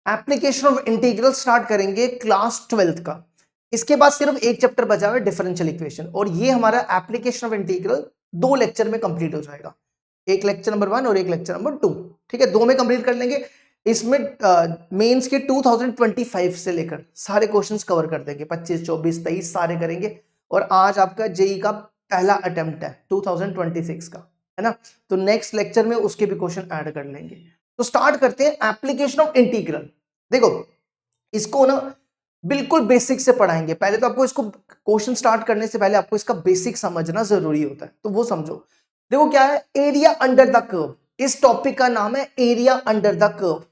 Application of integral start करेंगे class 12th का। इसके बाद सिर्फ एक चैप्टर बचा हुआ है डिफरेंशियल इक्वेशन, और ये हमारा एप्लीकेशन ऑफ इंटीग्रल 2 लेक्चर में कंप्लीट हो जाएगा। एक लेक्चर नंबर 1 और एक लेक्चर नंबर 2, ठीक है, 2 में कंप्लीट कर लेंगे। इसमें मेंस के 2025 से लेकर सारे क्वेश्चंस कवर कर देंगे, 25, 24, 23 सारे करेंगे। और आज आपका जेई का पहला अटेम्प्ट है 2026 का, है ना, तो नेक्स्ट लेक्चर में उसके भी क्वेश्चन ऐड कर लेंगे। तो स्टार्ट करते हैं एप्लीकेशन ऑफ इंटीग्रल। देखो इसको ना बिल्कुल बेसिक से पढ़ाएंगे। पहले तो आपको इसको क्वेश्चन स्टार्ट करने से पहले आपको इसका बेसिक समझना जरूरी होता है, तो वो समझो। देखो क्या है एरिया अंडर द कर्व, इस टॉपिक का नाम है एरिया अंडर द कर्व।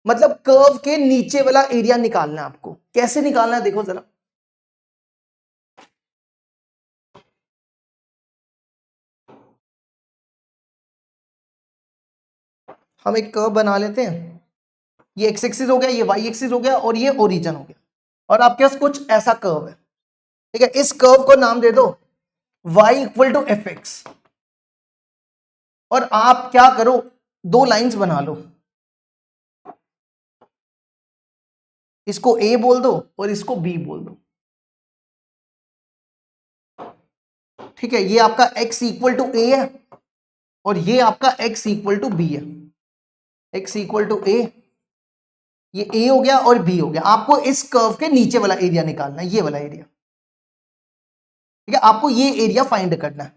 मतलब कर्व के नीचे वाला एरिया निकालना है आपको। कैसे निकालना है देखो जरा। हम एक कर्व बना लेते हैं, ये एक्स एक्सिस हो गया, ये वाई एक्सिस हो गया, और ये ओरिजिन हो गया, और आपके पास कुछ ऐसा कर्व है, ठीक है। इस कर्व को नाम दे दो y equal to f x, और आप क्या करो, दो लाइंस बना लो, इसको a बोल दो और इसको b बोल दो, ठीक है। ये आपका x इक्वल टू a है और ये आपका x इक्वल टू b है। x इक्वल टू a, ये a हो गया और b हो गया। आपको इस कर्व के नीचे वाला एरिया निकालना है, ये वाला एरिया, ठीक है। आपको ये एरिया फाइंड करना है।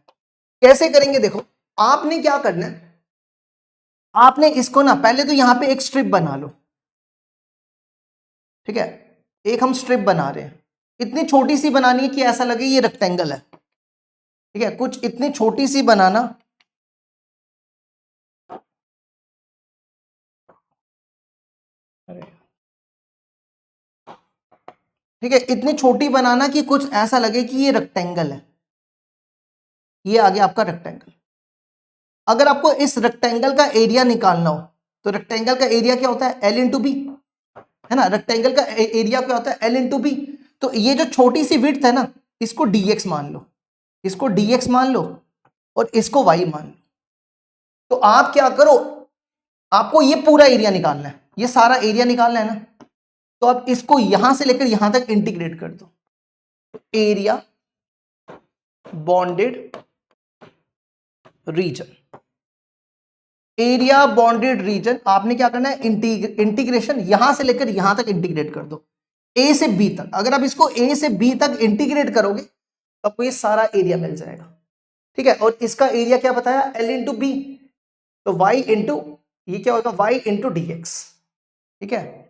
कैसे करेंगे देखो, आपने क्या करना है, आपने इसको ना पहले तो यहां पे एक स्ट्रिप बना लो, ठीक है। एक हम स्ट्रिप बना रहे हैं, इतनी छोटी सी बनानी है कि ऐसा लगे ये रेक्टेंगल है, ठीक है। कुछ इतनी छोटी सी बनाना, ठीक है, इतनी छोटी बनाना कि कुछ ऐसा लगे कि ये रेक्टेंगल है। ये आ गया आपका रेक्टेंगल। अगर आपको इस रेक्टेंगल का एरिया निकालना हो तो रेक्टेंगल का एरिया क्या होता है, एल इंटू बी, है ना। रेक्टेंगल का एरिया क्या होता है, एल इंटू बी। तो ये जो छोटी सी विड्थ है ना, इसको dx मान लो, इसको dx मान लो, और इसको y मान लो। तो आप क्या करो, आपको ये पूरा एरिया निकालना है, ये सारा एरिया निकालना है ना। तो आप इसको यहां से लेकर यहां तक इंटीग्रेट कर दो। Area bounded region, area bounded region, आपने क्या करना है, इंटीग्रेशन यहां से लेकर यहां तक इंटीग्रेट कर दो, ए से बी तक। अगर आप इसको ए से बी तक इंटीग्रेट करोगे तो आपको ये सारा एरिया मिल जाएगा, ठीक है। और इसका एरिया क्या बताया, एल इंटू बी, तो y इंटू, ये क्या होगा, y इंटू डी एक्स, ठीक है।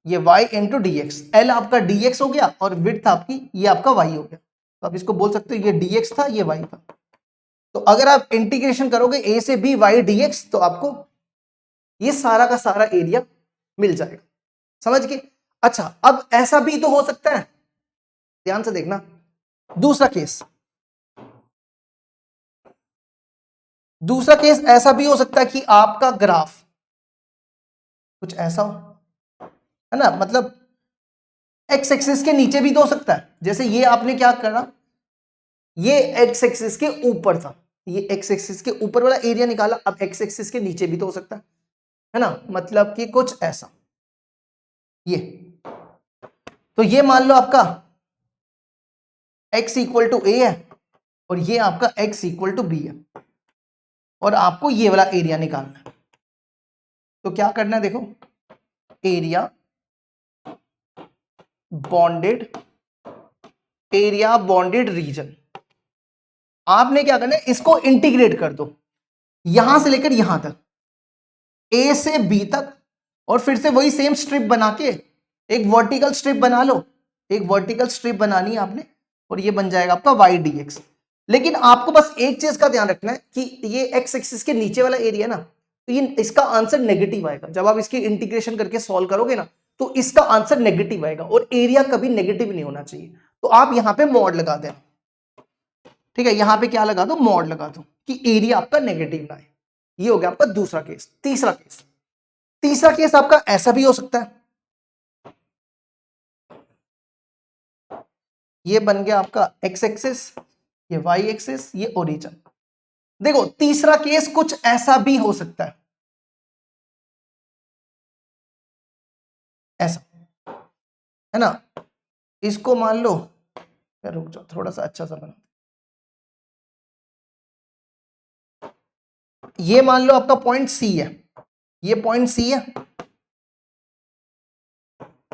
ये y into D x, L आपका dx हो गया और विड्थ आपकी ये आपका y हो गया। तो आप इसको बोल सकते हो ये dx था, ये y था। तो अगर आप इंटीग्रेशन करोगे a से b y dx तो आपको ये सारा का सारा एरिया मिल जाएगा, समझ के। अच्छा, अब ऐसा भी तो हो सकता है, ध्यान से देखना। दूसरा केस, दूसरा केस ऐसा भी हो सकता है कि आपका ग्राफ कुछ ऐसा हो, है ना। मतलब एक्स एक्सिस के नीचे भी तो हो सकता है। जैसे ये आपने क्या करा, ये एक्स एक्सिस के ऊपर था, ये एक्स एक्सिस के ऊपर वाला एरिया निकाला। अब एक्स एक्सिस के नीचे भी तो हो सकता है ना। मतलब कि कुछ ऐसा, ये, तो ये मान लो आपका x इक्वल टू ए है और ये आपका x इक्वल टू बी है, और आपको ये वाला एरिया निकालना है। तो क्या करना है देखो, area bounded, area bounded region, आपने क्या करना है, इसको इंटीग्रेट कर दो यहां से लेकर यहां तक, ए से बी तक, और फिर से वही सेम स्ट्रिप बना के एक वर्टिकल स्ट्रिप बना लो। एक वर्टिकल स्ट्रिप बनानी है आपने, और ये बन जाएगा आपका वाई डी एक्स। लेकिन आपको बस एक चीज का ध्यान रखना है कि ये एक्स एक्सिस के नीचे वाला एरिया ना, तो ये इसका आंसर नेगेटिव आएगा। जब आप इसकी इंटीग्रेशन करके सॉल्व करोगे ना, तो इसका आंसर नेगेटिव आएगा, और एरिया कभी नेगेटिव नहीं होना चाहिए। तो आप यहां पे मॉड लगा देना, ठीक है। यहां पे क्या लगा दो, मॉड लगा दो, कि एरिया आपका नेगेटिव ना आए। ये हो गया आपका दूसरा केस। तीसरा केस, तीसरा केस आपका ऐसा भी हो सकता है, ये बन गया आपका एक्स एक्सिस, ये वाई एक्सिस, ये ओरिजिन। देखो तीसरा केस कुछ ऐसा भी हो सकता है, ऐसा, है ना। इसको मान लो, रुक जाओ थोड़ा सा अच्छा सा बना, ये मान लो आपका पॉइंट सी है, ये पॉइंट सी है,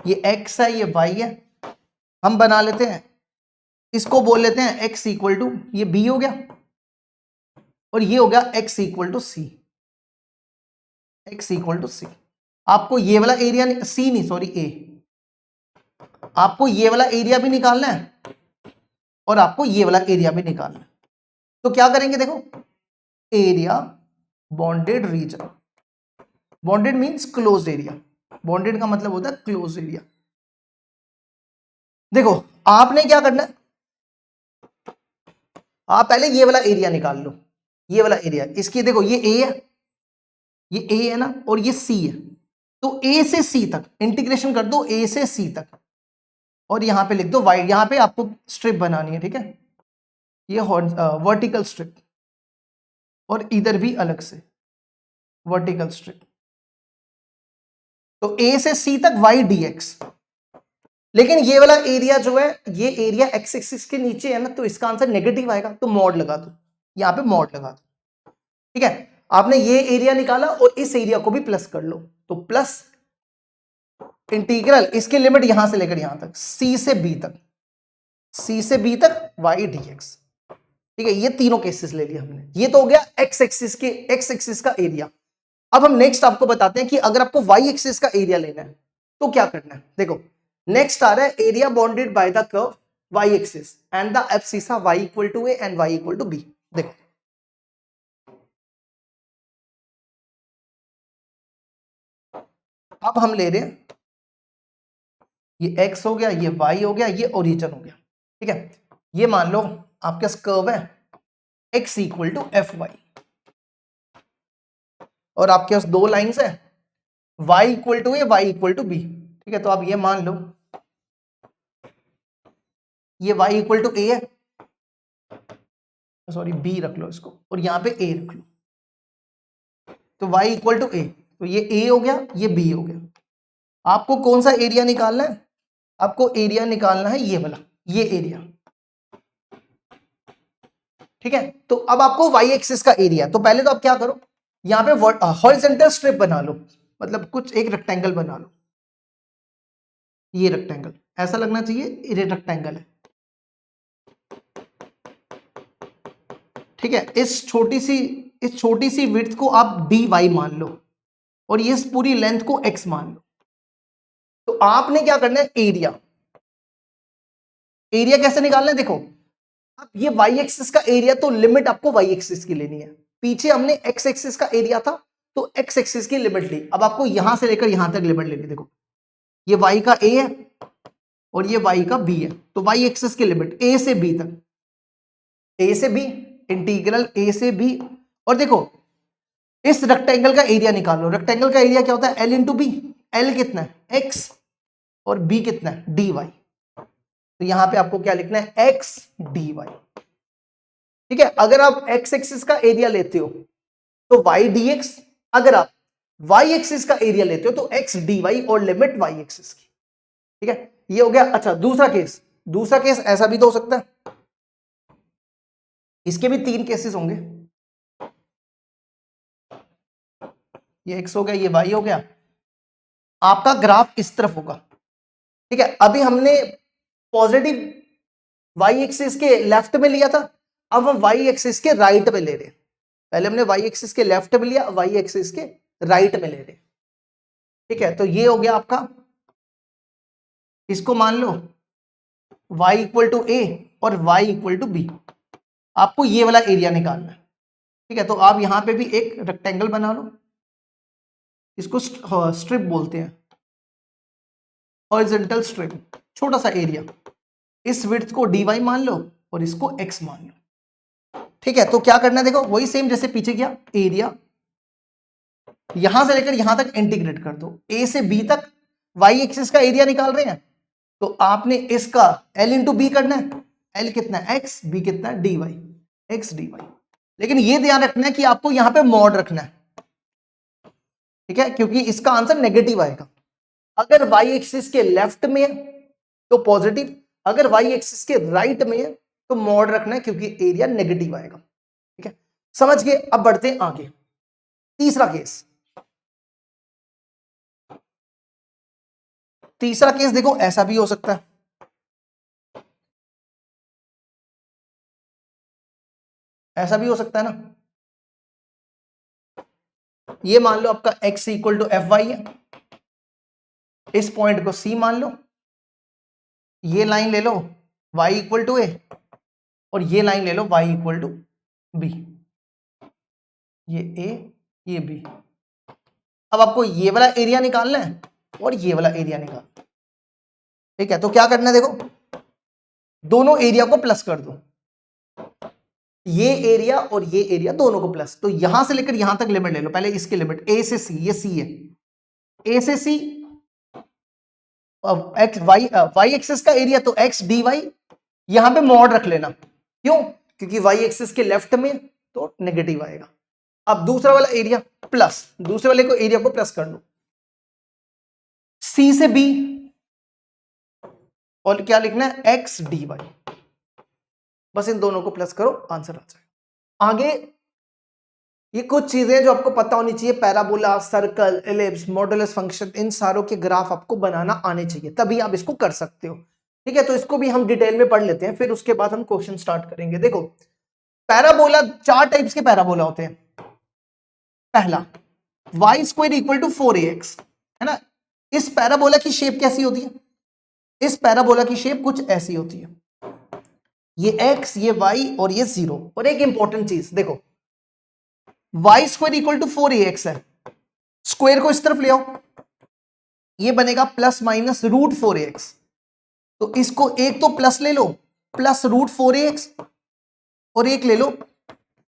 ये एक्स है, ये वाई है। हम बना लेते हैं, इसको बोल लेते हैं एक्स इक्वल टू, ये बी हो गया, और ये हो गया x equal to c, x equal to c. आपको ये वाला एरिया, सी नहीं सॉरी ए, आपको ये वाला एरिया भी निकालना है और आपको ये वाला एरिया भी निकालना है। तो क्या करेंगे देखो, area bounded region, bounded means closed area, bounded का मतलब होता है क्लोज एरिया। देखो आपने क्या करना है, आप पहले ये वाला एरिया निकाल लो, ये वाला एरिया, इसकी देखो ये ए है, ये ए है ना, और ये सी है, तो ए से सी तक इंटीग्रेशन कर दो, ए से सी तक, और यहां पे लिख दो वाई, यहां पे आपको स्ट्रिप बनानी है, ठीक है, ये वर्टिकल स्ट्रिप, और इधर भी अलग से वर्टिकल स्ट्रिप, तो ए से सी तक वाई डी एक्स। लेकिन ये वाला एरिया जो है, ये एरिया एक्स एक्सिस के नीचे है ना, तो इसका आंसर नेगेटिव आएगा, तो मॉड लगा दो, यहां पे मॉड लगा दो, ठीक है। आपने ये एरिया निकाला और इस एरिया को भी प्लस कर लो, तो प्लस इंटीग्रल, इसकी लिमिट यहां से लेकर यहां तक, सी से बी तक, सी से बी तक वाई डी एक्स, ठीक है। ये तीनों केसेस ले लिया हमने, ये तो हो गया एक्स एक्सिस के, एक्स एक्सिस का एरिया। अब हम नेक्स्ट आपको बताते हैं कि अगर आपको वाई एक्सिस का एरिया लेना है तो क्या करना है। देखो नेक्स्ट आ रहा है area bounded by the curve y axis and the abscissa y equal to a and y equal to b. देखो अब हम ले रहे हैं, ये x हो गया, ये y हो गया, ये ओरिजिन हो गया, ठीक है। ये मान लो आपके पास कर्व है x equal to f y, और आपके पास दो लाइंस है y equal to a, y equal to b, ठीक है। तो आप ये मान लो ये y इक्वल टू ए है, सॉरी b रख लो इसको, और यहां पे a रख लो, तो y इक्वल टू ए, तो ये a हो गया, ये b हो गया। आपको कौन सा एरिया निकालना है, आपको एरिया निकालना है ये वाला, ये एरिया, ठीक है। तो अब आपको वाई एक्सिस का एरिया, तो पहले तो आप क्या करो, यहां पे हॉरिजॉन्टल स्ट्रिप बना लो, मतलब कुछ एक रेक्टेंगल बना लो, ये रेक्टेंगल ऐसा लगना चाहिए, ये रेक्टेंगल है, ठीक है। इस छोटी सी विड्थ को आप डी वाई मान लो, और ये इस पूरी लेंथ को एक्स मान लो। तो आपने क्या करना है, एरिया, एरिया कैसे निकालना है, देखो अब ये वाई एक्सिस का एरिया, तो लिमिट आपको वाई एक्सिस की लेनी है, पीछे हमने एक्स एक्सिस का एरिया था, तो एक्स एक्सिस की लिमिट ली, अब आपको यहां से लेकर यहां तक लिमिट लेनी। देखो ये y का a है और ये y का b है, तो y एक्सिस की लिमिट a से b तक, a से b, इंटीग्रल a से b। और देखो इस रेक्टेंगल का एरिया निकालो, रेक्टेंगल का एरिया क्या होता है, l इंटू बी, l कितना है x, और b कितना है dy, तो यहां पे आपको क्या लिखना है x dy, ठीक है। अगर आप x एक्सिस का एरिया लेते हो तो y dx, अगर आप y एक्सिस का एरिया लेते हो तो x dy, और लिमिट y एक्सिस की, ठीक है। ये हो गया। अच्छा दूसरा केस ऐसा भी तो हो सकता है, इसके भी तीन केसेस होंगे, ये x हो गया, ये y हो गया, आपका ग्राफ इस तरफ होगा, ठीक है। अभी हमने पॉजिटिव y एक्सिस के लेफ्ट में लिया था, अब हम y एक्सिस के राइट में ले रहे हैं, पहले हमने y एक्सिस के लेफ्ट में लिया, y एक्सिस के राइट में ले रहे हैं, ठीक है। तो ये हो गया आपका, इसको मान लो y इक्वल टू ए और y इक्वल टू बी, आपको ये वाला एरिया निकालना है, ठीक है। तो आप यहां पे भी एक रेक्टेंगल बना लो, इसको स्ट्रिप बोलते हैं, हॉरिजॉन्टल स्ट्रिप, छोटा सा एरिया, इस विड्थ को dy मान लो और इसको x मान लो, ठीक है। तो क्या करना है, देखो वही सेम जैसे पीछे किया, एरिया यहां से लेकर यहां तक इंटीग्रेट कर दो, a से b तक y एक्सिस का एरिया निकाल रहे हैं, तो आपने इसका l इंटू बी करना है, l कितना है x, b कितना है dy, x dy। लेकिन ये ध्यान रखना है कि आपको यहां पे मॉड रखना है, ठीक है, क्योंकि इसका आंसर नेगेटिव आएगा। अगर वाई एक्सिस के लेफ्ट में है तो पॉजिटिव, अगर वाई एक्सिस के राइट में है तो मॉड रखना है क्योंकि एरिया नेगेटिव आएगा। ठीक है, समझ गए। अब बढ़ते हैं आगे, तीसरा केस। तीसरा केस देखो, ऐसा भी हो सकता है, ऐसा भी हो सकता है ना। ये मान लो आपका x equal to f y है, इस पॉइंट को C मान लो, ये लाइन ले लो y इक्वल टू ए, और ये लाइन ले लो y इक्वल टू बी, ये a ये b। अब आपको ये वाला एरिया निकालना है और ये वाला एरिया निकालना है। ठीक है, तो क्या करना है, देखो दोनों एरिया को प्लस कर दो, ये एरिया और ये एरिया दोनों को प्लस। तो यहां से लेकर यहां तक लिमिट ले लो, पहले इसकी लिमिट a से c, ये c है, a से c, एक्स वाई एक्सिस का एरिया तो x dy, यहां पे मॉड रख लेना, क्यों, क्योंकि वाई एक्सिस के लेफ्ट में तो नेगेटिव आएगा। अब दूसरा वाला एरिया प्लस, दूसरे वाले को एरिया को प्लस कर लो, C से B, और क्या लिखना है, x dy, बस इन दोनों को प्लस करो, आंसर आ जाएगा। आगे ये कुछ चीजें जो आपको पता होनी चाहिए, parabola, circle, ellipse, modulus function, इन सारों के ग्राफ आपको बनाना आने चाहिए, तभी आप इसको कर सकते हो। ठीक है, तो इसको भी हम डिटेल में पढ़ लेते हैं, फिर उसके बाद हम क्वेश्चन स्टार्ट करेंगे। देखो पैराबोला, चार टाइप्स के पैराबोला होते हैं। पहला Y square equal to 4ax, है ना। इस पैराबोला की शेप कैसी होती है, इस पैराबोला की शेप कुछ ऐसी होती है, ये x, ये y और ये 0। और एक इंपॉर्टेंट चीज देखो, Y square equal to 4ax है, स्क्वायर को इस तरफ ले आओ, ये बनेगा प्लस माइनस रूट 4ax। तो इसको एक तो प्लस ले लो, प्लस रूट 4ax, और एक ले लो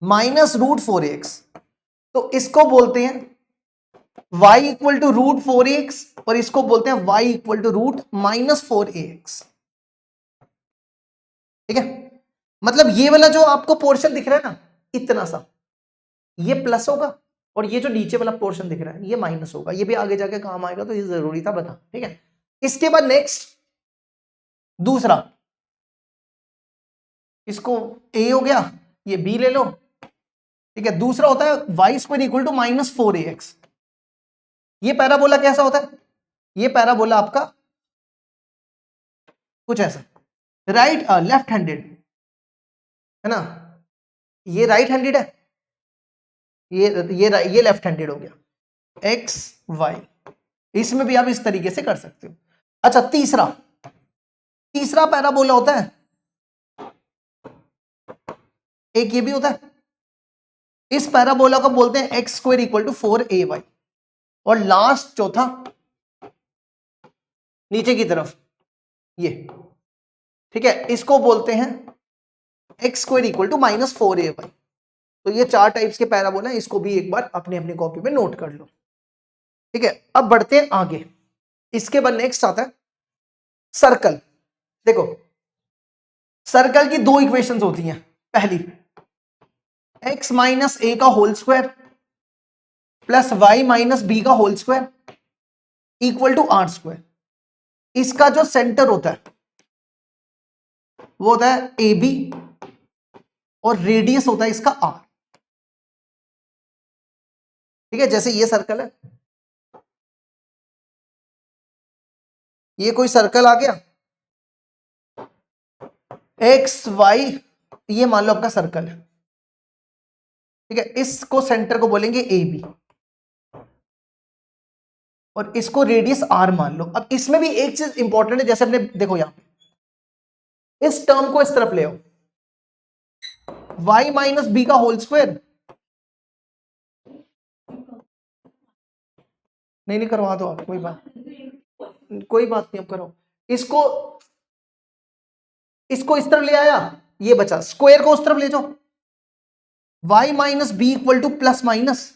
माइनस रूट 4ax। तो इसको बोलते हैं y equal to root 4ax, और इसको बोलते हैं y equal to root minus 4ax। ठीक है, मतलब ये वाला जो आपको पोर्शन दिख रहा है ना, इतना सा, ये प्लस होगा, और ये जो नीचे वाला पोर्शन दिख रहा है ये माइनस होगा। ये भी आगे जाके काम आएगा, तो ये जरूरी था बता। ठीक है, इसके बाद नेक्स्ट दूसरा, इसको a हो गया, ये b ले लो। ठीक है, दूसरा होता है y square equal to minus 4ax। ये पैराबोला कैसा होता है, ये पैराबोला आपका कुछ ऐसा, राइट लेफ्ट हैंडेड, है ना, ये राइट हैंडेड है, ये लेफ्ट हैंडेड हो गया, एक्स वाई। इसमें भी आप इस तरीके से कर सकते हो। अच्छा, तीसरा, तीसरा पैराबोला होता है, एक ये भी होता है, इस पैराबोला को बोलते हैं x square equal to 4ay। और लास्ट चौथा नीचे की तरफ ये, ठीक है, इसको बोलते हैं x square equal to minus 4ay। तो ये चार टाइप्स के पैराबोला हैं, इसको भी एक बार अपनी अपनी कॉपी में नोट कर लो। ठीक है, अब बढ़ते हैं आगे। इसके बाद नेक्स्ट आता है सर्कल। देखो सर्कल की दो इक्वेशंस होती हैं, पहली x माइनस ए का whole square plus y minus b का whole square equal to r square. इसका जो सेंटर होता है वो होता है ए बी, और रेडियस होता है इसका आर। ठीक है, जैसे ये सर्कल है, ये कोई सर्कल आ गया, एक्स वाई, ये मान लो आपका सर्कल है। ठीक है, इसको सेंटर को बोलेंगे ए बी, और इसको रेडियस आर मान लो। अब इसमें भी एक चीज इंपॉर्टेंट है, जैसे अपने देखो यहां पे इस टर्म को इस तरफ ले आओ, y माइनस बी का होल स्क्वायर, नहीं करवा दो आप, कोई बात नहीं, आप करो। इसको इसको इस तरफ ले आया, ये बचा, स्क्वायर को उस तरफ ले जाओ, y minus b equal to plus minus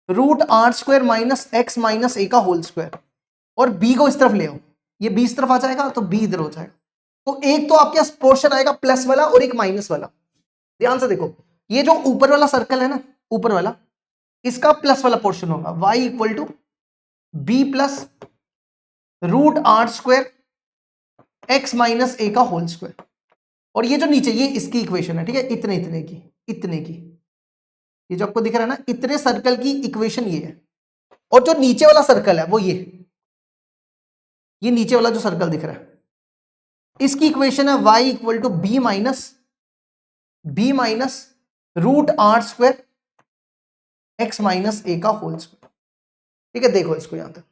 root r square minus x minus a का होल स्क्वायर, और b को इस तरफ ले आओ, ये b इस तरफ आ जाएगा तो b इधर हो जाएगा। तो एक तो आपके पोर्शन आएगा प्लस वाला और एक माइनस वाला। ध्यान से देखो, ये जो ऊपर वाला सर्कल है ना, ऊपर वाला, इसका प्लस वाला पोर्शन होगा y equal to b plus root r square x minus a का होल स्क्वायर। और ये जो नीचे ये इसकी इक्वेशन है, ठीक है, इतने इतने की ये जो आपको दिख रहा है ना, इतने सर्कल की इक्वेशन ये है। और जो नीचे वाला सर्कल है वो ये नीचे वाला जो सर्कल दिख रहा है इसकी इक्वेशन है y equal to b minus root r square x minus a का होल स्क्वायर। ठीक है, देखो इसको यहां तक,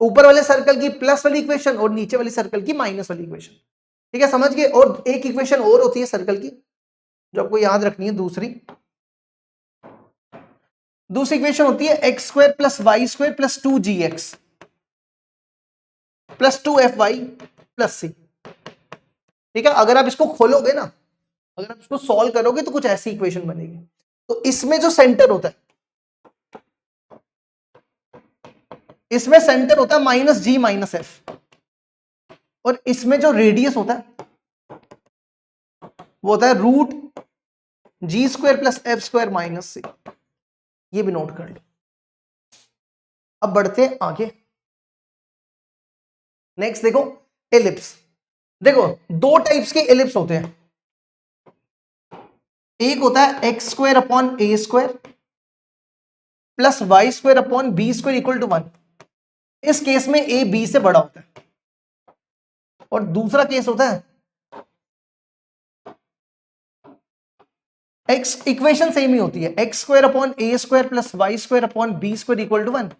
ऊपर वाले सर्कल की प्लस वाली इक्वेशन और नीचे वाली सर्कल की माइनस वाली इक्वेशन। ठीक है, समझ गए। और एक इक्वेशन और होती है सर्कल की जो आपको याद रखनी है, दूसरी इक्वेशन होती है x square plus y square plus 2gx plus 2fy plus c। ठीक है, अगर आप इसको खोलोगे ना, अगर आप इसको सॉल्व करोगे तो कुछ ऐसी इक्वेशन बनेगी। तो इसमें जो सेंटर होता है, इसमें सेंटर होता है माइनस जी माइनस एफ, और इसमें जो रेडियस होता है वो होता है root g square plus f square minus c. ये भी नोट कर लो। अब बढ़ते हैं आगे। नेक्स्ट देखो, एलिप्स। देखो दो टाइप्स के एलिप्स होते हैं, एक होता है x square upon a square plus y square upon b square equal to 1। इस केस में ए बी से बड़ा होता है। और दूसरा केस होता है एक्स, इक्वेशन सेम ही होती है, x square upon a square plus y square upon b square equal to 1।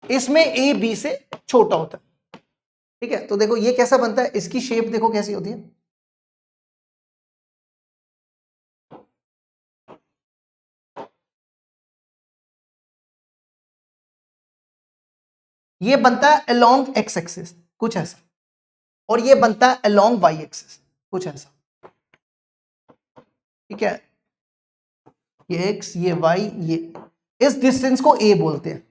इसमें ए बी से छोटा होता है। ठीक है, तो देखो ये कैसा बनता है, इसकी शेप देखो कैसी होती है। ये बनता है अलोंग एक्स एक्सिस कुछ ऐसा, और ये बनता है अलोंग वाई एक्सिस कुछ ऐसा। ठीक है, ये एक्स, ये वाई, ये इस डिस्टेंस को ए बोलते हैं।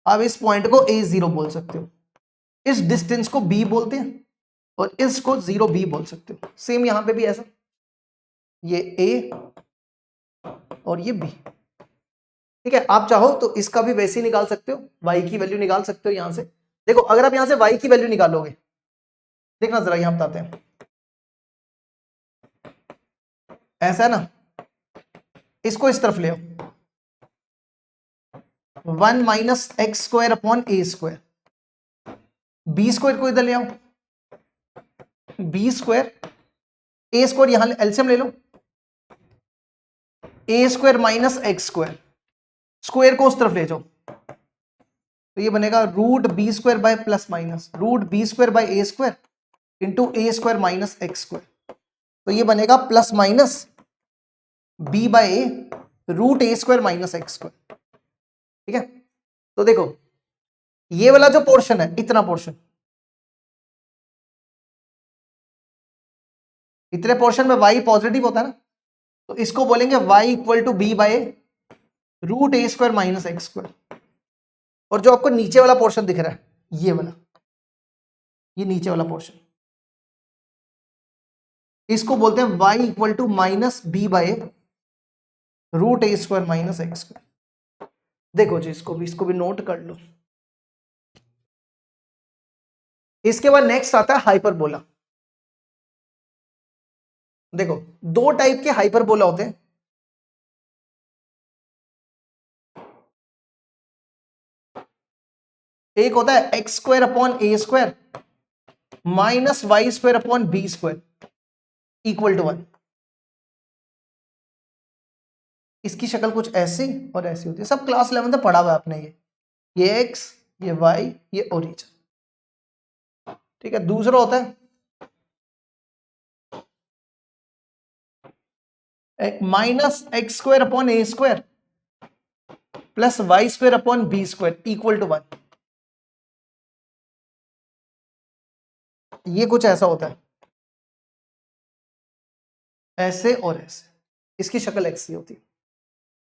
आप इस पॉइंट को a0 बोल सकते हो, इस डिस्टेंस को b बोलते हैं, और इसको 0b बोल सकते हो। सेम यहां पे भी ऐसा, ये a और ये b। ठीक है, आप चाहो तो इसका भी वैसे ही निकाल सकते हो, y की वैल्यू निकाल सकते हो यहां से। देखो अगर आप यहां से y की वैल्यू निकालोगे, देखना जरा यहां बताते हैं, ऐसा है ना, इसको इस तरफ ले आओ, 1 minus x square upon a square, b square को इधर ले आओ, बी स्क्वायर, ए स्क्वायर यहां एलसीएम ले लो, a square minus x square, square को उस तरफ ले जाओ, तो ये बनेगा root b square by plus minus root b square by a square into a square minus x square. तो ये बनेगा plus minus b by a root a square minus x square. ठीक है, तो देखो ये वाला जो पोर्शन है, इतना पोर्शन, इतने पोर्शन में y पॉजिटिव होता है ना, तो इसको बोलेंगे y equal to b by root a square minus x square. और जो आपको नीचे वाला पोर्शन दिख रहा है, ये वाला, ये नीचे वाला पोर्शन, इसको बोलते हैं y equal to minus b by root a square minus x square. देखो जी, इसको भी नोट कर लो। इसके बाद नेक्स्ट आता है हाइपरबोला। देखो दो टाइप के हाइपरबोला होते हैं, एक होता है x square upon a square minus y square upon b square equal to 1। इसकी शक्ल कुछ ऐसी और ऐसी होती है, सब क्लास 11 में पढ़ा हुआ है आपने, ये एक्स, ये वाई, ये ओरिजिन। ठीक है, दूसरा होता है minus x square upon a square plus y square upon b square equal to 1। ये कुछ ऐसा होता है, ऐसे और ऐसे, इसकी शक्ल ऐसी होती है।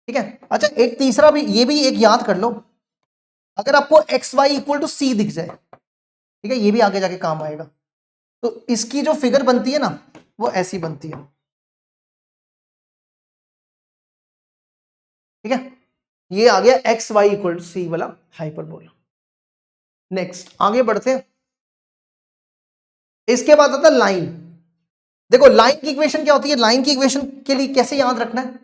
ठीक है, अच्छा एक तीसरा भी, ये भी एक याद कर लो, अगर आपको एक्स वाई इक्वल टू सी दिख जाए, ठीक है, ये भी आगे जाके काम आएगा, तो इसकी जो फिगर बनती है ना, वो ऐसी बनती है। ठीक है, ये आ गया एक्स वाई इक्वल टू सी वाला हाइपरबोला। नेक्स्ट आगे बढ़ते हैं। इसके बाद आता है लाइन। देखो लाइन की इक्वेशन क्या होती है, लाइन की इक्वेशन के लिए कैसे याद रखना है,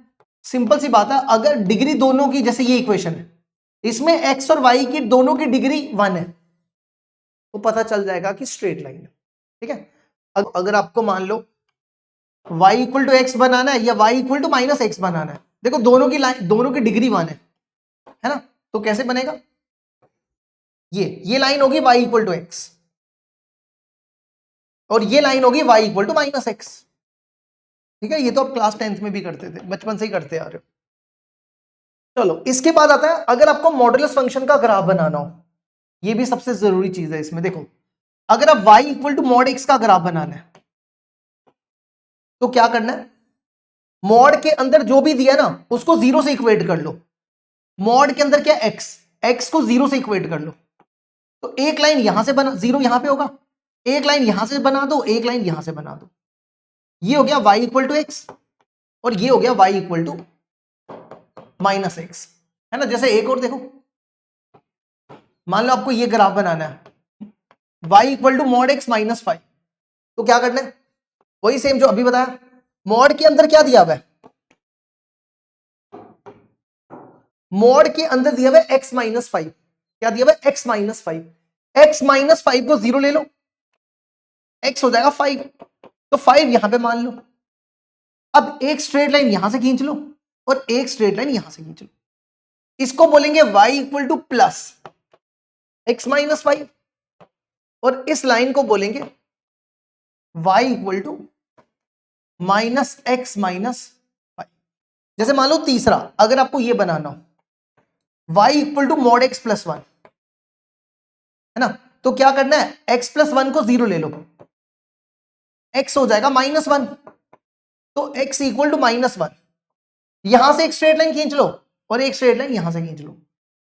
सिंपल सी बात है, अगर डिग्री दोनों की, जैसे ये इक्वेशन है, इसमें एक्स और वाई की दोनों की डिग्री 1 है, तो पता चल जाएगा कि स्ट्रेट लाइन है। ठीक है, अगर आपको मान लो y इक्वल टू एक्स बनाना है या y equal to minus x बनाना है, देखो दोनों की लाइन, दोनों की डिग्री 1 है ना, तो कैसे बनेगा, ये लाइन होगी y इक्वल टू एक्स और ये लाइन होगी y equal to minus x. ठीक है, ये तो आप क्लास 10th में भी करते थे, बचपन से ही करते आ रहे हो। चलो इसके बाद आता है, अगर आपको मॉडुलस फंक्शन का ग्राफ बनाना हो, ये भी सबसे जरूरी चीज है इसमें। देखो अगर आप y equal to mod x का ग्राफ बनाना है तो क्या करना है, मॉड के अंदर जो भी दिया ना उसको 0 से इक्वेट कर लो। मॉड के अंदर क्या एक्स को 0 से इक्वेट कर लो, तो एक लाइन यहां से बना, 0 यहां पे होगा, एक लाइन यहां से बना दो, एक लाइन यहां से बना दो, ये हो गया y इक्वल टू एक्स और ये हो गया y equal to minus x, है ना। जैसे एक और देखो, मान लो आपको ये ग्राफ बनाना है y equal to mod x minus 5, तो क्या करना है, वही सेम जो अभी बताया, मॉड के अंदर क्या दिया हुआ है, मॉड के अंदर दिया हुआ है x माइनस 5, क्या दिया हुआ है x माइनस 5, x माइनस 5 को 0 ले लो, x हो जाएगा 5, तो 5 यहां पे मान लो। अब एक स्ट्रेट लाइन यहां से खींच लो और एक स्ट्रेट लाइन यहां से खींच लो, इसको बोलेंगे y equal to plus x minus 5 और इस लाइन को बोलेंगे y equal to minus x minus 5। जैसे मान लो तीसरा, अगर आपको ये बनाना हो y equal to mod x plus 1, है ना, तो क्या करना है, x प्लस 1 को 0 ले लो, x हो जाएगा माइनस 1, तो x इक्वल टू माइनस 1, यहां से एक स्ट्रेट लाइन खींच लो और एक स्ट्रेट लाइन यहां से खींच लो,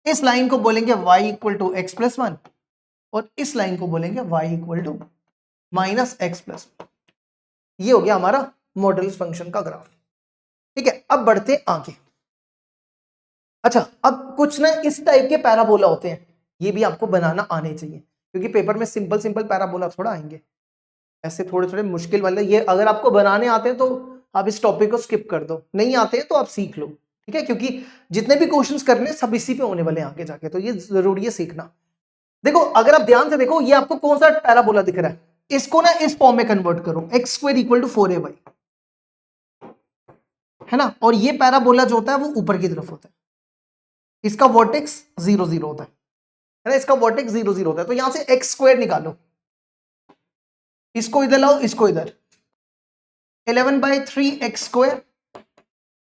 इस लाइन को बोलेंगे y equal to x plus 1 और इस लाइन को बोलेंगे y equal to minus x plus. ये हो गया हमारा मॉडुलस फंक्शन का ग्राफ। ठीक है, अब बढ़ते आगे। अच्छा, अब कुछ ना इस टाइप के पैराबोला होते हैं, ये भी आपको बनाना आने चाहिए, क्योंकि पेपर में सिंपल सिंपल पैराबोला थोड़ा आएंगे, ऐसे थोड़े थोड़े मुश्किल वाले, ये अगर आपको बनाने आते हैं तो आप इस टॉपिक को स्किप कर दो, नहीं आते हैं तो आप सीख लो। ठीक है, क्योंकि जितने भी क्वेश्चंस करने सब इसी पे होने वाले हैं आगे जाके, तो ये जरूरी है सीखना। देखो अगर आप ध्यान से देखो, ये आपको कौन सा पैराबोला दिख रहा है, इसको ना इस फॉर्म में कन्वर्ट करो, x square equal to 4ay, है ना, और ये पैराबोला जो होता है वो ऊपर की तरफ होता है, इसका वर्टेक्स 0 0 होता है ना, इसका वर्टेक्स 0 0 होता है, तो यहां से एक्स स्क्वायर निकालो, इसको इधर लाओ, इसको इधर, 11/3 x square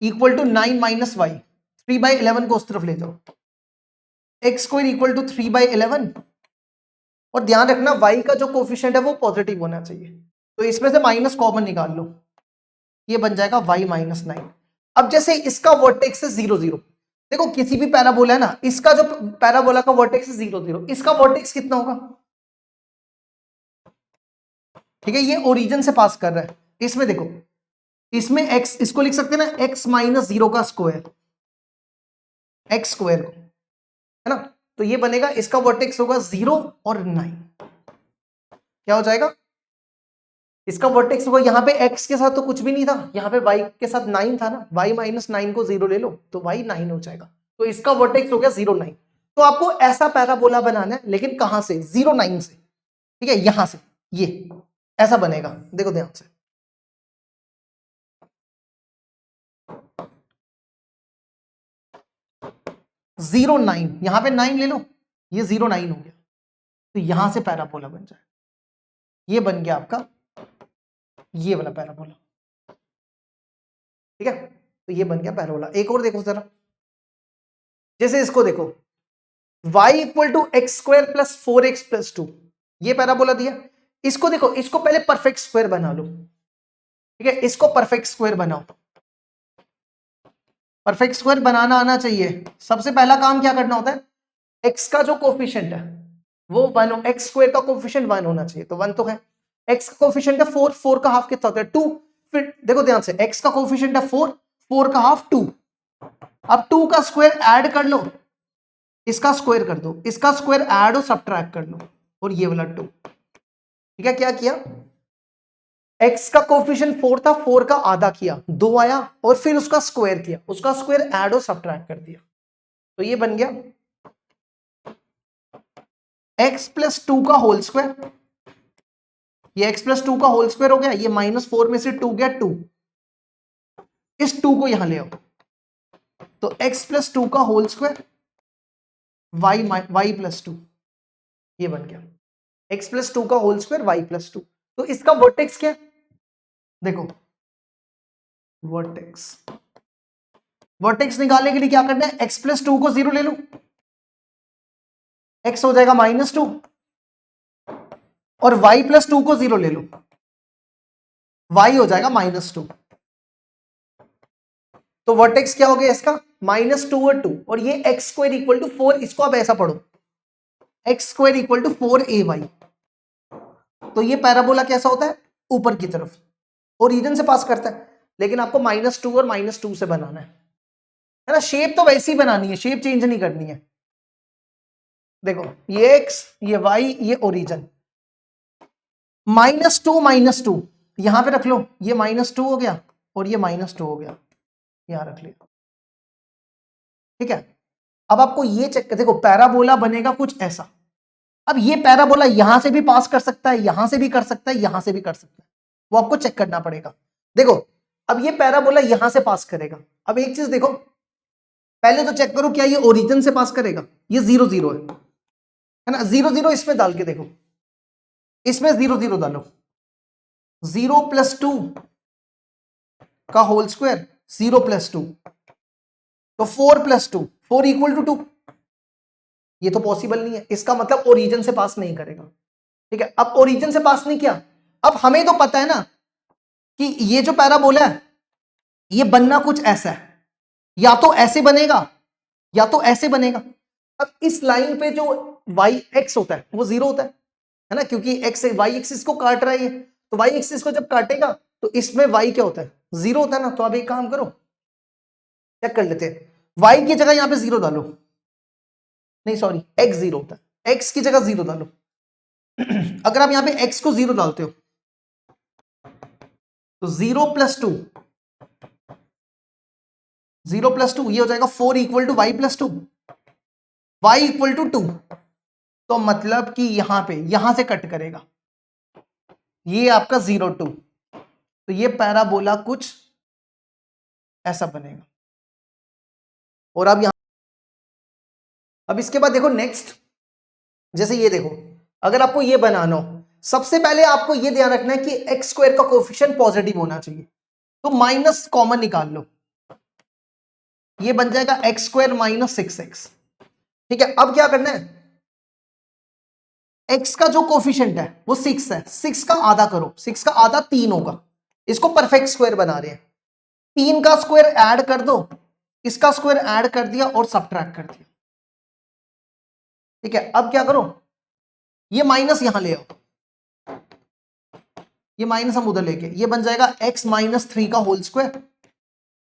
equal to 9 minus y, 3/11 को उस तरफ ले जाओ, एक्स स्क्वायर इक्वल टू 3/11, और ध्यान रखना y का जो कोफिशिएंट है वो पॉजिटिव होना चाहिए, तो इसमें से माइनस कॉमन निकाल लो, ये बन जाएगा y माइनस 9। अब जैसे इसका वर्टेक्स है 0 0, देखो किसी भी पैराबोला है ना, इसका जो पैराबोला का वर्टेक्स है 0 0, इसका वर्टेक्स कितना होगा, ठीक है, ये ओरिजिन से पास कर रहा है, इसमें देखो, इसमें x, इसको लिख सकते हैं ना x माइनस 0 का स्क्वायर, एक्स स्क्वायर को, है ना, तो ये बनेगा, इसका वर्टेक्स होगा 0 और 9, क्या हो जाएगा, इसका वर्टेक्स होगा, यहां पे x के साथ तो कुछ भी नहीं था, यहां पे y के साथ 9 था ना, y माइनस 9 को 0 ले लो तो y 9 हो जाएगा, तो इसका वर्टेक्स हो गया 0 9। तो आपको ऐसा पैराबोला बनाना है, लेकिन कहां से, 0 9 से, ठीक है, यहां से ये ऐसा बनेगा, देखो ध्यान से, जीरो 9, यहां पे 9 ले लो, ये 0 9 हो गया, तो यहां से पैराबोला बन जाए, ये बन गया आपका ये वाला पैराबोला। ठीक है, तो ये बन गया पैराबोला। एक और देखो जरा, जैसे इसको देखो, y equal to x square plus 4x plus 2, ये पैराबोला दिया, इसको देखो, इसको पहले परफेक्ट स्क्वायर बना लो, ठीक है, इसको परफेक्ट स्क्वायर बनाओ, परफेक्ट स्क्वायर बनाना आना चाहिए। सबसे पहला काम क्या करना होता है, x का जो कोफिशिएंट है वो 1 हो, एक्स स्क्वायर का कोफिशिएंट 1 होना चाहिए, तो 1 तो है, x का कोफिशिएंट है 4, 4 का हाफ कितना होता है 2, फिर देखो ध्यान से, x का कोफिशिएंट है 4, 4 का हाफ 2, अब 2 का स्क्वायर ऐड कर लो, इसका स्क्वायर कर दो, इसका स्क्वायर ऐड और सब्ट्रैक्ट कर लो, और ये वाला 2। ठीक है, क्या किया, x का कोफिशिएंट 4 था, 4 का आधा किया, 2 आया, और फिर उसका स्क्वायर किया, उसका स्क्वायर ऐड और सब्ट्रैक्ट कर दिया, तो ये बन गया x प्लस 2 का होल स्क्वायर। ये x प्लस 2 का होल स्क्वायर हो गया, ये -4 में से 2 गया 2, इस 2 को यहां ले आओ, तो x प्लस 2 का होल स्क्वायर y प्लस 2, ये बन गया x प्लस 2 का होल स्क्वायर y प्लस 2। तो इसका वर्टेक्स क्या है, देखो वर्टेक्स निकालने के लिए क्या करना है, x प्लस 2 को 0 ले लो, x हो जाएगा -2, और y प्लस 2 को 0 ले लो, y हो जाएगा -2। तो वर्टेक्स क्या हो गया इसका, -2 और 2, और ये x स्क्वायर इक्वल टू 4, इसको आप ऐसा पढ़ो, x square equal to 4ay। तो ये पैराबोला कैसा होता है, ऊपर की तरफ, ओरिजिन से पास करता है, लेकिन आपको -2 और -2 से बनाना है ना, शेप तो वैसी ही बनानी है, शेप चेंज नहीं करनी है। देखो ये x, ये y, ये ओरिजिन, -2 यहां पे रख लो, ये -2 हो गया और ये -2 हो गया, यहां रख लिया। ठीक है, अब आपको ये चेक कर, देखो पैराबोला बनेगा कुछ ऐसा। अब ये पैराबोला यहां से भी पास कर सकता है, यहां से भी कर सकता है, यहां से भी कर सकता है, वो आपको चेक करना पड़ेगा। देखो अब ये पैराबोला यहां से पास करेगा। अब एक चीज देखो, पहले तो चेक करो क्या ये ओरिजिन से पास करेगा, ये 0 0 है ना, 0 0 इसमें डाल के देखो, इसमें 0 0 डालो, 0 + 2 का होल स्क्वायर, 0 + 2, तो 4 + 2, 4 = 2। ये तो पॉसिबल नहीं है, इसका मतलब ओरिजिन से पास नहीं करेगा। ठीक है, अब ओरिजिन से पास नहीं किया, अब हमें तो पता है ना कि ये जो पैराबोला है ये बनना कुछ ऐसा है, या तो ऐसे बनेगा या तो ऐसे बनेगा। अब इस लाइन पे जो वाई एक्स होता है वो 0 होता है ना, क्योंकि एक्स वाई एक्सिस को काट रहा है ये, तो वाई एक्सिस को जब काटेगा तो इसमें वाई क्या होता है, 0 होता है ना। तो अब एक काम करो, चेक कर लेते हैं, वाई की जगह यहां पे 0 डालो, नहीं सॉरी एक्स 0 होता है, एक्स की जगह 0 डालो। अगर आप यहां पे एक्स को 0 डालते हो तो 0 + 2, 0 + 2 ये हो जाएगा 4 = y + 2, y = 2। तो मतलब कि यहां पे यहां से कट करेगा, ये आपका 0 2, तो ये पैराबोला कुछ ऐसा बनेगा। और अब यहां, अब इसके बाद देखो नेक्स्ट, जैसे ये देखो, अगर आपको ये बनाना हो, सबसे पहले आपको ये ध्यान रखना है कि x² का कोएफिशिएंट पॉजिटिव होना चाहिए, तो माइनस कॉमन निकाल लो, ये बन जाएगा x² - 6x। ठीक है, अब क्या करना है, x का जो कोफिशिएंट है वो 6 है, 6 का आधा करो, 6 का आधा 3 होगा, इसको परफेक्ट स्क्वायर बना रहे हैं, 3 का स्क्वायर ऐड कर दो, इसका स्क्वायर ऐड कर दिया और सब्ट्रैक्ट कर दिया। ठीक है, अब क्या करो, ये माइनस यहां ले आओ, ये माइनस हम उधर लेके, ये बन जाएगा x - 3 का होल स्क्वायर,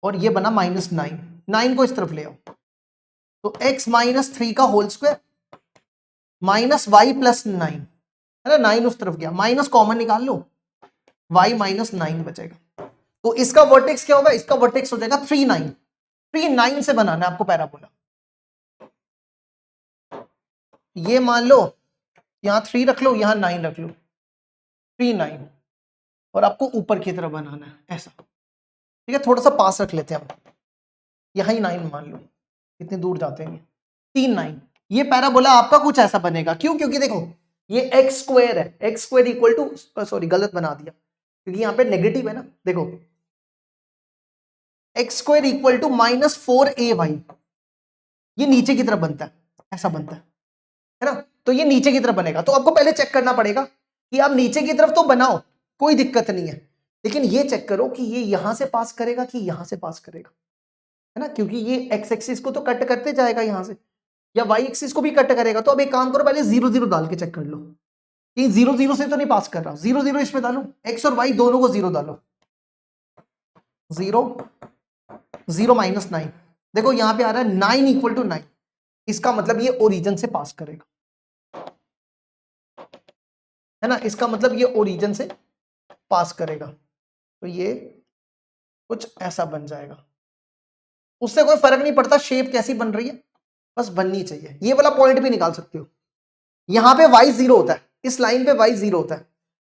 और ये बना -9, 9 को इस तरफ ले आओ, तो x - 3 का होल स्क्वायर माइनस y + 9 है ना, 9 उस तरफ गया, माइनस कॉमन निकाल लो, y - 9 बचेगा। तो इसका वर्टेक्स क्या होगा, इसका वर्टेक्स हो जाएगा 3 9, 3 9 से बनाना है आपको पैराबोला। ये मान लो यहां 3 रख लो, यहां 9 रख लो, 3 9, और आपको ऊपर की तरफ बनाना है ऐसा। ठीक है, थोड़ा सा पास रख लेते हैं हम, यहां ही 9 मान लो, कितनी दूर जाते हैं, 3 9। ये पैराबोला आपका कुछ ऐसा बनेगा, क्यों, क्योंकि देखो ये x² है, x² इक्वल टू, सॉरी गलत बना दिया क्योंकि यहां पे नेगेटिव है ना, देखो x² इक्वल टू -4ay, ये नीचे की तरफ बनता है, ऐसा बनता है ना, तो ये नीचे की तरफ बनेगा। तो आपको पहले चेक करना पड़ेगा कि आप नीचे की तरफ तो बनाओ, कोई दिक्कत नहीं है, लेकिन ये चेक करो कि ये यहां से पास करेगा कि यहां से पास करेगा, है ना, क्योंकि ये x एक्सिस को तो कट करते जाएगा यहां से, या y एक्सिस को भी कट करेगा। तो अब एक काम करो, पहले 0 0 डाल के चेक कर लो कि 0 0 से तो नहीं पास कर रहा, 0 0 इसमें डालो, x और y दोनों को 0 डालो, 0 0 - 9, देखो यहां पे आ रहा है 9 = 9, इसका मतलब ये ओरिजिन से पास करेगा, है ना, इसका मतलब ये ओरिजिन से पास करेगा, तो ये कुछ ऐसा बन जाएगा। उससे कोई फर्क नहीं पड़ता शेप कैसी बन रही है, बस बननी चाहिए। ये वाला पॉइंट भी निकाल सकते हो, यहां पे y 0 होता है, इस लाइन पे y 0 होता है।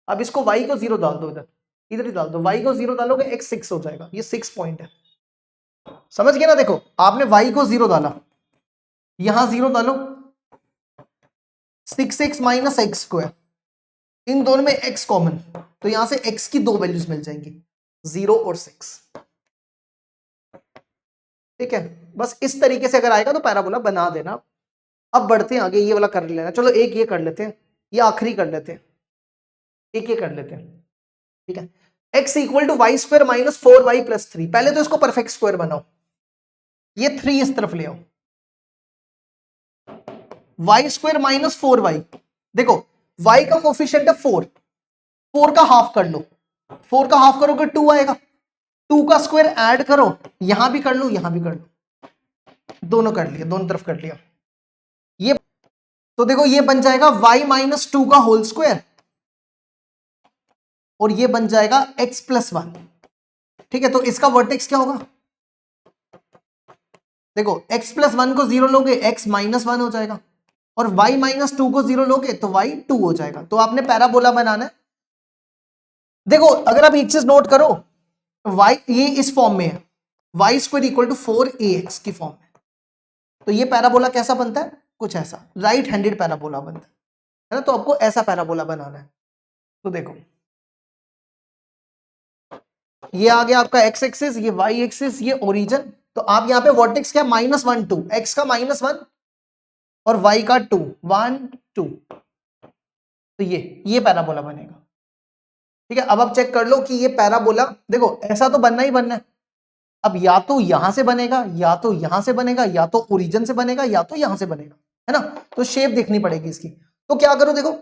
अब इसको y को 0 डाल दो, इधर इधर ही डाल दो, y को 0 डालोगे x 6 हो जाएगा, ये 6 पॉइंट है। समझ गए ना, देखो आपने y को 0 डाला, यहां 0 डालो, 6x माइनस एक्स स्क्वायर, इन दोनों में x कॉमन, तो यहां से x की दो वैल्यूज मिल जाएंगी, 0 और 6। ठीक है, बस इस तरीके से अगर आएगा तो पैराबोला बना देना। अब बढ़ते हैं आगे, ये वाला कर लेना, चलो एक ये कर लेते हैं, ये आखिरी कर लेते हैं, एक ये कर लेते हैं। ठीक है, x equal to y square minus 4y plus 3, पहले तो इसको परफेक्ट स्क्वायर बनाओ, ये 3 इस तरफ ले आओ, वाई स्क्वायर माइनस 4y, देखो y का कोफिशिएंट है 4, 4 का हाफ कर लो, 4 का हाफ करोगे 2 आएगा, 2 का स्क्वायर ऐड करो, यहां भी कर लो यहां भी कर लो, दोनों कर लिया, दोनों तरफ कर लिया। ये तो देखो ये बन जाएगा y माइनस 2 का होल स्क्वायर, और ये बन जाएगा x प्लस 1। ठीक है, तो इसका वर्टेक्स क्या होगा, देखो x प्लस 1 को 0 लोगे x माइनस 1 हो जाएगा, और y माइनस 2 को 0 लोगे तो y 2 हो जाएगा। तो आपने पैराबोला बनाना है। देखो अगर आप एक चीज नोट करो, y ये इस फॉर्म में है, y square equal to 4ax की फॉर्म में, तो ये पैराबोला कैसा बनता है, कुछ ऐसा राइट हैंडेड पैराबोला बनता है ना, तो आपको ऐसा पैराबोला बनाना है। तो देखो ये आ गया आपका x एक्सिस, ये y एक्सिस, ये ओरिजिन, तो आप यहाँ पे वर्टेक्स क्या, -1 2, x का -1 और y का 2 1 2, तो ये पैराबोला बनेगा। ठीक है, अब आप चेक कर लो कि ये पैराबोला, देखो ऐसा तो बनना ही बनना है, अब या तो यहां से बनेगा, या तो यहां से बनेगा, या तो ओरिजिन से बनेगा, या तो यहां से बनेगा, है ना, तो शेप देखनी पड़ेगी इसकी। तो क्या करो, देखो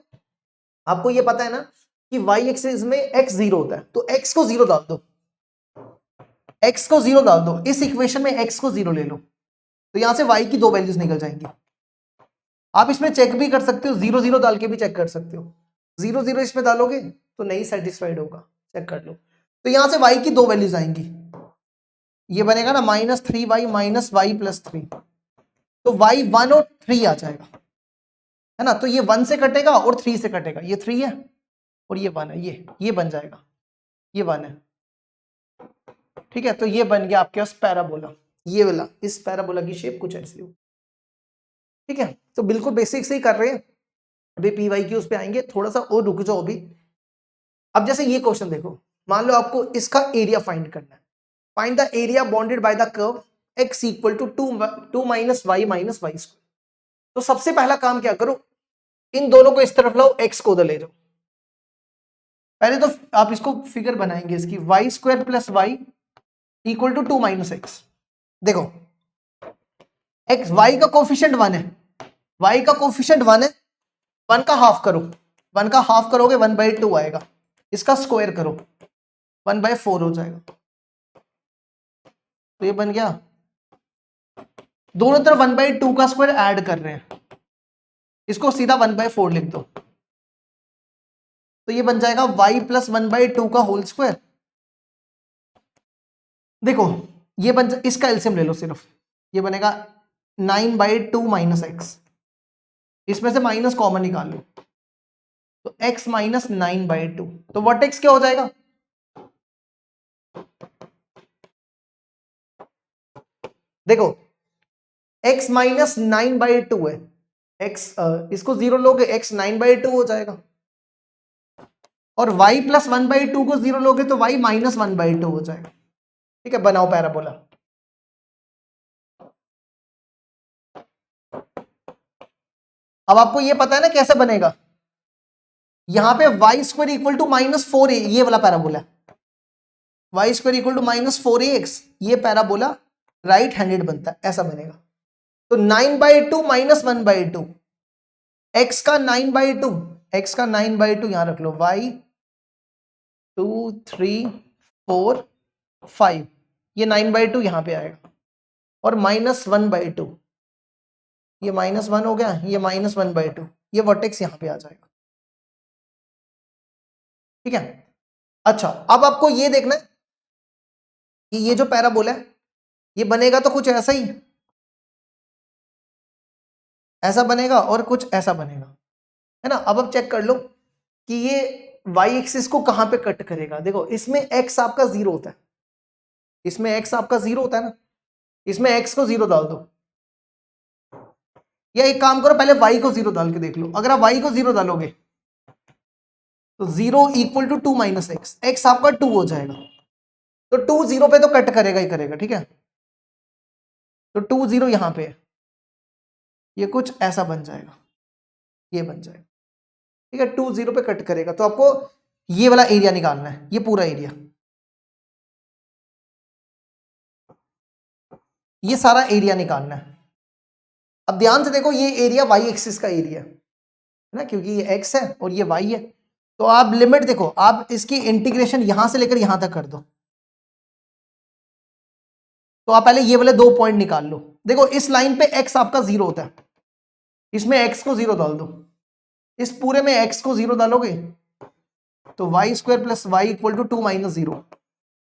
आपको ये पता है ना कि y एक्सिस में x 0 होता है, तो x को 0 डाल दो, x को 0 डाल दो, इस इक्वेशन में x को 0 ले लो, तो यहां से y की दो वैल्यूज निकल जाएंगी। आप इसमें चेक भी कर सकते हो, 0 0 डाल के भी चेक कर सकते हो, 0 0 इसमें डालोगे तो नहीं सेटिस्फाइड होगा, चेक कर लो, तो यहां से y की दो वैल्यूज आएंगी, ये बनेगा ना -3y माइनस वाई प्लस 3, तो y 1 और 3 आ जाएगा, है ना, तो ये 1 से कटेगा और 3 से कटेगा, ये 3 है और ये 1 है, ये बन जाएगा, ये 1 है। ठीक है, तो ये बन गया आपके पास पैराबोला, ये वाला, इस पैराबोला की शेप कुछ ऐसी हो। ठीक है, तो बिल्कुल बेसिक से ही कर रहे हैं, अभी पीवाई की उस पे आएंगे, थोड़ा सा और रुक जाओ अभी। अब जैसे ये क्वेश्चन देखो, मान लो आपको इसका एरिया फाइंड करना है, find the area bounded by the curve x equal to 2 minus y minus y square. तो सबसे पहला काम क्या करो, इन दोनों को इस तरफ लाओ, x को उधर ले जाओ, पहले तो आप इसको फिगर बनाएंगे इसकी, y square plus y equal to 2 minus x. देखो x y का कोफिशिएंट 1 है, y का कोफिशिएंट 1 है, 1 का हाफ करो, 1 का हाफ करोगे 1/2 आएगा, इसका स्क्वायर करो 1/4 हो जाएगा, तो ये बन गया, दोनों तरफ 1/2 का स्क्वायर ऐड कर रहे हैं, इसको सीधा 1/4 लिख दो, तो ये बन जाएगा y प्लस 1/2 का होल स्क्वायर। देखो ये बन, इसका एलसीएम ले लो सिर्फ, ये बनेगा 9/2 माइनस एक्स, इसमें से माइनस कॉमन निकाल लो, तो x माइनस 9/2, तो वर्टेक्स क्या हो जाएगा, देखो x माइनस 9/2 है, x इसको 0 लोगे x 9/2 हो जाएगा, और y प्लस 1/2 को 0 लोगे तो y माइनस 1/2 हो जाएगा। ठीक है, बनाओ पैराबोला। अब आपको ये पता है ना कैसे बनेगा, यहां पे Y square equal to -4a, ये वाला parabola, y square equal to -4ax, ये पैराबोला राइट हैंडेड बनता है, ऐसा बनेगा। तो 9/2 माइनस 1/2, x का 9/2, x का 9/2 यहां रख लो, y 2 3 4 5, ये 9/2 यहां पे आएगा, और -1/2, ये -1 हो गया, ये -1/2, ये वर्टेक्स यहाँ पे आ जाएगा। ठीक है। अच्छा, अब आपको ये देखना है कि ये जो पैराबोला है ये बनेगा तो कुछ ऐसा ही, ऐसा बनेगा और कुछ ऐसा बनेगा, है ना। अब चेक कर लो कि ये वाई एक्सिस को कहां पे कट करेगा। देखो इसमें एक्स आपका 0 होता है, इसमें एक्स आपका 0 होता है ना, इसमें एक्स को 0 डाल दो, या एक काम करो पहले वाई को 0 डाल के देख लो। अगर आप वाई को 0 डालोगे तो 0 equal to 2 minus x, x आपका 2 हो जाएगा। तो 2 0 पे तो कट करेगा ही करेगा, ठीक है। तो 2 0 यहां पे है, ये कुछ ऐसा बन जाएगा, ये बन जाएगा, ठीक है। 2 0 पे कट करेगा, तो आपको ये वाला एरिया निकालना है, ये पूरा एरिया, ये सारा एरिया निकालना है। अब ध्यान से देखो, ये एरिया वाई एक्सिस का एरिया है ना, क्योंकि ये एक्स है और ये वाई है। तो आप लिमिट देखो, आप इसकी इंटीग्रेशन यहां से लेकर यहां तक कर दो। तो आप पहले ये वाले 2 पॉइंट निकाल लो। देखो इस लाइन पे एक्स आपका 0 होता है, इसमें एक्स को 0 डाल दो, इस पूरे में एक्स को 0 डालोगे तो y square plus y equal to 2 minus 0,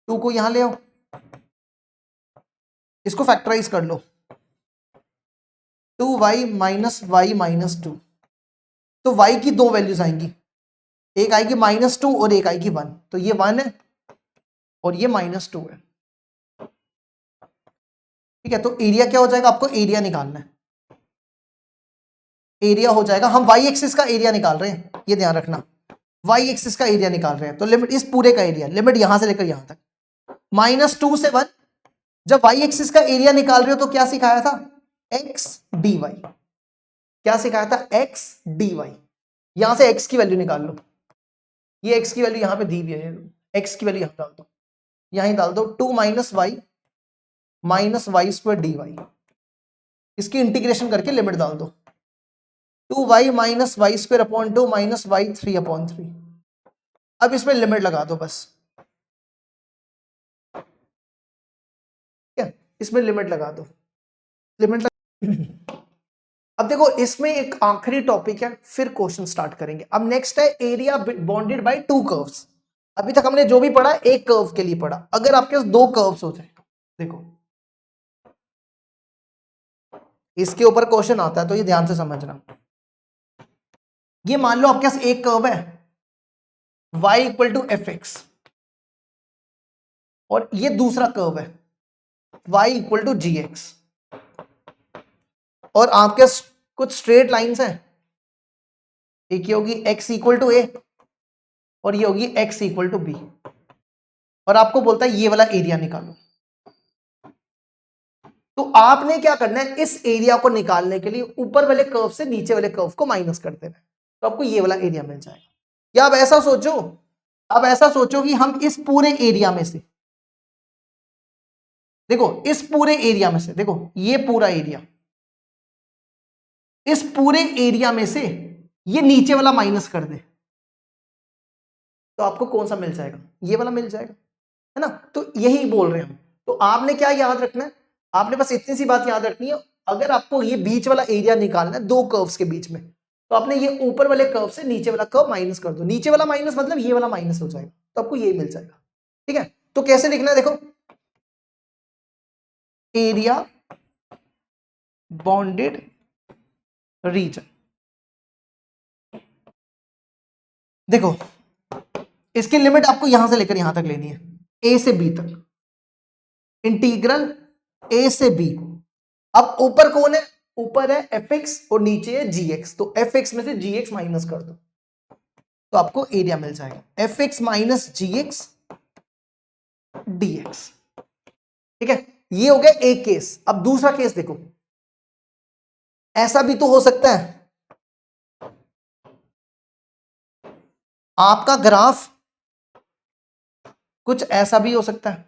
2 को यहां ले आओ, इसको फैक्टराइज कर लो, 2y माइनस वाई माइनस 2। तो y की 2 वैल्यूज आएंगी, एक आएगी -2 और एक आएगी 1। तो ये 1 है और ये -2 है, ठीक है। तो एरिया क्या हो जाएगा, आपको एरिया निकालना है। एरिया हो जाएगा, हम y एक्सिस का एरिया निकाल रहे हैं, ये ध्यान रखना, y एक्सिस का एरिया निकाल रहे हैं। तो लिमिट इस पूरे का एरिया, लिमिट यहां से लेकर यहां तक, -2 से 1। जब y एक्सिस का एरिया निकाल रहे हो तो क्या सिखाया था, x dy, क्या सिखाया था, x dy। यहां से x की वैल्यू निकाल लो, ये x की वैल्यू यहां पे दी हुई है, x की वैल्यू यहां डाल दो, यहां डाल दो 2 minus y square d y, इसकी इंटीग्रेशन करके लिमिट डाल दो, 2y minus y square upon 2 minus y 3/3। अब इसमें लिमिट लगा दो बस, ठीक है, इसमें लिमिट लगा दो, लिमिट लगा। अब देखो इसमें एक आखिरी टॉपिक है, फिर क्वेश्चन स्टार्ट करेंगे। अब नेक्स्ट है एरिया बॉन्डेड बाय 2 कर्व्स। अभी तक हमने जो भी पढ़ा एक कर्व के लिए पढ़ा, अगर आपके पास 2 कर्व्स हो जाए, देखो इसके ऊपर क्वेश्चन आता है तो ये ध्यान से समझना। ये मान लो आपके पास एक कर्व है y equal to f x, और ये दूसरा कर्व है y equal to g x, और आपके कुछ स्ट्रेट लाइंस हैं, एक ये होगी x इक्वल टू ए और ये होगी x इक्वल टू बी, और आपको बोलता है ये वाला एरिया निकालो। तो आपने क्या करना है, इस एरिया को निकालने के लिए ऊपर वाले कर्व से नीचे वाले कर्व को माइनस कर देना है, तो आपको ये वाला एरिया मिल जाएगा। या आप ऐसा सोचो, अब ऐसा सोचो कि हम इस पूरे एरिया में से, देखो इस पूरे एरिया में से, देखो ये पूरा एरिया, इस पूरे एरिया में से ये नीचे वाला माइनस कर दे, तो आपको कौन सा मिल जाएगा, ये वाला मिल जाएगा, है ना। तो यही बोल रहे हैं हम। तो आपने क्या याद रखना है, आपने बस इतनी सी बात याद रखनी है, अगर आपको ये बीच वाला एरिया निकालना है 2 कर्व्स के बीच में, तो आपने ये ऊपर वाले कर्व से नीचे वाला कर्व माइनस कर दो, नीचे वाला माइनस मतलब ये वाला माइनस हो जाएगा, तो आपको ये मिल जाएगा, ठीक है। तो कैसे लिखना है, देखो एरिया बॉन्डेड रीजन, देखो इसकी लिमिट आपको यहां से लेकर यहां तक लेनी है, ए से बी तक, इंटीग्रल ए से बी। अब ऊपर कौन है, ऊपर है एफ एक्स और नीचे है जी एक्स, तो एफ एक्स में से जी एक्स माइनस कर दो, तो आपको एरिया मिल जाएगा एफ एक्स माइनस जी एक्स डी एक्स, ठीक है। ये हो गया एक केस। अब दूसरा केस देखो, ऐसा भी तो हो सकता है, आपका ग्राफ कुछ ऐसा भी हो सकता है,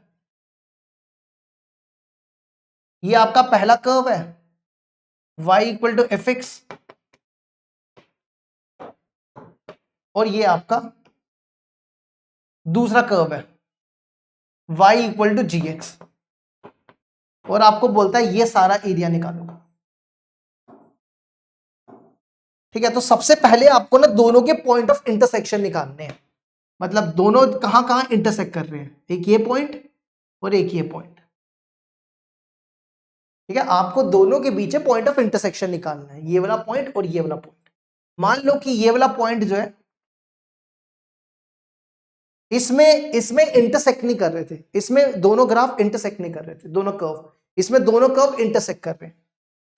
ये आपका पहला कर्व है y equal to f x, और ये आपका दूसरा कर्व है y equal to g x, और आपको बोलता है ये सारा एरिया निकालो। ठीक है, तो सबसे पहले आपको ना दोनों के पॉइंट ऑफ इंटरसेक्शन निकालने हैं, मतलब दोनों कहां कहां इंटरसेक्ट कर रहे हैं, एक ये पॉइंट और एक ये पॉइंट। ठीक है, आपको दोनों के बीच पॉइंट ऑफ इंटरसेक्शन निकालना है, ये वाला पॉइंट और ये वाला पॉइंट। मान लो कि ये वाला पॉइंट जो है इसमें इसमें इंटरसेक्ट नहीं कर रहे थे, इसमें दोनों ग्राफ इंटरसेक्ट नहीं कर रहे थे, दोनों कर्व, इसमें दोनों कर्व इंटरसेक्ट कर रहे हैं।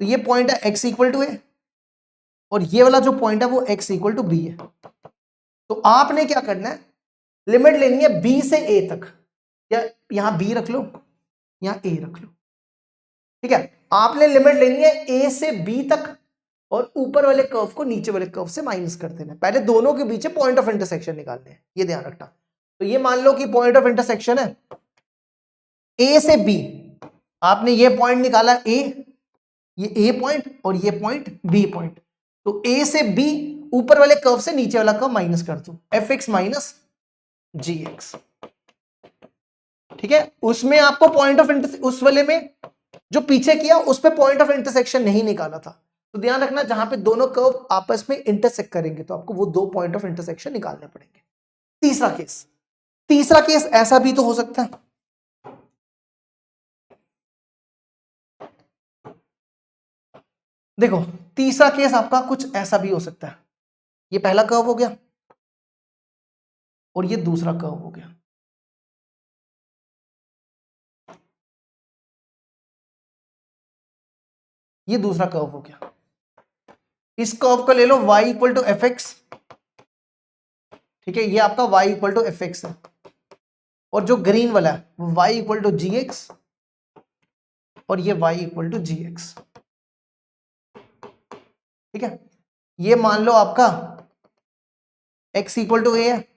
तो ये पॉइंट है x इक्वल टू ए और ये वाला जो पॉइंट है वो x इक्वल टू बी है। तो आपने क्या करना है, लिमिट लेनी है b से a तक, या यहां b रख लो, यहां a रख लो। ठीक है, आपने लिमिट लेनी है a से b तक और ऊपर वाले कर्व को नीचे वाले कर्व से माइनस कर देना। पहले दोनों के बीच पॉइंट ऑफ इंटरसेक्शन निकालने हैं, ये ध्यान रखना। तो ये मान लो कि पॉइंट ऑफ इंटरसेक्शन है a से b, आपने ये पॉइंट निकाला a, ये a पॉइंट और ये पॉइंट b पॉइंट। तो a से b ऊपर वाले कर्व से नीचे वाला कर्व माइनस कर दो, fx माइनस gx। ठीक है, उसमें आपको पॉइंट ऑफ उस वाले में जो पीछे किया उस पे पॉइंट ऑफ इंटरसेक्शन नहीं निकाला था। तो ध्यान रखना, जहां पे दोनों कर्व आपस में इंटरसेक्ट करेंगे तो आपको वो दो पॉइंट ऑफ इंटरसेक्शन निकालने पड़ेंगे। तीसरा केस ऐसा भी तो हो सकता है, देखो तीसरा केस आपका कुछ ऐसा भी हो सकता है, ये पहला कर्व हो गया और ये दूसरा कर्व हो गया। ये दूसरा कर्व हो गया, इस कर्व को ले लो y equal to f x. ठीक है, ये आपका y equal to f x है और जो ग्रीन वाला है वो y equal to g x और ये y equal to g x. ठीक है, ये मान लो आपका x इक्वल टू ए है,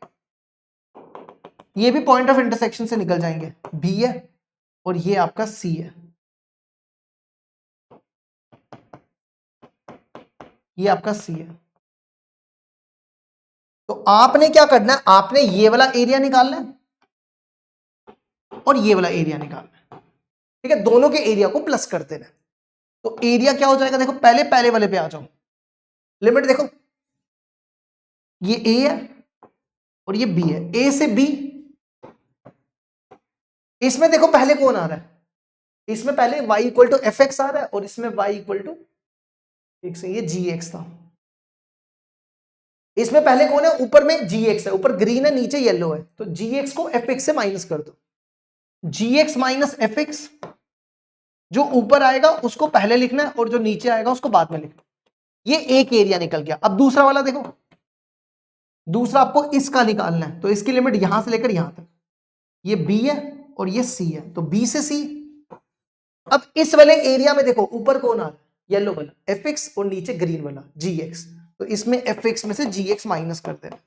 ये भी पॉइंट ऑफ इंटरसेक्शन से निकल जाएंगे, b है और ये आपका c है, ये आपका c है। तो आपने क्या करना है, आपने ये वाला एरिया निकालना है और ये वाला एरिया निकालना है। ठीक है, दोनों के एरिया को प्लस कर देना। तो एरिया क्या हो जाएगा, देखो पहले वाले पे आ जाओ, लिमिट देखो, ये a है और ये b है, a से b। इसमें देखो पहले कौन आ रहा है, इसमें पहले y equal to f x आ रहा है और इसमें y इक्वल टू एक से ये जी एक्स था। इसमें पहले कौन है, ऊपर में जी एक्स है, ऊपर ग्रीन है नीचे येलो है, तो जी एक्स को एफ एक्स से माइनस कर दो, जी एक्स माइनस एफ एक्स। जो ऊपर आएगा उसको पहले लिखना है और जो नीचे आएगा उसको बाद में लिखना। ये एक एरिया निकल गया। अब दूसरा वाला देखो, दूसरा आपको इसका निकालना है, तो इसकी लिमिट यहां से लेकर यहां तक, ये b है और ये c है, तो b से c। अब इस वाले एरिया में देखो ऊपर कौन आ रहा है, येलो वाला एफ एक्स और नीचे ग्रीन वाला जी एक्स, तो इसमें एफ एक्स में से जी एक्स माइनस कर देना।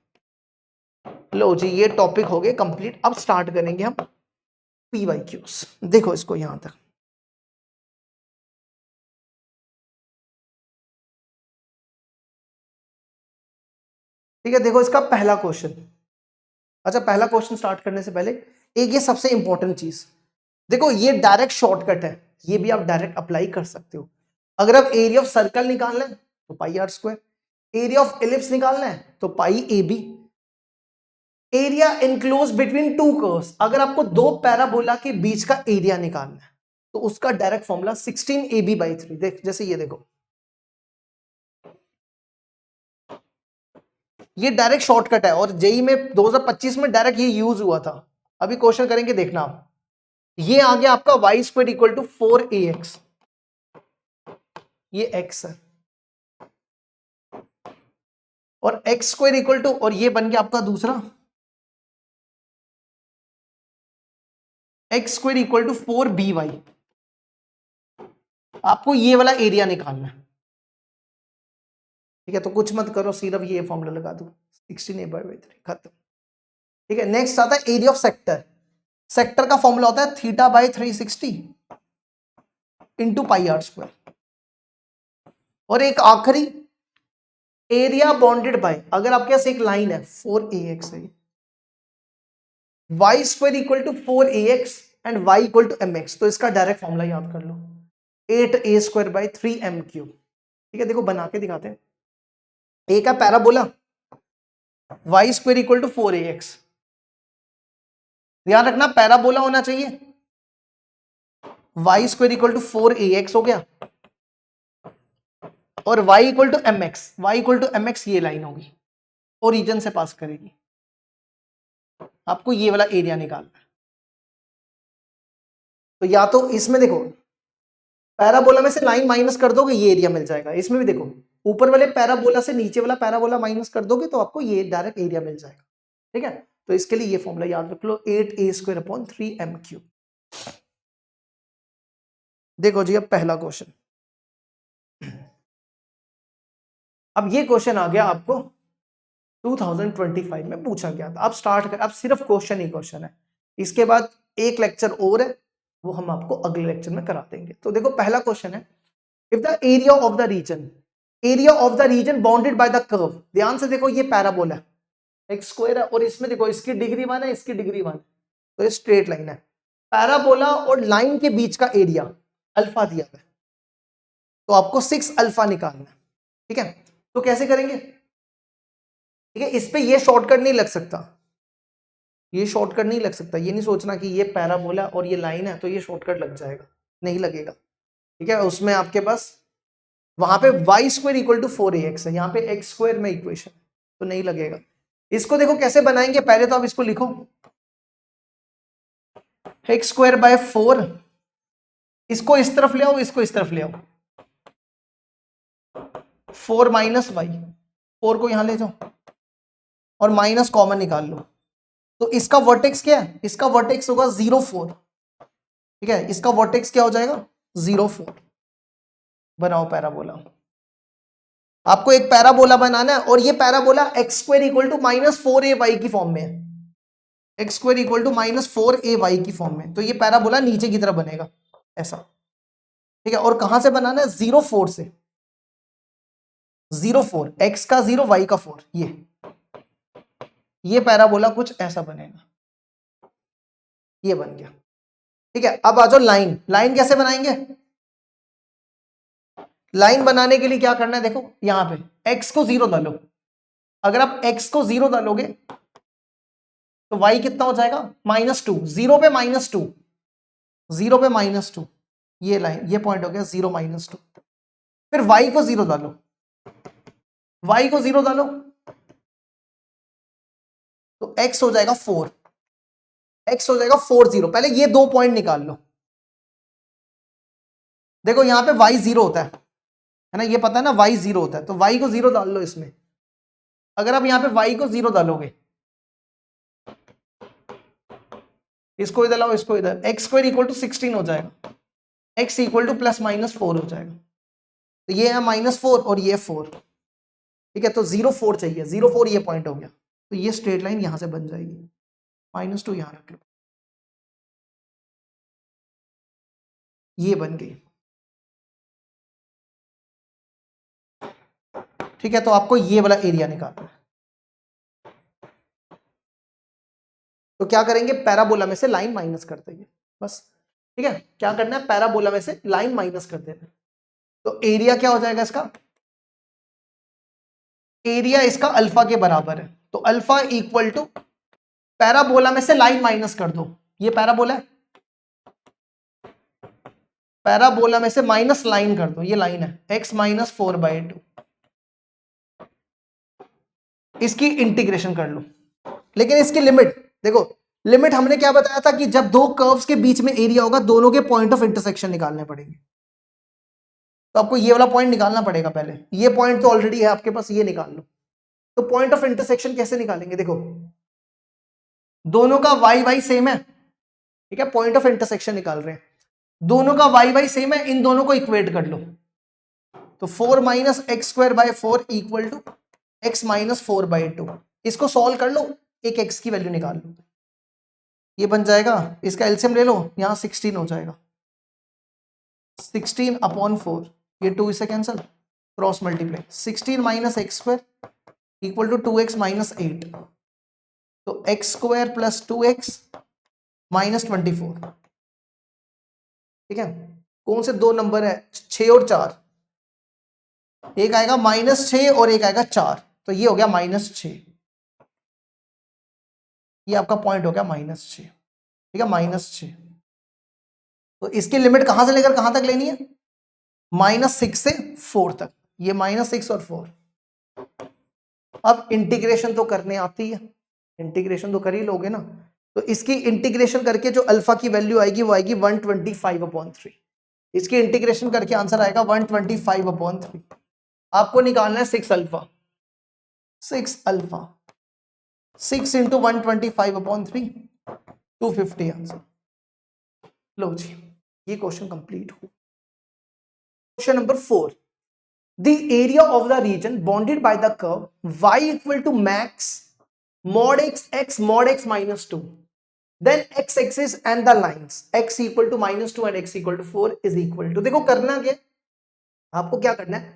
लो जी, ये टॉपिक हो गए कंप्लीट। अब स्टार्ट करेंगे हम पी वाई क्यूज। देखो इसको यहां तक, ठीक है। देखो इसका पहला क्वेश्चन, अच्छा पहला क्वेश्चन स्टार्ट करने से पहले एक ये सबसे इंपॉर्टेंट चीज देखो, ये डायरेक्ट शॉर्टकट है, ये भी आप डायरेक्ट अप्लाई कर सकते हो। अगर आप एरिया ऑफ सर्कल निकालना है तो pi r square, area of ellipse निकालना है तो pi a b, area enclose between two curves, अगर आपको दो पैराबोला के बीच का एरिया निकालना है तो उसका डायरेक्ट फॉर्मूला 16ab/3। देख जैसे ये देखो, ये डायरेक्ट शॉर्टकट है और जेई में 2025 में डायरेक्ट ये यूज हुआ था। अभी क्वेश्चन करेंगे, देखना आप, ये आ गया आपका Y square equal to 4ax, ये x है, और एक्स स्क्वायर इक्वल टू, और ये बन गया आपका दूसरा x square equal to 4by। आपको ये वाला एरिया निकालना है, ठीक है। तो कुछ मत करो, सिर्फ ये फॉर्मूला लगा दो, 16a/3 खत्म। ठीक है, नेक्स्ट आता है एरिया ऑफ सेक्टर। सेक्टर का फॉर्मूला होता है θ/360 इंटू पाई आर स्क्वायर। और एक आखिरी एरिया बॉन्डेड बाय, अगर आपके पास एक लाइन है 4ax है, y square equal to 4ax and y equal to mx, तो इसका डायरेक्ट फॉर्मूला याद कर लो, 8a² / 3m³। ठीक है, देखो बना के दिखाते हैं। ए का parabola y square equal to 4ax, ध्यान रखना पैराबोला होना चाहिए, Y square equal to 4ax हो गया, और y equal to m x, y equal to m x ये लाइन होगी, ओरिजिन से पास करेगी, आपको ये वाला एरिया निकालना है। तो या तो इसमें देखो पैराबोला में से लाइन माइनस कर दोगे ये एरिया मिल जाएगा, इसमें भी देखो ऊपर वाले पैराबोला से नीचे वाला पैराबोला माइनस कर दोगे तो आपको ये डायरेक्ट एरिया मिल जाएगा, ठीक है। तो इसके लिए ये फॉर्मूला याद रख लो, 8a² / 3m³। देखो जी अब पहला क्वेश्चन, अब ये क्वेश्चन आ गया आपको 2025 में पूछा गया था। अब स्टार्ट कर, अब सिर्फ क्वेश्चन ही क्वेश्चन है, इसके बाद एक लेक्चर और है वो हम आपको अगले लेक्चर में करा देंगे। तो देखो पहला क्वेश्चन है, if the area of the region bounded by the curve, ध्यान से देखो ये पैराबोला है, एक्स स्क्वायर है, और इसमें देखो इसकी डिग्री 1 है, इसकी डिग्री 1 है, तो ये स्ट्रेट लाइन है। पैराबोला और लाइन के बीच का एरिया अल्फा दिया है, तो आपको 6 अल्फा निकालना है, ठीक है। तो कैसे करेंगे, ठीक है, इस पे ये शॉर्टकट नहीं लग सकता, ये शॉर्टकट नहीं लग सकता, ये नहीं सोचना कि ये पैराबोला और ये लाइन है तो ये शॉर्टकट लग जाएगा, नहीं लगेगा, ठीक है। उसमें आपके पास वहां पे y square equal to 4ax है, यहाँ पे x स्क्वायर में इक्वेशन, तो नहीं लगेगा। इसको देखो कैसे बनाएंगे, पहले तो आप इसको लिखो x²/4, इसको इस तरफ ले आओ, इसको इस तरफ ले आओ, 4 - y, 4 को यहां ले जाओ और माइनस कॉमन निकाल लो, तो इसका वर्टेक्स क्या है, इसका वर्टेक्स होगा 0 4, ठीक है, इसका वर्टेक्स क्या हो जाएगा 0 4। बनाओ पैराबोला, आपको एक पैराबोला बनाना है, और ये parabola x² equal to -4ay की फॉर्म में है, x² इक्वल टू -4ay की फॉर्म में, तो ये पैराबोला नीचे की तरफ बनेगा ऐसा, ठीक है। और कहां से बनाना है, 0 4 से, 0 4, x का 0 y का 4, ये पैराबोला कुछ ऐसा बनेगा, ये बन गया, ठीक है। अब आ जाओ लाइन, लाइन कैसे बनाएंगे, लाइन बनाने के लिए क्या करना है, देखो यहां पे x को 0 डालो, अगर आप x को 0 डालोगे तो y कितना हो जाएगा -2, 0 पे -2, 0 पे -2, ये लाइन, ये पॉइंट हो गया 0 -2। फिर y को 0 डालो, y को 0 डालो तो x हो जाएगा 4, x हो जाएगा 4 0। पहले ये 2 पॉइंट निकाल लो, देखो यहां पे y 0 होता है ना, ये पता है ना y 0 होता है, तो y को 0 डाल लो इसमें। अगर आप यहां पे y को 0 डालोगे, इसको इधर लाओ, इसको इधर, x² इक्वल टू 16 हो जाएगा, x इक्वल टू +-4 हो जाएगा, तो ये है -4 और ये 4, ठीक है। तो 0 4 चाहिए, 0 4 ये पॉइंट हो गया, तो ये स्ट्रेट लाइन यहां से बन जाएगी, -2 यहां रख लो, ये बन गई, ठीक है। तो आपको ये वाला एरिया निकालना है, तो क्या करेंगे, पैराबोला में से लाइन माइनस कर देंगे बस, ठीक है। क्या करना है, पैराबोला में से लाइन माइनस कर देना, तो एरिया क्या हो जाएगा इसका, एरिया इसका अल्फा के बराबर है, तो अल्फा इक्वल टू, पैराबोला में से लाइन माइनस कर दो, ये पैराबोला है, पैराबोला में से माइनस लाइन कर दो, ये लाइन है x - 4/2, इसकी इंटीग्रेशन कर लो, लेकिन इसकी लिमिट देखो, लिमिट हमने क्या बताया था कि जब दो कर्व्स के बीच में एरिया होगा दोनों के पॉइंट ऑफ इंटरसेक्शन निकालने पड़ेंगे, तो आपको ये वाला पॉइंट निकालना पड़ेगा पहले, ये पॉइंट तो ऑलरेडी है आपके पास, ये निकाल लो। तो पॉइंट ऑफ इंटरसेक्शन कैसे निकालेंगे, देखो दोनों का y सेम है, ठीक है, पॉइंट ऑफ इंटरसेक्शन निकाल रहे हैं, दोनों का y सेम है, इन दोनों को इक्वेट कर लो, तो 4 - x²/4 इक्वल टू x - 4/2, इसको सॉल्व कर लो, एक x की वैल्यू निकाल लो, ये बन जाएगा, इसका एलसीएम ले लो, यहां 16 हो जाएगा, 16/4, ये 2 इससे cancel, cross multiply, 16 - x² equal to 2x - 8, तो x² + 2x - 24, ठीक है। कौन से दो नंबर है, 6 और 4, एक आएगा -6 और एक आएगा 4, तो ये हो गया -6, ये आपका पॉइंट हो गया -6, ठीक है, -6। तो इसकी लिमिट कहां से लेकर कहां तक लेनी है? -6 से 4 तक, ये -6 और 4। अब इंटीग्रेशन तो करने आती है, इंटीग्रेशन तो कर ही लोगे ना, तो इसकी इंटीग्रेशन करके जो अल्फा की वैल्यू आएगी वो आएगी 125/3। इसकी इंटीग्रेशन करके आंसर आएगा 125/3। आपको निकालना है 6 अल्फा, 6 अल्फा, 6 इंटू 125/3, 250 आंसर। लो जी, ये क्वेश्चन कंप्लीट हो। Question number 4, the area of the region bounded by the curve y equal to max mod x mod x minus 2, then x axis and the lines x equal to -2 and x equal to 4 is equal to। देखो करना क्या, आपको क्या करना है,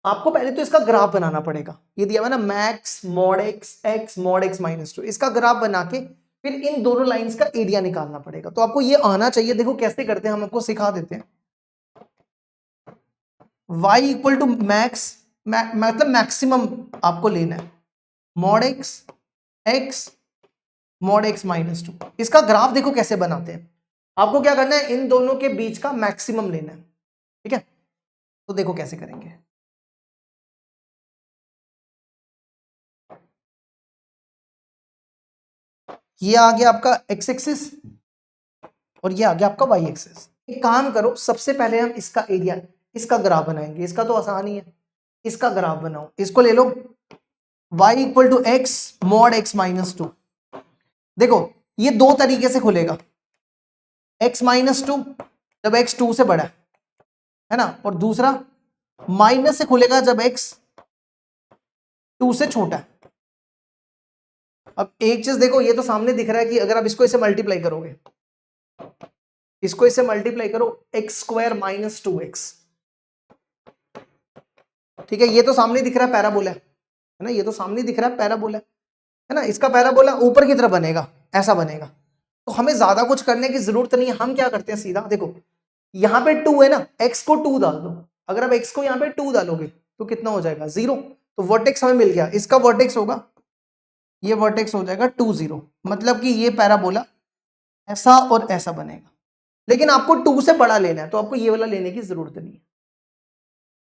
आपको पहले तो इसका ग्राफ बनाना पड़ेगा। ये दिया हुआ ना max mod x mod x minus 2, इसका ग्राफ बना के फिर इन दोनों लाइंस का एरिया निकालना पड़ेगा। तो आपको ये आना चाहिए। देखो कैसे करते हैं, हम आपको सिखा देते हैं। y इक्वल टू मैक्स, मतलब मैक्सिमम आपको लेना है, mod x mod x minus 2। इसका ग्राफ देखो कैसे बनाते हैं। आपको क्या करना है, इन दोनों के बीच का मैक्सिमम लेना है, ठीक है। तो देखो कैसे करेंगे। ये आ गया आपका x एक्सिस और ये आ गया आपका y एक्सिस। एक काम करो, सबसे पहले हम इसका एरिया, इसका ग्राफ बनाएंगे। इसका तो आसान ही है, इसका ग्राफ बनाओ। इसको ले लो y equal to x mod x minus 2। देखो ये दो तरीके से खुलेगा, x minus 2 जब x 2 से बड़ा है ना, और दूसरा माइनस से खुलेगा जब x 2 से छोटा है। अब एक चीज देखो, ये तो सामने दिख रहा है कि अगर आप इसको इसे मल्टीप्लाई करोगे, इसको इसे मल्टीप्लाई करो x² - 2x, ठीक है। ये तो सामने दिख रहा है पैराबोला है ना, ये तो सामने दिख रहा है पैराबोला है ना। इसका पैराबोला ऊपर की तरफ बनेगा, ऐसा बनेगा। तो हमें ज्यादा कुछ करने की जरूरत नहीं है। हम क्या करते हैं, सीधा देखो यहाँ पे 2 है ना, x को 2 डाल दो। अगर आप x को यहाँ पे 2 डालोगे तो कितना हो जाएगा, 0। तो वर्टेक्स हमें मिल गया, इसका वर्टेक्स होगा, ये वर्टेक्स हो जाएगा 2 0। मतलब कि ये पैराबोला ऐसा और ऐसा बनेगा। लेकिन आपको 2 से बड़ा लेना है, तो आपको ये वाला लेने की जरूरत नहीं है,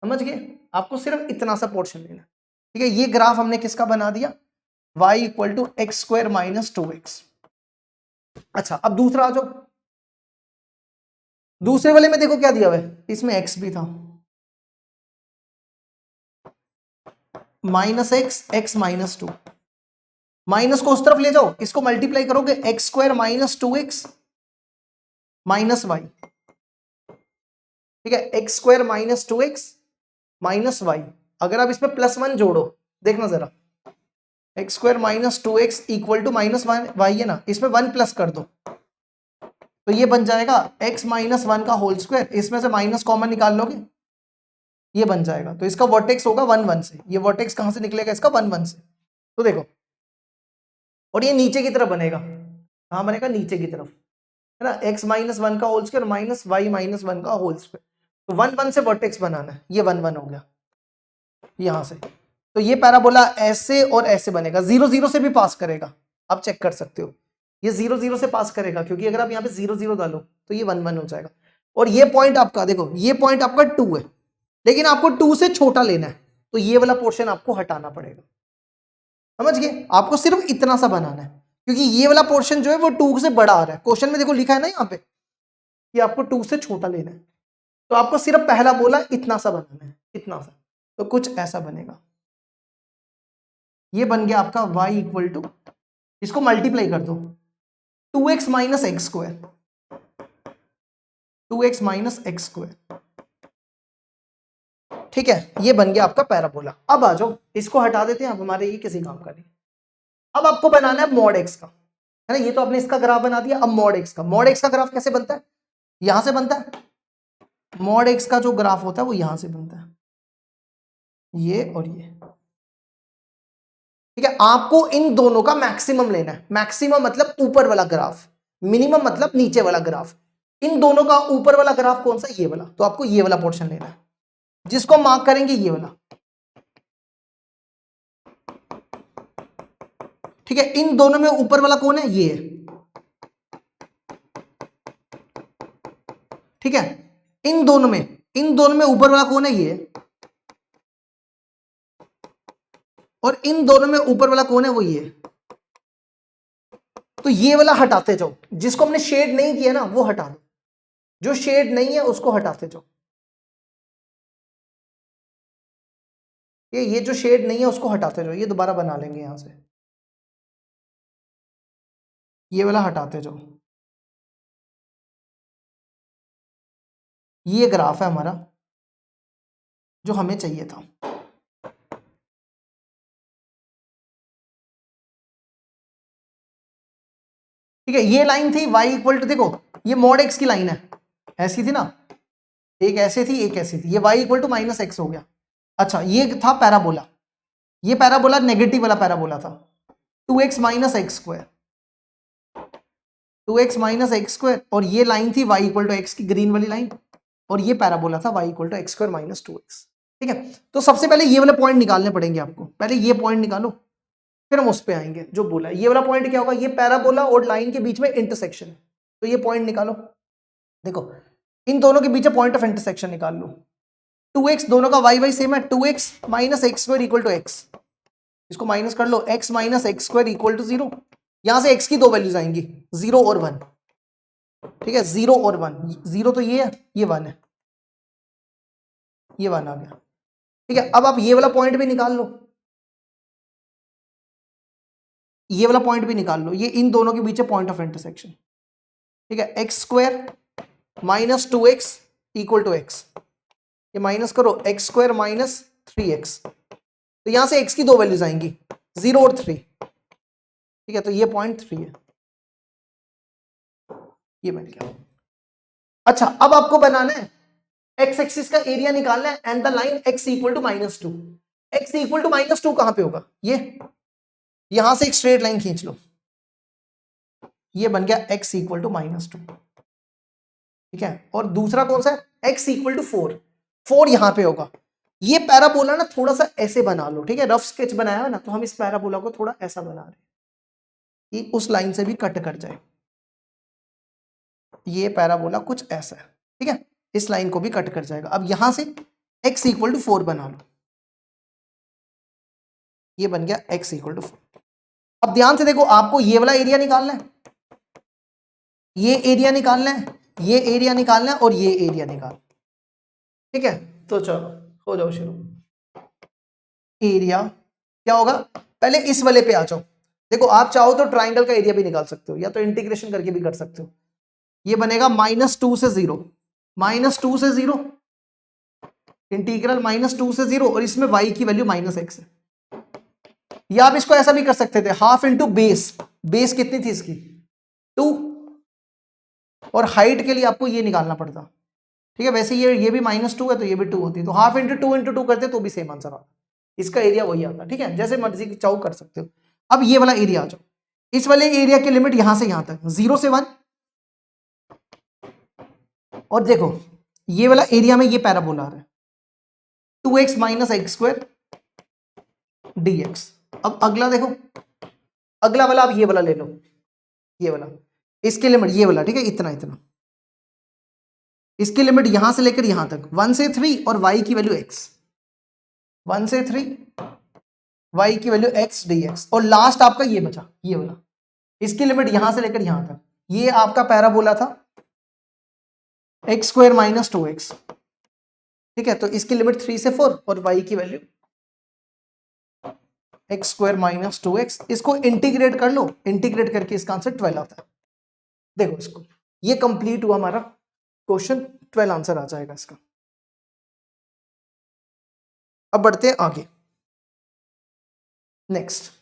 समझ गए। आपको सिर्फ इतना सा पोर्शन लेना है, ठीक है। ये ग्राफ हमने किसका बना दिया, y equal to x² - 2x। अच्छा अब दूसरा आ जाओ। दूसरे वाले में देखो क्या दिया हुआ है, इसमें x भी था, -x x - 2। माइनस को उस तरफ ले जाओ, इसको मल्टीप्लाई करोगे x² - 2x माइनस y, ठीक है। x² - 2x minus y। अगर आप इसमें +1 जोड़ो, देखना जरा, x² - 2x equal to -1y है ना, इसमें 1 प्लस कर दो तो ये बन जाएगा x - 1 का होल स्क्वायर। इसमें से माइनस कॉमन निकाल लोगे, ये बन जाएगा। तो इसका वर्टेक्स होगा 1 1 से। ये वर्टेक्स कहां से निकलेगा, इसका 1 1 से। तो देखो, और ये नीचे की तरफ बनेगा, कहां बनेगा, नीचे की तरफ है ना। x - 1 का होल स्क्वायर माइनस y - 1 का होल स्क्वायर। तो 1 1 से वर्टेक्स बनाना है, ये 1 1 हो गया यहां से। तो ये पैराबोला ऐसे और ऐसे बनेगा, 0 0 से भी पास करेगा, आप चेक कर सकते हो। ये 0 0 से पास करेगा, क्योंकि अगर आप यहाँ पे 0 0 डालो तो ये 1 1 हो जाएगा। और ये पॉइंट आपका देखो, ये पॉइंट आपका 2 है, लेकिन आपको 2 से छोटा लेना है, तो ये वाला पोर्शन आपको हटाना पड़ेगा, समझ गए। आपको सिर्फ इतना सा बनाना है, क्योंकि ये वाला पोर्शन जो है वो 2 से बड़ा आ रहा है। क्वेश्चन में देखो लिखा है ना यहाँ पे कि आपको 2 से छोटा लेना है, तो आपको सिर्फ पहला बोला इतना सा बनाना है, इतना सा। तो कुछ ऐसा बनेगा। ये बन गया आपका y इक्वल टू, इसको मल्टीप्लाई कर दो, 2x - x², 2x - x², ठीक है। ये बन गया आपका पैराबोला। अब आ जाओ, इसको हटा देते हैं, अब हमारे ये किसी काम का नहीं। अब आपको बनाना है mod x का, है ना। ये तो आपने इसका ग्राफ बना दिया। अब mod x का, mod x का ग्राफ कैसे बनता है, यहां से बनता है। mod x का जो ग्राफ होता है वो यहां से बनता है, ये और ये, ठीक है। आपको इन दोनों का मैक्सिमम लेना है। मैक्सिमम मतलब ऊपर वाला ग्राफ, मिनिमम मतलब नीचे वाला ग्राफ। इन दोनों का ऊपर वाला ग्राफ कौन सा, ये वाला। तो आपको ये वाला पोर्शन लेना है, जिसको मार्क करेंगे ये वाला, ठीक है। इन दोनों में ऊपर वाला कौन है, ये है, ठीक है। इन दोनों में ऊपर वाला कौन है, ये है। और इन दोनों में ऊपर वाला कौन है, वो ये है। तो ये वाला हटाते जाओ, जिसको हमने शेड नहीं किया ना वो हटा दो, जो शेड नहीं है उसको हटाते जाओ। ये जो शेड नहीं है उसको हटाते जाओ, ये दोबारा बना लेंगे यहां से, ये वाला हटाते जाओ। ये ग्राफ है हमारा जो हमें चाहिए था। ठीक है, ये लाइन थी y इक्वल टू, देखो ये मॉड x की लाइन है, ऐसी थी ना, एक ऐसे थी एक ऐसी थी, ये y equal to minus x हो गया। अच्छा ये था पैराबोला, ये पैराबोला नेगेटिव वाला पैराबोला था, 2x minus x square, 2x minus x square, और ये लाइन थी y इक्वल टू एक्स की, ग्रीन वाली लाइन, और ये पैराबोला था y equal to x square minus 2x। ठीक है, तो सबसे पहले ये वाले पॉइंट निकालने पड़ेंगे आपको, पहले ये पॉइंट निकालो, फिर हम उस पे आएंगे जो बोला है। ये वाला पॉइंट क्या होगा, ये पैराबोला और लाइन के बीच में इंटरसेक्शन है, तो ये पॉइंट निकालो। देखो इन दोनों के बीच में पॉइंट ऑफ इंटरसेक्शन निकाल लो, 2x दोनों का y सेम है, 2x minus x square equal to x, इसको माइनस कर लो, x minus x square equal to 0, यहां से x की दो वैल्यूज आएंगी, 0 और 1, ठीक है, 0 और 1, 0 तो ये है, ये 1 है, ये 1 आ गया। ठीक है, अब आप ये वाला पॉइंट भी निकाल लो, ये वाला पॉइंट भी निकाल लो, ये इन दोनों के बीच है पॉइंट ऑफ इंटरसेक्शन। ठीक है, x square minus 2x equal to x, ये माइनस करो, एक्स स्क्वायर माइनस 3x, तो यहां से x की दो वैल्यूज आएंगी, 0 और 3। ठीक है, तो ये पॉइंट 3 है, ये बन गया। अच्छा अब आपको बनाना है x एक्सिस का एरिया निकालना है, and the line x equal to minus 2, x equal to minus 2 कहां पे होगा, ये यहां से एक स्ट्रेट लाइन खींच लो, ये बन गया x इक्वल टू माइनस 2। ठीक है, और दूसरा कौन सा है, x इक्वल टू 4, 4 यहां पे होगा। ये पैराबोला ना थोड़ा सा ऐसे बना लो, ठीक है, रफ स्केच बनाया है ना, तो हम इस पैराबोला को थोड़ा ऐसा बना रहे हैं कि उस लाइन से भी कट कर जाए, ये पैराबोला कुछ ऐसा है। ठीक है, इस लाइन को भी कट कर जाएगा। अब यहां से x इक्वल टू 4 बना लो, ये बन गया x इक्वल टू 4। अब ध्यान से देखो, आपको ये वाला एरिया निकालना है, ये एरिया निकालना है, ये एरिया निकालना है, और ये एरिया निकालना। ठीक है, तो चलो हो जाओ शुरू। एरिया क्या होगा, पहले इस वाले पे आ जाओ। देखो आप चाहो तो ट्राइंगल का एरिया भी निकाल सकते हो, या तो इंटीग्रेशन करके भी कर सकते हो। ये बनेगा -2 से 0, -2 से 0, इंटीग्रल -2 से 0, और इसमें y की वैल्यू -x है। या आप इसको ऐसा भी कर सकते थे, हाफ इंटू बेस, बेस कितनी थी इसकी 2, और हाइट के लिए आपको ये निकालना पड़ता। ठीक है, वैसे ये भी -2 है तो ये भी 2 होती, तो हाफ इंटू 2 इंटू 2 करते तो भी सेम आंसर आता, इसका एरिया वही आता। ठीक है, जैसे मर्जी की चाहो कर सकते हो। अब ये वाला एरिया आ जाओ, इस वाले एरिया की लिमिट यहां से यहां तक 0 से 1, और देखो ये वाला एरिया में ये पैराबोला आ रहा है 2x minus x square dx। अब अगला देखो, अगला वाला आप ये वाला ले लो, ये वाला, इसकी लिमिट ये वाला, ठीक है, इतना इतना, इसकी लिमिट यहां से लेकर यहां तक 1 से 3, और y की वैल्यू x, 1 से 3, y की वैल्यू x dx, और लास्ट आपका ये बचा, ये वाला, इसकी लिमिट यहां से लेकर यहां तक, ये आपका पैराबोला था एक्स स्क्वायर माइनस 2x। ठीक है, तो इसकी लिमिट 3 से 4, और y की value x square minus 2x। इसको इंटीग्रेट कर लो, इंटीग्रेट करके इसका आंसर 12 आता है। देखो इसको, ये कंप्लीट हुआ हमारा क्वेश्चन, 12 आंसर आ जाएगा इसका। अब बढ़ते हैं आगे, नेक्स्ट।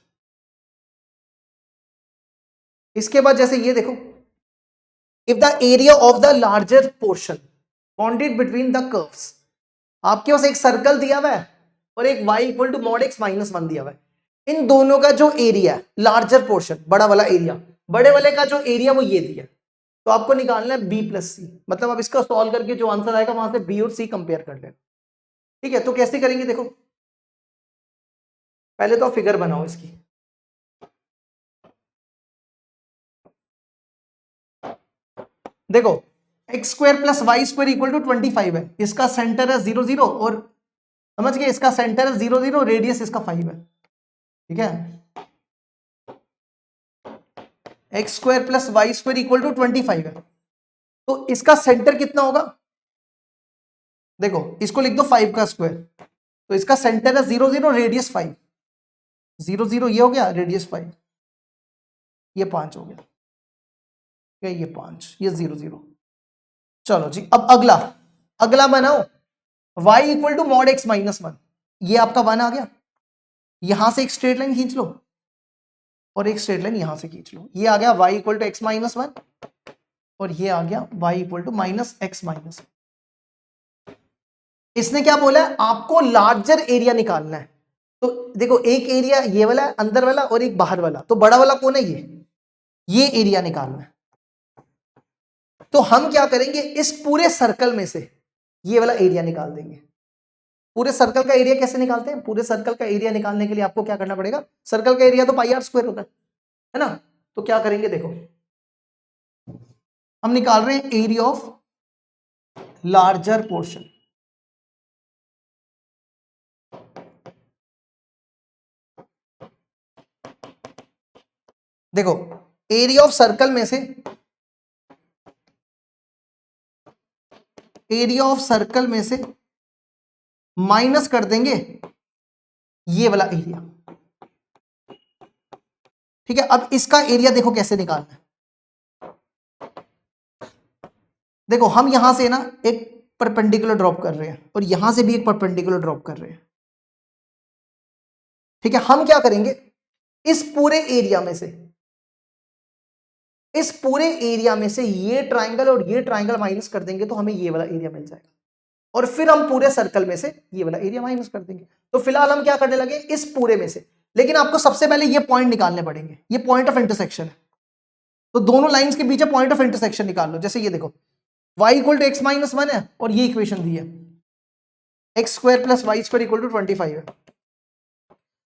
इसके बाद जैसे ये देखो, if the area of the larger portion bounded between the curves, आपके पास एक सर्कल दिया हुआ है और एक y equal to mod x minus 1 दिया हुआ है, इन दोनों का जो एरिया लार्जर पोर्शन, बड़ा वाला एरिया, बड़े वाले का जो एरिया वो ये दिया, तो आपको निकालना है b प्लस सी। मतलब अब इसका सॉल्व करके जो आंसर आएगा वहां से b और c कंपेयर कर लेना। ठीक है, तो कैसे करेंगे देखो, पहले तो फिगर बनाओ इसकी। देखो x square plus y square equal to 25 है, इसका सेंटर है 0 0 और समझ गए, इसका सेंटर है 0 0, रेडियस इसका 5 है। ठीक है, x square plus y square equal to 25 है, तो इसका सेंटर कितना होगा, देखो इसको लिख दो 5 का स्क्वायर, तो इसका सेंटर है 0 0, रेडियस 5, 0 0 ये हो गया, रेडियस 5, ये 5 हो गया, ये 5, ये 0 0। चलो जी, अब अगला, अगला बनाओ y equal to mod x minus 1, ये आपका 1 आ गया, यहां से एक स्ट्रेट लाइन खींच लो और एक स्ट्रेट लाइन यहां से खींच लो, ये आ गया y equal to x minus 1 और ये आ गया y equal to minus x minus 1। इसने क्या बोला है, आपको लार्जर एरिया निकालना है, तो देखो एक एरिया ये वाला अंदर वाला और एक बाहर वाला, तो बड़ा वाला कौन है, ये एरिया निकालना है। तो हम क्या करेंगे, इस पूरे सर्कल में से ये वाला एरिया निकाल देंगे। पूरे सर्कल का एरिया कैसे निकालते हैं, पूरे सर्कल का एरिया निकालने के लिए आपको क्या करना पड़ेगा, सर्कल का एरिया तो पाई आर स्क्वायर होता है ना, तो क्या करेंगे देखो, हम निकाल रहे हैं एरिया ऑफ लार्जर पोर्शन। देखो एरिया ऑफ सर्कल में से, एरिया ऑफ सर्कल में से माइनस कर देंगे ये वाला एरिया। ठीक है, अब इसका एरिया देखो कैसे निकालना है, देखो हम यहां से ना एक परपेंडिकुलर ड्रॉप कर रहे हैं और यहां से भी एक परपेंडिकुलर ड्रॉप कर रहे हैं। ठीक है, हम क्या करेंगे, इस पूरे एरिया में से, इस पूरे एरिया में से ये ट्राइंगल और ये ट्राइंगल माइनस कर देंगे तो हमें ये वाला एरिया मिल जाएगा, और फिर हम पूरे सर्कल में से ये वाला एरिया माइनस कर देंगे। तो फिलहाल हम क्या करने लगे, इस पूरे में से, लेकिन आपको सबसे पहले ये पॉइंट निकालने पड़ेंगे, ये पॉइंट ऑफ इंटरसेक्शन है, तो दोनों लाइंस के बीच पॉइंट ऑफ इंटरसेक्शन निकाल लो। जैसे ये देखो y equal to x minus 1 है और ये इक्वेशन दी है x square plus y square equal to 25 है,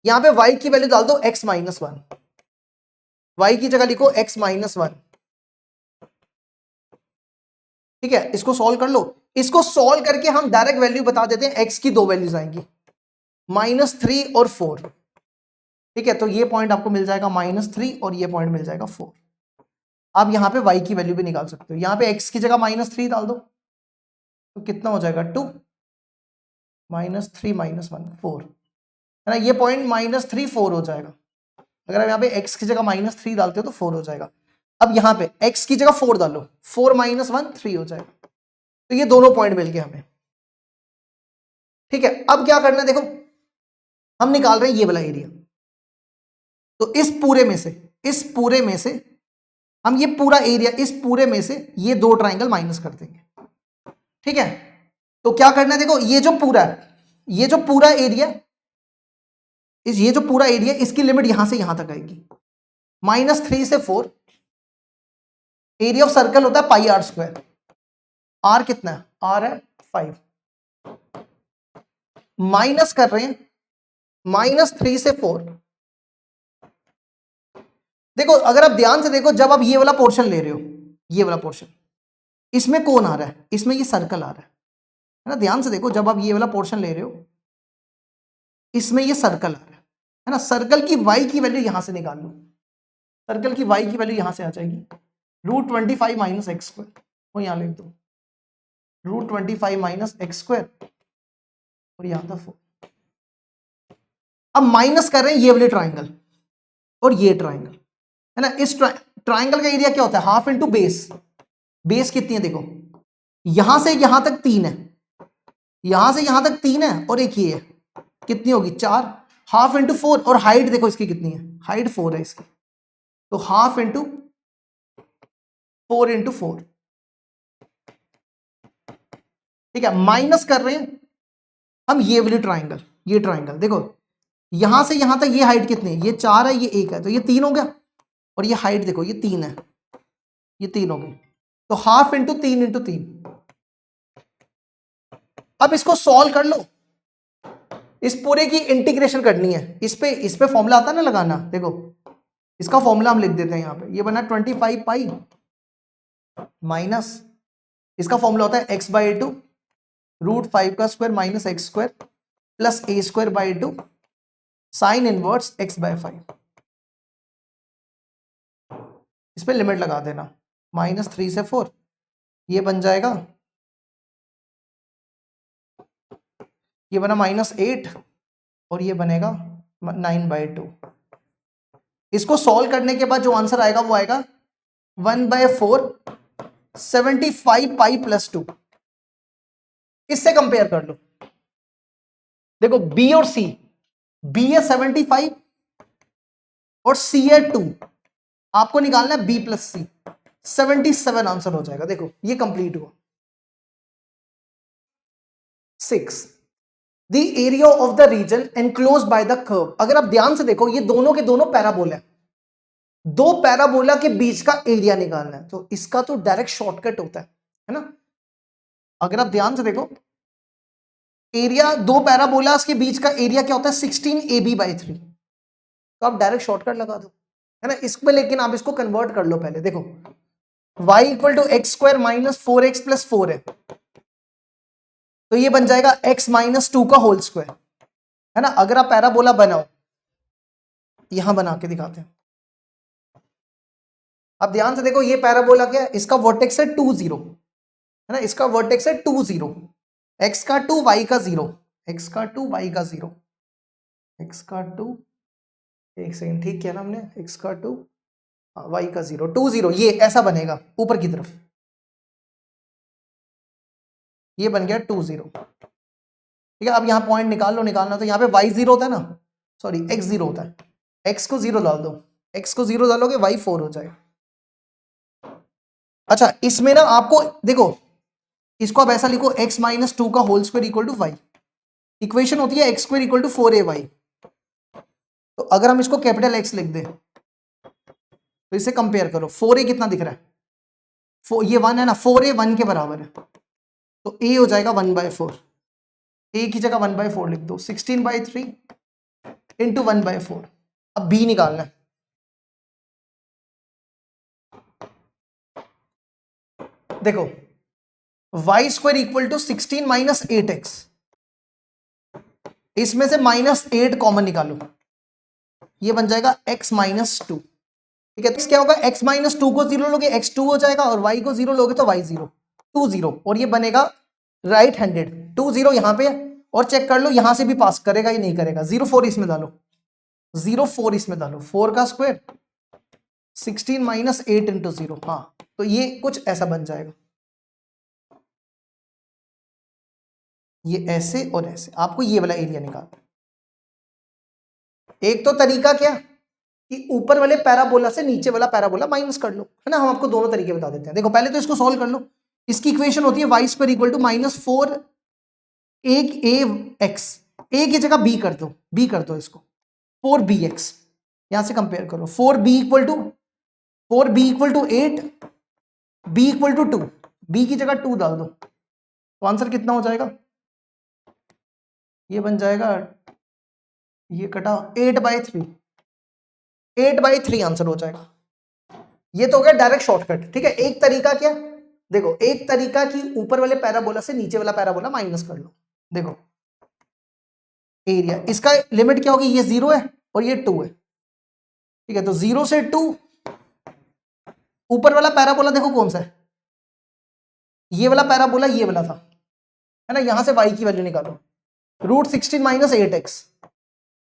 यहां पे y की वैल्यू डाल दो x माइनस 1, y की जगह लिखो x माइनस 1। ठीक है, इसको सॉल्व कर लो, इसको सॉल्व करके हम डायरेक्ट वैल्यू बता देते हैं, x की दो वैल्यूज आएंगी -3 और 4। ठीक है, तो ये पॉइंट आपको मिल जाएगा -3 और ये पॉइंट मिल जाएगा 4। आप यहां पे y की वैल्यू भी निकाल सकते हो, यहां पे x की जगह -3 डाल दो तो कितना हो जाएगा 2, -3 -1 4 है ना, ये पॉइंट -3 4 हो जाएगा। अगर आप यहाँ पे x की जगह -3 डालते हो तो 4 हो जाएगा। अब यहाँ पे x की जगह 4 डालो, 4 - 1 3 हो जाएगा, तो ये दोनों पॉइंट मिल गए हमें। ठीक है, अब क्या करना है देखो, हम निकाल रहे हैं ये वाला एरिया, तो इस पूरे में से, इस पूरे में से हम ये पूरा एरिया, इस पूरे में से ये दो ट्राइंगल माइनस कर देंगे। ठीक है, तो क्या करना है देखो, ये जो पूरा है, ये जो पूरा एरिया, ये जो पूरा एरिया, इसकी लिमिट यहां से यहां तक आएगी, -3 से 4। एरिया ऑफ सर्कल होता है पाई आर स्क्वायर, आर कितना है, आर है 5, माइनस कर रहे हैं -3 से 4। देखो अगर आप ध्यान से देखो, जब आप ये वाला पोर्शन ले रहे हो, ये वाला पोर्शन, इसमें कौन आ रहा है, इसमें ये सर्कल आ रहा है ना, ध्यान से देखो, जब आप ये वाला पोर्शन ले रहे हो, इसमें ये सर्कल आ रहा है ना, सर्कल की वाई की वैल्यू यहां से निकाल लो, सर्कल की वाई की वैल्यू यहां से आ जाएगी √25 - x स्क्वायर, वो यहां लिख दो √25 - x स्क्वायर और यहां था 4। अब माइनस कर रहे हैं ये वाले ट्राइंगल और ये ट्राइंगल है ना, इस ट्राइंगल का एरिया क्या होता है, हाफ इंटू बेस, बेस कितनी है देखो, यहां से यहां तक 3 है, यहां से यहां तक 3 है और एक ये है, कितनी होगी 4, हाफ इंटू 4, और हाइट देखो इसकी कितनी है, हाइट 4 है इसकी, तो हाफ इंटू 4 इंटू 4। ठीक है, माइनस कर रहे हैं हम ये वाली ट्राइंगल, ये ट्राइंगल देखो, यहां से यहां तक ये हाइट कितनी है, ये 4 है, ये 1 है, तो ये 3 हो गया, और ये हाइट देखो ये 3 है, ये 3 हो गई, तो हाफ इंटू 3 इंटू 3। अब इसको सॉल्व कर लो, इस पूरे की इंटीग्रेशन करनी है, इस पे फॉर्मूला आता है ना लगाना, देखो इसका फॉर्मूला हम लिख देते हैं यहाँ पे, ये बना 25 पाई माइनस, इसका फॉर्मूला होता है x बाई टू √5 का square minus x square plus a square by two sine inverse x by 5। इस पे लिमिट लगा देना, -3 से 4, ये बन जाएगा, ये बना -8 और ये बनेगा 9/2। इसको सॉल्व करने के बाद जो आंसर आएगा वो आएगा 1/4 75 पाई प्लस 2। इससे कंपेयर कर लो, देखो बी और सी, बी है 75 और सी है 2, आपको निकालना है बी प्लस सी, 77 आंसर हो जाएगा। देखो ये कंप्लीट हुआ। 6 the area of the region enclose by the curve. अगर आप ध्यान से देखो ये दोनों के दोनों पैराबोला है, दो पैराबोला के बीच का एरिया निकालना है, तो इसका तो डायरेक्ट शॉर्टकट होता है ना। अगर आप ध्यान से देखो एरिया, दो पैराबोलास के बीच का एरिया क्या होता है 16ab/3, तो आप डायरेक्ट शॉर्टकट लगा दो, है ना इस पे। लेकिन आप इसको कन्वर्ट कर लो पहले, देखो y = x² - 4x + 4 है, तो ये बन जाएगा x - 2 का होल स्क्वायर, है ना। अगर आप पैराबोला बनाओ, यहां बना के दिखाते हैं, अब ध्यान से देखो ये पैराबोला क्या है, इसका वर्टेक्स है 2 0, है ना, इसका वर्टेक्स है 2 0, x का 2 y का 0, x का 2 y का 0, x का 2, एक सेकंड ठीक किया ना हमने, x का 2 y का 0, 2 0, ये ऐसा बनेगा ऊपर की तरफ, ये बन गया 2 0, ठीक है। अब यहाँ पॉइंट निकाल लो, निकालना तो यहाँ पे y 0 होता है ना, सॉरी x 0 होता है, x को 0 डाल दो, x को 0 डालोगे y 4 हो जाएगा। अच्छा इसमें ना आपको देखो, इसको अब ऐसा लिखो x - 2 का होल स्क्वायर = y, इक्वेशन होती है x² = 4ay। तो अगर हम इसको कैपिटल X लिख दे तो इसे कंपेयर करो, 4a कितना दिख रहा है, ये 1 है ना, 4a 1 के बराबर है, तो a हो जाएगा 1/4, a की जगह 1/4 लिख दो, 16/3 × 1/4। अब b निकालना है, देखो y² = 16 - 8x, इसमें से -8 कॉमन निकालो, ये बन जाएगा x - 2, ठीक है। तो क्या होगा, x - 2 को 0 लोगे x 2 हो जाएगा, और y को 0 लोगे तो y 0, 2 0, और ये बनेगा राइट हैंडेड, 2 0 यहां पे, और चेक कर लो यहां से भी पास करेगा या नहीं करेगा, 0 4 इसमें डालो, 0 4 इसमें डालो, 4 का स्क्वायर 16 - 8 × 0, हाँ तो ये कुछ ऐसा बन जाएगा, ये ऐसे और ऐसे, आपको ये वाला एरिया निकालना। एक तो तरीका क्या कि ऊपर वाले पैराबोला से नीचे वाला पैराबोला माइनस कर लो, है ना, हम आपको दोनों तरीके बता देते हैं। देखो पहले तो इसको सॉल्व कर लो, इसकी इक्वेशन होती है y² = -4 8ax, a की जगह b कर दो, इसको 4bx, यहां से कंपेयर करो, 4b = 8, b = 2, b की जगह 2 डाल दो, तो आंसर कितना हो जाएगा, ये बन जाएगा, ये कटा 8/3, 8/3 आंसर हो जाएगा। ये तो हो गया डायरेक्ट शॉर्टकट, ठीक है। एक तरीका क्या, देखो एक तरीका कि ऊपर वाले पैराबोला से नीचे वाला पैराबोला माइनस कर लो, देखो एरिया, इसका लिमिट क्या होगी, ये 0 है और ये 2 है, ठीक है। तो 0 से 2, ऊपर वाला पैराबोला देखो कौन सा है, ये वाला पैराबोला, ये वाला था, है ना, यहां से y की वैल्यू निकालो, √16 - 8x,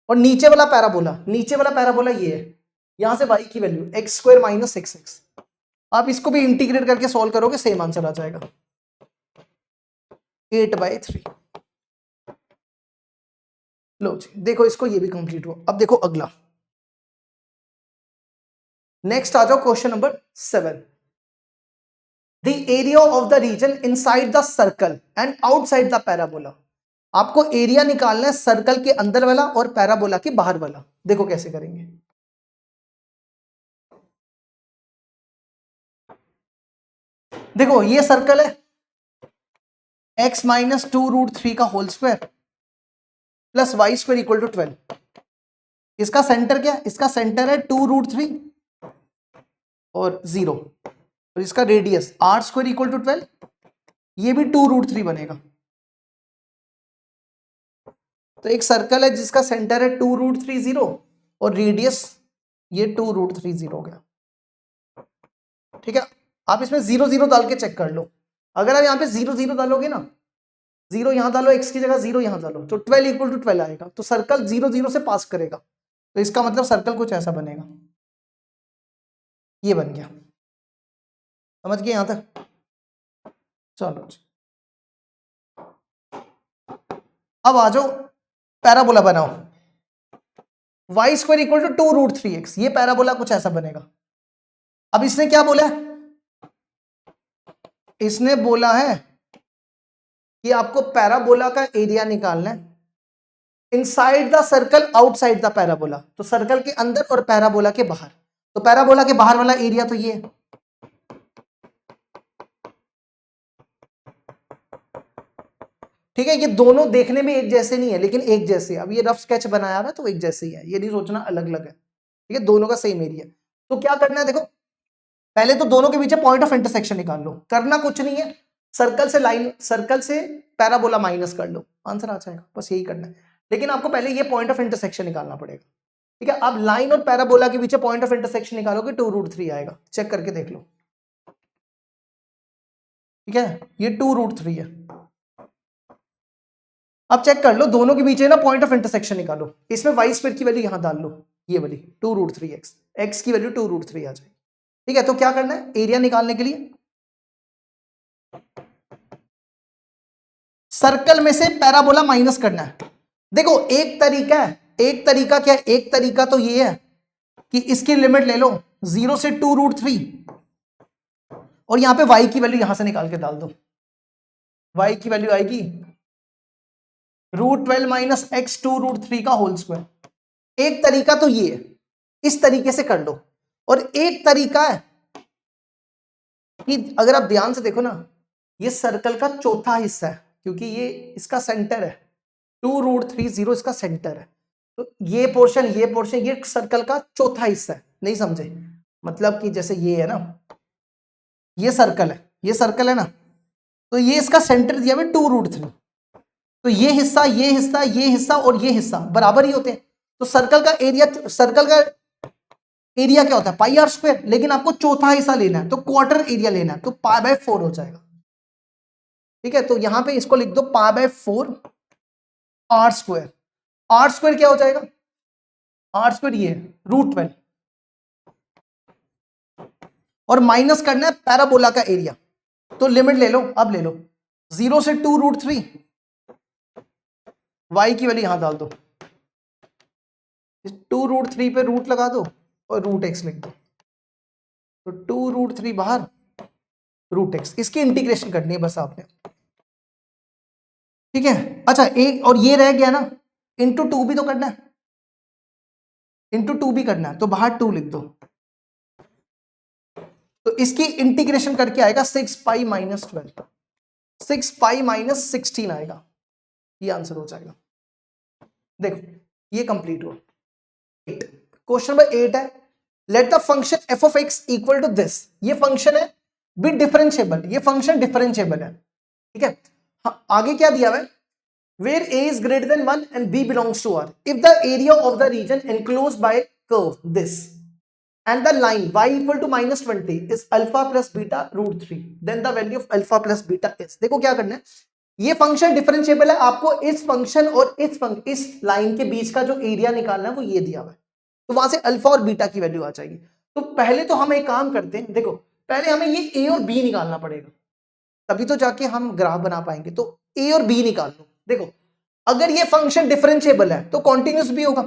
और नीचे वाला पैराबोला ये है, यहां से y की वैल्यू x² - 6x। आप इसको भी इंटीग्रेट करके सॉल्व करोगे, सेम आंसर आ जाएगा 8/3। लो जी देखो, इसको ये भी कंप्लीट हुआ। अब देखो अगला, नेक्स्ट आ जाओ question number 7। The area of the region inside the circle and outside the parabola. आपको एरिया निकालना है सर्कल के अंदर वाला और पैराबोला के बाहर वाला। देखो कैसे करेंगे, देखो ये सर्कल है, x - 2 √3 का whole square plus y square equal to 12। इसका सेंटर क्या है? इसका सेंटर है 2√3 और 0, और इसका radius r square equal to 12, ये भी 2√3 बनेगा। तो एक सर्कल है जिसका सेंटर है 2√30 और रेडियस ये 2√30 हो गया। ठीक है, आप इसमें 0 0 डाल के चेक कर लो। अगर आप यहाँ पे 0 0 डालोगे ना, 0 यहां डालो, x की जगह 0 यहां डालो, तो 12 इक्वल टू 12 आएगा। तो सर्कल 0 0 से पास करेगा, तो इसका मतलब सर्कल कुछ ऐसा बनेगा। ये बन गया, समझ गए यहां तक? चलो अब आ जाओ, पैराबोला बनाओ। Y square equal to 2√3x, ये पैराबोला कुछ ऐसा बनेगा। अब इसने क्या बोला है? इसने बोला है कि आपको पैराबोला का एरिया निकालना है inside the circle outside the parabola. तो सर्कल के अंदर और पैराबोला के बाहर। तो पैराबोला के बाहर वाला एरिया तो ये है, ठीक है। ये दोनों देखने में एक जैसे नहीं है, लेकिन एक जैसे। अब ये रफ स्केच बनाया हुआ है तो एक जैसे ही है, ये नहीं सोचना अलग अलग है, ठीक है। दोनों का सेम एरिया। तो क्या करना है, देखो पहले तो दोनों के बीच पॉइंट ऑफ इंटरसेक्शन निकाल लो। करना कुछ नहीं है, सर्कल से लाइन, सर्कल से पैराबोला माइनस कर लो, आंसर आ जाएगा। बस यही करना है, लेकिन आपको पहले ये पॉइंट ऑफ इंटरसेक्शन निकालना पड़ेगा, ठीक है। अब लाइन और पैराबोला के बीच पॉइंट ऑफ इंटरसेक्शन निकालोगे 2√3 आएगा। चेक करके देख लो, ठीक है, ये 2√3 है। अब चेक कर लो, दोनों के बीच है ना पॉइंट ऑफ इंटरसेक्शन निकालो। इसमें वाई स्क्वायर की वैल्यू यहां डाल लो, ये वाली 2√3x, x की वैल्यू 2√3 आ जाएगी, ठीक है। तो क्या करना है, एरिया निकालने के लिए सर्कल में से पैराबोला माइनस करना है। देखो एक तरीका है, एक तरीका क्या है, एक तरीका तो ये है कि इसकी लिमिट ले लो 0 से 2√3 और यहां पे y की वैल्यू यहां से निकाल के डाल दो। y की वैल्यू आएगी √12 माइनस x 2√3 का होल स्क्वायर। एक तरीका तो ये है, इस तरीके से कर लो। और एक तरीका है कि अगर आप ध्यान से देखो ना, ये सर्कल का चौथा हिस्सा है, क्योंकि ये इसका सेंटर है, 2√30 इसका सेंटर है। तो ये पोर्शन ये सर्कल का चौथा हिस्सा है। नहीं समझे? मतलब कि जैसे ये है ना, ये सर्कल है, ये सर्कल है ना, तो ये इसका सेंटर दिया हुआ 2√3। तो ये हिस्सा ये हिस्सा ये हिस्सा और ये हिस्सा बराबर ही होते हैं। तो सर्कल का एरिया क्या होता है, पाई आर स्क्वायर। लेकिन आपको चौथा हिस्सा लेना है तो क्वार्टर एरिया लेना है, तो π/4 हो जाएगा, ठीक है। तो यहां पे इसको लिख दो π/4 आर स्क्वायर। आर स्क्वायर क्या हो जाएगा, आर स्क्वायर ये √12 और माइनस करना है पैराबोला का एरिया। तो लिमिट ले लो, अब ले लो 0 से 2√3, y की वैल्यू यहां डाल दो, 2√3 पे रूट लगा दो और √x लिख दो। तो 2√3 बाहर, √x, इसकी इंटीग्रेशन करनी है बस आपने, ठीक है। अच्छा एक और ये रह गया ना, इंटू 2 भी तो करना है, इंटू 2 भी करना है, तो बाहर 2 लिख दो। तो इसकी इंटीग्रेशन करके आएगा 6π - 12, 6π - 16 आएगा, ये आंसर हो जाएगा। देखो ये कंप्लीट हुआ। क्वेश्चन नंबर 8 है, let the function f of x equal to this. ये फंक्शन है बी डिफरेंशिएबल, ये फंक्शन डिफरेंशिएबल है, ठीक है। हाँ, आगे क्या दिया हुआ है, where a is greater than 1 and b belongs to R, if the area of the region enclosed by curve this and the line y equal to -20 is alpha plus beta √3, then the value of alpha plus beta is। देखो क्या करना है, ये फंक्शन differentiable है, आपको इस function और इस लाइन के बीच का जो एरिया निकालना है वो ये दिया हुआ है, तो वहां से अल्फा और बीटा की वैल्यू आ जाएगी। तो पहले तो हम एक काम करते हैं, देखो पहले हमें ये ए और बी निकालना पड़ेगा, तभी तो जाके हम ग्राफ बना पाएंगे। तो ए और बी निकाल लो। देखो अगर ये फंक्शन डिफरेंशिएबल है तो कॉन्टिन्यूस भी होगा,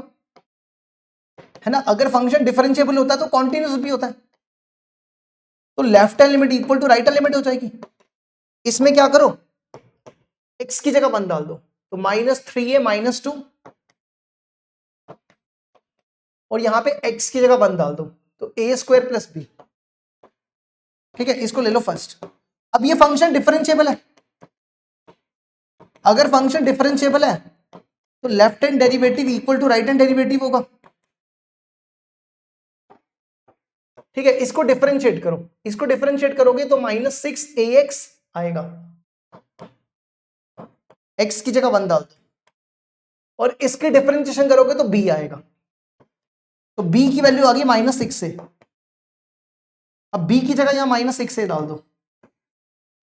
है ना। अगर फंक्शन डिफरेंशिएबल होता है तो कॉन्टिन्यूस भी होता है। तो left hand limit equal to right hand limit हो जाएगी। इसमें क्या करो, x की जगह 1 डाल दो, तो -3a - 2 और यहां पे x की जगह 1 डाल दो, तो a² + b, ठीक है। इसको ले लो फर्स्ट। अब ये फंक्शन डिफरेंशिएबल है, अगर फंक्शन डिफरेंशिएबल है तो left hand derivative equal to right hand derivative होगा। ठीक है, इसको डिफरेंशिएट करो, इसको डिफरेंशिएट करोगे तो -6ax आएगा, x की जगह 1 डाल दो, और इसकी डिफरेंशिएशन करोगे तो b आएगा। तो b की वैल्यू आ गई -6 से। अब b की जगह यहां -6 से डाल दो,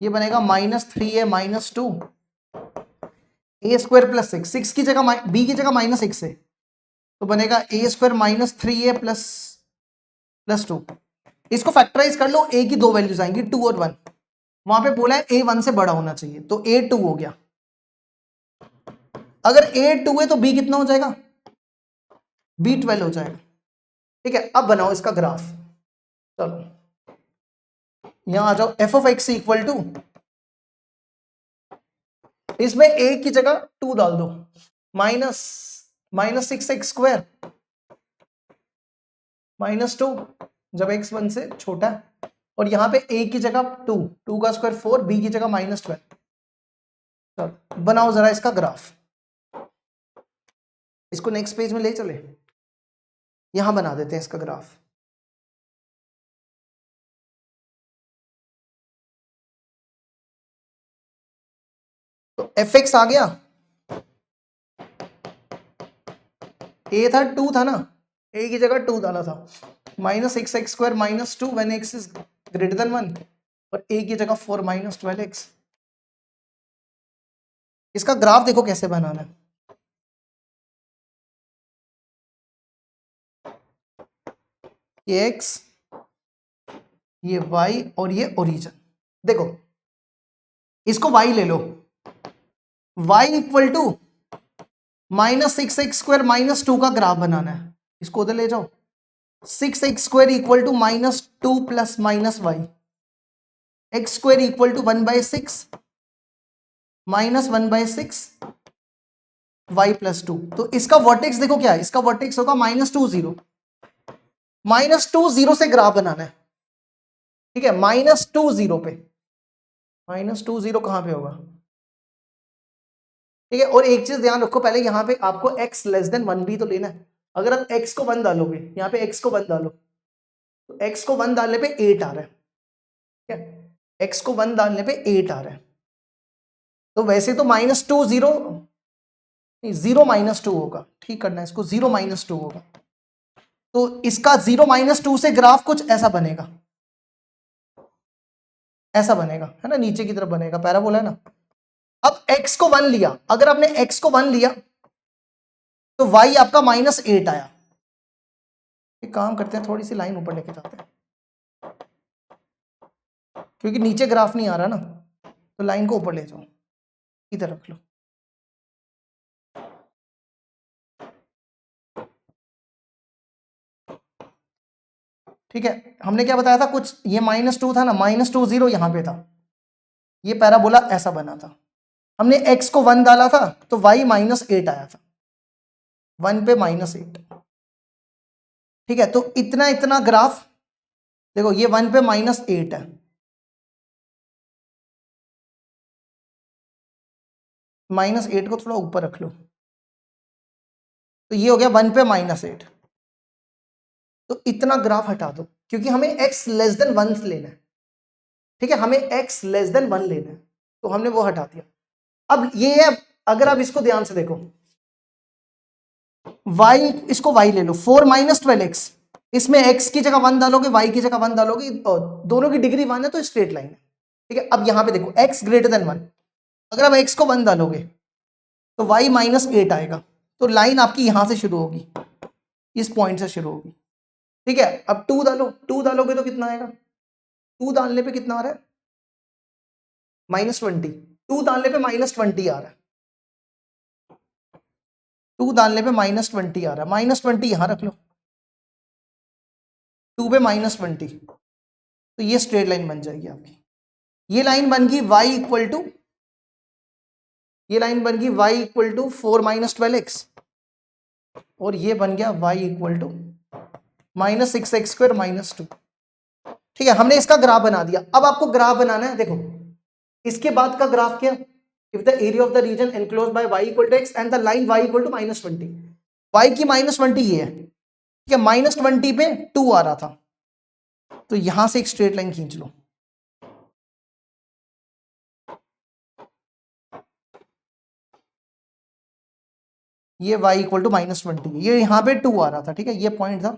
ये बनेगा -3a - 2 a² + 6, 6 की जगह b की जगह -6 से, तो बनेगा a² - 3a + 2। इसको फैक्टराइज कर लो, a की दो वैल्यूज आएंगी 2 और 1, वहां पे बोला है a 1 से बड़ा होना चाहिए, तो a 2 हो गया। अगर a 2 है तो b कितना हो जाएगा, b 12 हो जाएगा। ठीक है, अब बनाओ इसका ग्राफ। चलो यहां आ जाओ, f(x) इक्वल टू, इसमें a की जगह 2 डाल दो, -6x² -2 जब x 1 से छोटा है, और यहां पे a की जगह 2 का स्क्वायर 4, b की जगह -12। चलो बनाओ जरा इसका ग्राफ, इसको नेक्स्ट पेज में ले चले, यहां बना देते हैं इसका ग्राफ। तो fx आ गया, a था 2 था ना, a की जगह 2 डाला था, -6x² -2 when x is greater than 1, और a की जगह 4 -12x। इसका ग्राफ देखो कैसे बनाना है। ये x, ये y और ये ओरिजिन। देखो इसको y ले लो, y इक्वल टू -6x² -2 का ग्राफ बनाना है, इसको उधर ले जाओ। 6x² equal to -2 + -y, x² equal to 1/6 -1/6 y + 2। तो इसका वर्टेक्स देखो क्या है, इसका वर्टेक्स होगा -2 0, -2 0 से ग्राफ बनाना है। ठीक है, -2 0 पे, -2 0 कहां पे होगा। ठीक है, और एक चीज ध्यान रखो, पहले यहां पे आपको x < 1 भी तो लेना है। अगर आप x को 1 डालोगे, यहाँ पे x को 1 डालो, तो x को 1 डालने पे 8 आ रहा है। ठीक है, x को 1 डालने पे 8 आ रहा है। तो वैसे तो -2 0 नहीं, 0 -2 होगा, ठीक करना है इसको, 0 -2 होगा। तो इसका 0 -2 से ग्राफ कुछ ऐसा बनेगा, ऐसा बनेगा, है ना, नीचे की तरफ बनेगा, पैराबोला है ना। अब x को 1 लिया, अगर आपने x को 1 लिया तो y आपका -8 आया। एक काम करते हैं, थोड़ी सी लाइन ऊपर लेके जाते हैं, क्योंकि नीचे ग्राफ नहीं आ रहा ना, तो लाइन को ऊपर ले जाओ, इधर रख लो। ठीक है, हमने क्या बताया था, कुछ ये -2 था ना, -2 0 यहां पे था, ये पैराबोला ऐसा बना था। हमने x को 1 डाला था तो y -8 आया था, 1 पे -8। ठीक है, तो इतना इतना ग्राफ देखो, ये 1 पे -8 है, -8 को थोड़ा ऊपर रख लो, तो ये हो गया 1 पे -8। तो इतना ग्राफ हटा दो, क्योंकि हमें x < 1 लेना है। ठीक है, हमें x < 1 लेना है, तो हमने वो हटा दिया। अब ये है, अगर आप इसको ध्यान से देखो, y, इसको y ले लो, 4 - 12x, इसमें x की जगह 1 डालोगे, y की जगह 1 डालोगे, और दोनों की डिग्री 1 है तो स्ट्रेट लाइन है। ठीक है, अब यहां पे देखो x > 1, अगर आप x को 1 डालोगे तो y -8 आएगा, तो लाइन आपकी यहां से शुरू होगी, इस पॉइंट से शुरू होगी। ठीक है, अब 2 डालो, 2 डालोगे तो कितना आएगा, 2 डालने पे कितना आ रहा है, -20, 2 डालने पे -20 आ रहा है, 2 डालने पे -20 आ रहा है, -20 यहां रख लो, 2 पे -20, तो ये स्ट्रेट लाइन बन जाएगी आपकी। ये लाइन बन गई y इक्वल टू, ये लाइन बन गई y इक्वल टू 4 - 12x, और ये बन गया y इक्वल टू -6x² - 2। ठीक है, हमने इसका ग्राफ बना दिया। अब आपको ग्राफ बनाना है, देखो इसके बाद का ग्राफ क्या, if the area of the region enclose by y equal to x and the line y equal to -20, y की -20 ये है, ठीक है, -20 पे 2 आ रहा था, तो यहां से एक स्ट्रेट लाइन खींच लो। ये y इक्वल टू -20, ये यहां पे 2 आ रहा था, ठीक है, ये पॉइंट था,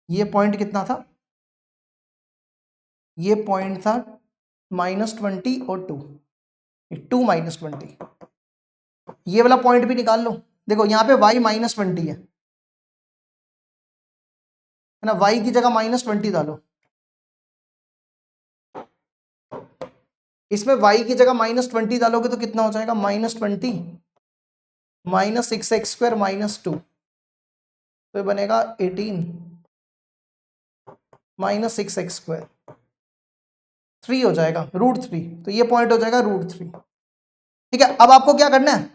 ये पॉइंट कितना था, ये पॉइंट था -20 और 2, 2 -20, ये वाला पॉइंट भी निकाल लो। देखो यहाँ पे y -20 है ना, y की जगह -20 डालो, इसमें y की जगह -20 डालोगे तो कितना हो जाएगा, -20 -6x² -2, तो ये बनेगा 18 -6x², 3 हो जाएगा, √3, तो ये पॉइंट हो जाएगा √3। ठीक है, अब आपको क्या करना है,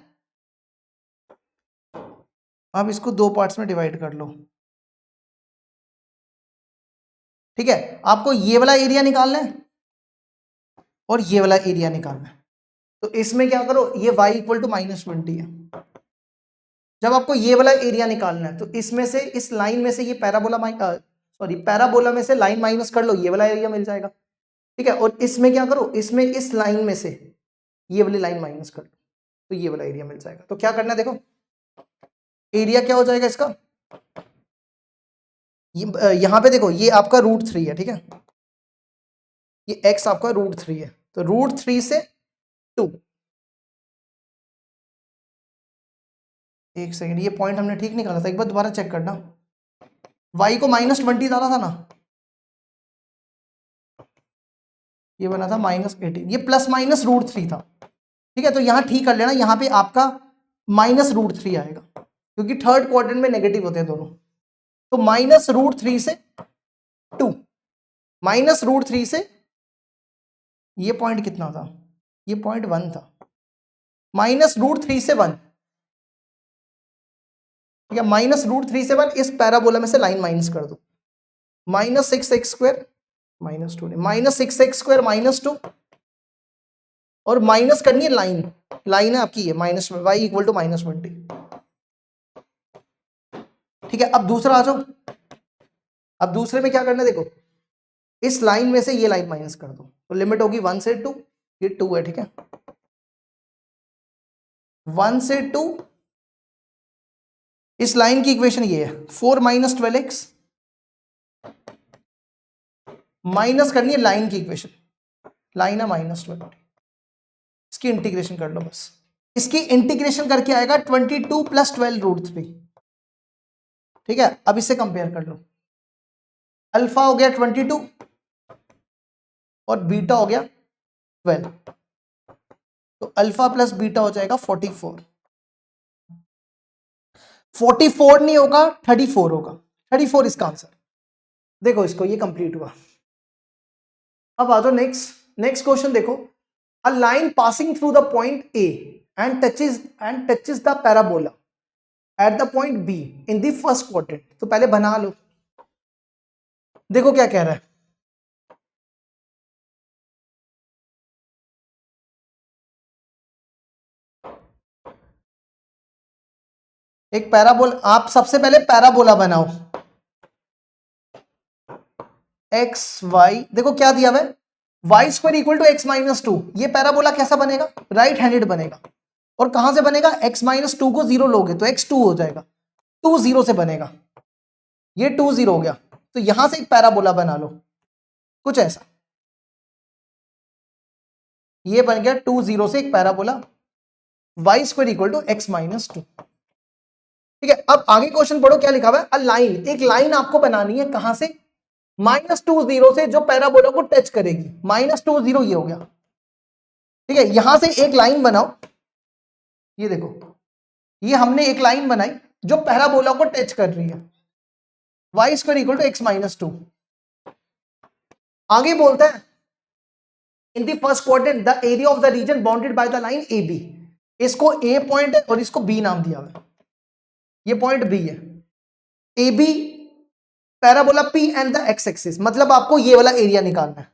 अब इसको 2 पार्ट्स में डिवाइड कर लो। ठीक है, आपको ये वाला एरिया निकालना है और ये वाला एरिया निकालना है, तो इसमें क्या करो, ये y इक्वल टू -20 है, जब आपको ये वाला एरिया निकालना है तो इसमें से, इस लाइन में से ये पैराबोला में से लाइन माइनस कर लो, ये वाला एरिया मिल जाएगा। ठीक है, और इसमें क्या करो, इसमें इस लाइन में से ये वाली लाइन माइनस कर लो, तो ये वाला एरिया मिल जाएगा। तो क्या करना है, देखो एरिया क्या हो जाएगा इसका, यहां पे देखो ये आपका √3 है, ठीक है, ये x आपका √3 है, तो √3 से 2, एक सेकेंड, ये पॉइंट हमने ठीक निकाला था, एक बार दोबारा चेक करना, y को -20 डाला था ना, ये बना था -18, ये प्लस माइनस √3 था। ठीक है, तो यहां ठीक कर लेना, यहां पे आपका -√3 आएगा, क्योंकि थर्ड क्वाड्रेंट में नेगेटिव होते हैं दोनों, तो -√3 से 2, -√3 से, ये पॉइंट कितना था, ये पॉइंट 1 था, -√3 से 1, ठीक है, -√3 से 1, इस पैराबोला में से लाइन माइनस कर दो, -6x² -2 -6x² -2, और माइनस करनी है लाइन, लाइन है आपकी, ये y इक्वल टू -20। ठीक है, अब दूसरा आ जाओ, अब दूसरे में क्या करना है, देखो इस लाइन में से ये लाइन माइनस कर दो, तो लिमिट होगी 1 से 2, ये 2 है, ठीक है, 1 से 2, इस लाइन की इक्वेशन ये है 4 - 12x, माइनस करनी है लाइन की इक्वेशन, लाइन है -20, इसकी इंटीग्रेशन कर लो बस, इसकी इंटीग्रेशन करके आएगा 22 + 12 √3। ठीक है, अब इसे कंपेयर कर लो, अल्फा हो गया 22 और बीटा हो गया 12, तो अल्फा प्लस बीटा हो जाएगा 44, 44 नहीं होगा, 34 होगा, 34 इसका आंसर। देखो इसको, ये कंप्लीट हुआ। अब आ जाओ नेक्स्ट क्वेश्चन, देखो a line passing through the point A and touches the parabola at the point be in the first quadrant. तो पहले बना लो, देखो क्या कह रहा है, एक पैराबोला, आप सबसे पहले पैराबोला बनाओ, एक्स वाई, देखो क्या दिया हुआ है, y² इक्वल टू x - 2, ये पैराबोला कैसा बनेगा, राइट हैंडेड बनेगा, और कहां से बनेगा, x - 2 को 0 लोगे तो x 2 हो जाएगा, 2 0 से बनेगा, ये 2 0 हो गया, तो यहां से एक पैराबोला बना लो कुछ ऐसा, ये बन गया 2 0 से एक parabola, y² equal to x - 2। ठीक है, अब आगे क्वेश्चन पढ़ो, क्या लिखा हुआ है, अ लाइन, एक लाइन आपको बनानी है, कहां से, -2 0 से, जो पैराबोला को टच करेगी, -2 0 ये हो गया। ठीक है, यहां से एक लाइन बनाओ, ये देखो, ये हमने एक लाइन बनाई जो पैराबोला को टच कर रही है, y² इक्वल टू x - 2। आगे बोलता है in the first quadrant the area of the region bounded by the line A B, इसको ए पॉइंट है और इसको बी नाम दिया हुआ है, ये पॉइंट बी है, A B parabola P and the x axis, मतलब आपको ये वाला एरिया निकालना है।